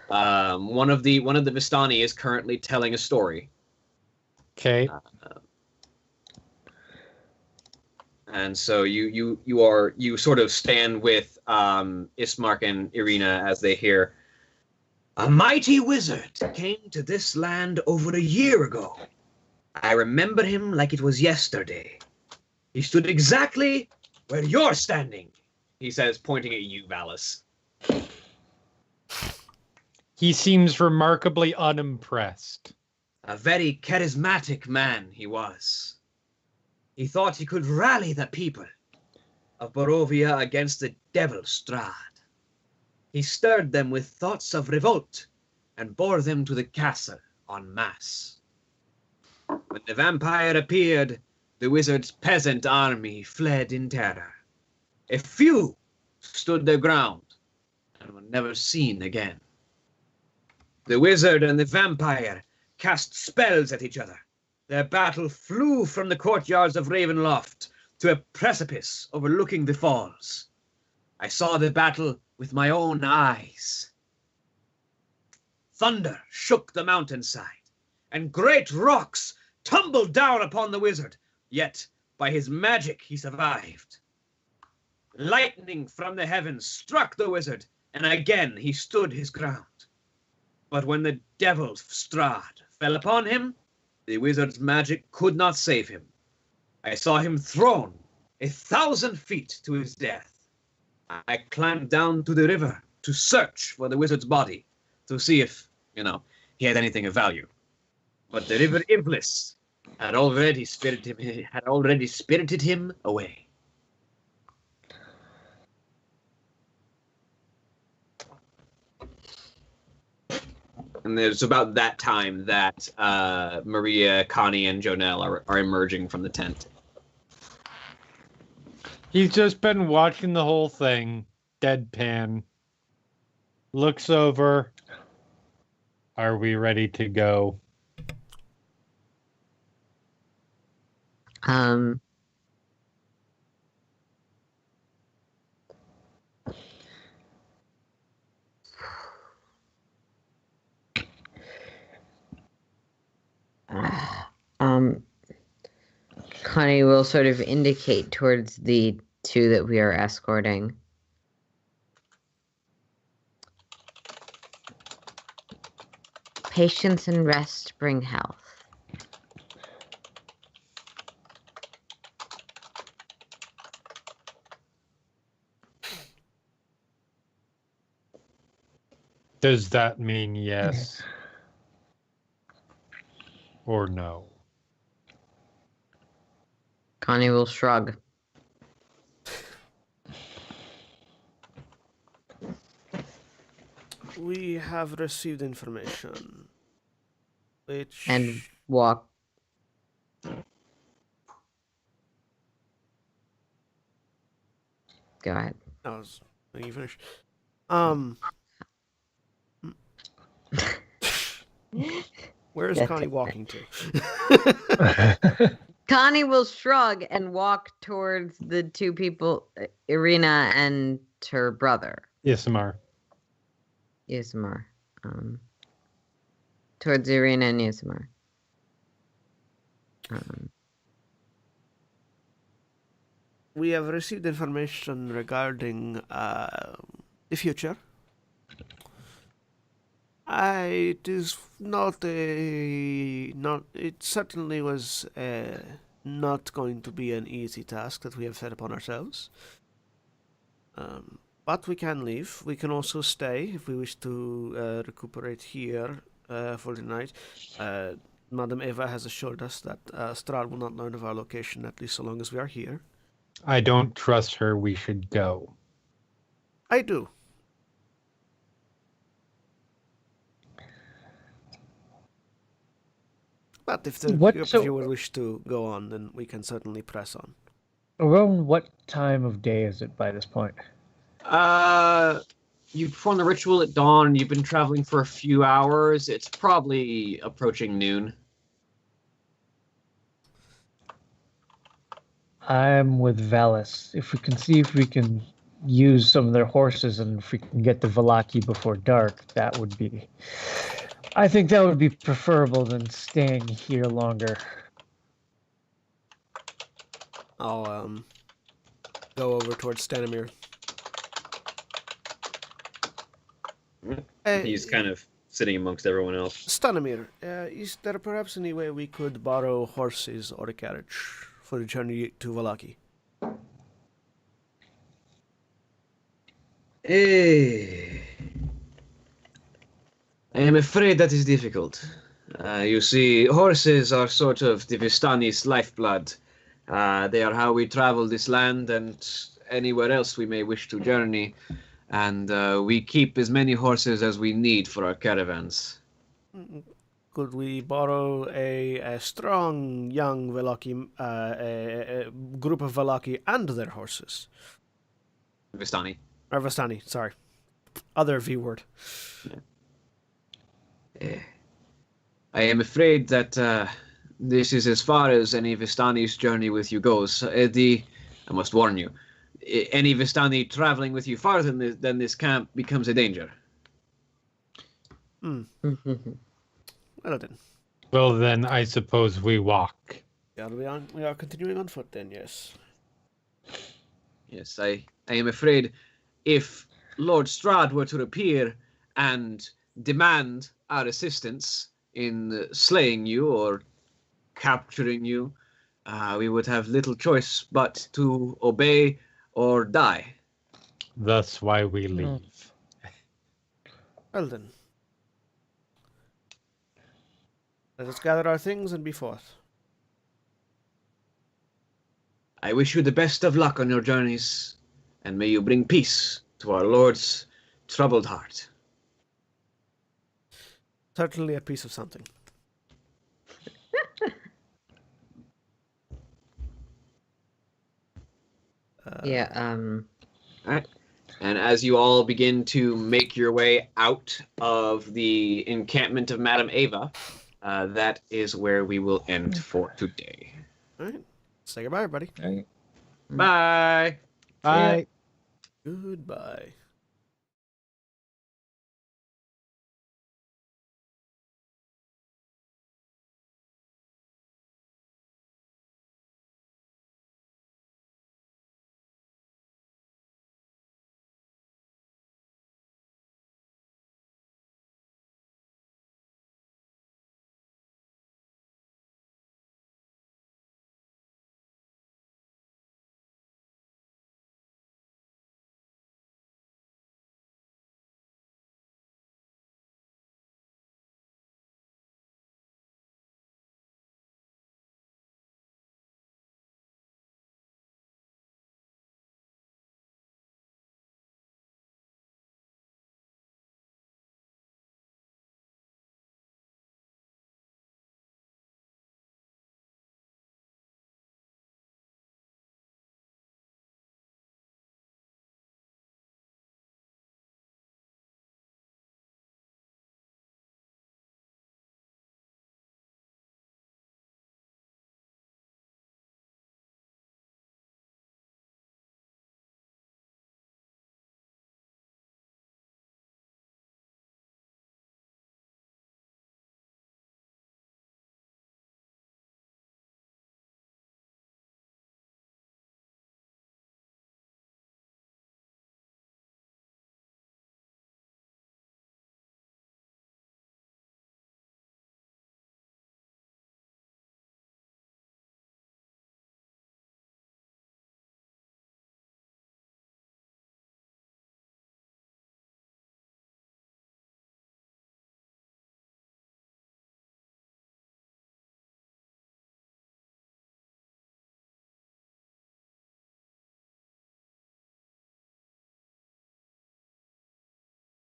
One of the Vistani is currently telling a story. Okay. And so you sort of stand with Ismark and Irina as they hear, a mighty wizard came to this land over a year ago. I remember him like it was yesterday. He stood exactly where you're standing, he says, pointing at you, Valis. He seems remarkably unimpressed. A very charismatic man he was. He thought he could rally the people of Barovia against the devil Strahd. He stirred them with thoughts of revolt and bore them to the castle en masse. When the vampire appeared, the wizard's peasant army fled in terror. A few stood their ground and were never seen again. The wizard and the vampire cast spells at each other. Their battle flew from the courtyards of Ravenloft to a precipice overlooking the falls. I saw the battle with my own eyes. Thunder shook the mountainside, and great rocks tumbled down upon the wizard, yet by his magic he survived. Lightning from the heavens struck the wizard, and again he stood his ground. But when the devil Strahd fell upon him, the wizard's magic could not save him. I saw him thrown 1,000 feet to his death. I climbed down to the river to search for the wizard's body, to see if, he had anything of value. But the river Iblis had already spirited him away. And it's about that time that Maria, Connie, and Jonelle are emerging from the tent. He's just been watching the whole thing, deadpan. Looks over. Are we ready to go? Connie will sort of indicate towards the two that we are escorting. Patience and rest bring health. Does that mean yes? Or no? Connie will shrug. We have received information. Which... And walk. Go ahead. I was letting you finish. Where is That's Connie okay. walking to? Connie will shrug and walk towards the two people, Irina and her brother. Ismar. Yusmar. Towards Irina and Yusmar. We have received information regarding the future. It is not a not. It certainly was not going to be an easy task that we have set upon ourselves. But we can leave. We can also stay if we wish to recuperate here for the night. Madam Eva has assured us that Strahd will not learn of our location, at least so long as we are here. I don't trust her. We should go. I do. But if the group of you would wish to go on, then we can certainly press on. Around what time of day is it by this point? You perform the ritual at dawn. You've been traveling for a few hours. It's probably approaching noon. I'm with Valis. If we can see if we can use some of their horses and if we can get to Vallaki before dark, that would be... I think that would be preferable than staying here longer. I'll go over towards Stanimir. He's kind of sitting amongst everyone else. Stanimir, is there perhaps any way we could borrow horses or a carriage for the journey to Vallaki? I am afraid that is difficult. You see, horses are sort of the Vistani's lifeblood. They are how we travel this land and anywhere else we may wish to journey. And we keep as many horses as we need for our caravans. Could we borrow a strong young Velaki, a group of Velaki and their horses? Vistani. Or Vistani, sorry. Other V word. I am afraid that this is as far as any Vistani's journey with you goes. I must warn you, any Vistani traveling with you farther than this camp becomes a danger. Well then. Well, then I suppose we walk. We are continuing on foot then, yes. Yes, I am afraid if Lord Strahd were to appear and demand our assistance in slaying you or capturing you, we would have little choice but to obey or die. That's why we leave. Well then. Let us gather our things and be forth. I wish you the best of luck on your journeys, and may you bring peace to our Lord's troubled heart. Certainly a piece of something. Yeah, Alright. And as you all begin to make your way out of the encampment of Madame Ava, that is where we will end for today. All right. Say goodbye, everybody. Bye! Bye. Goodbye.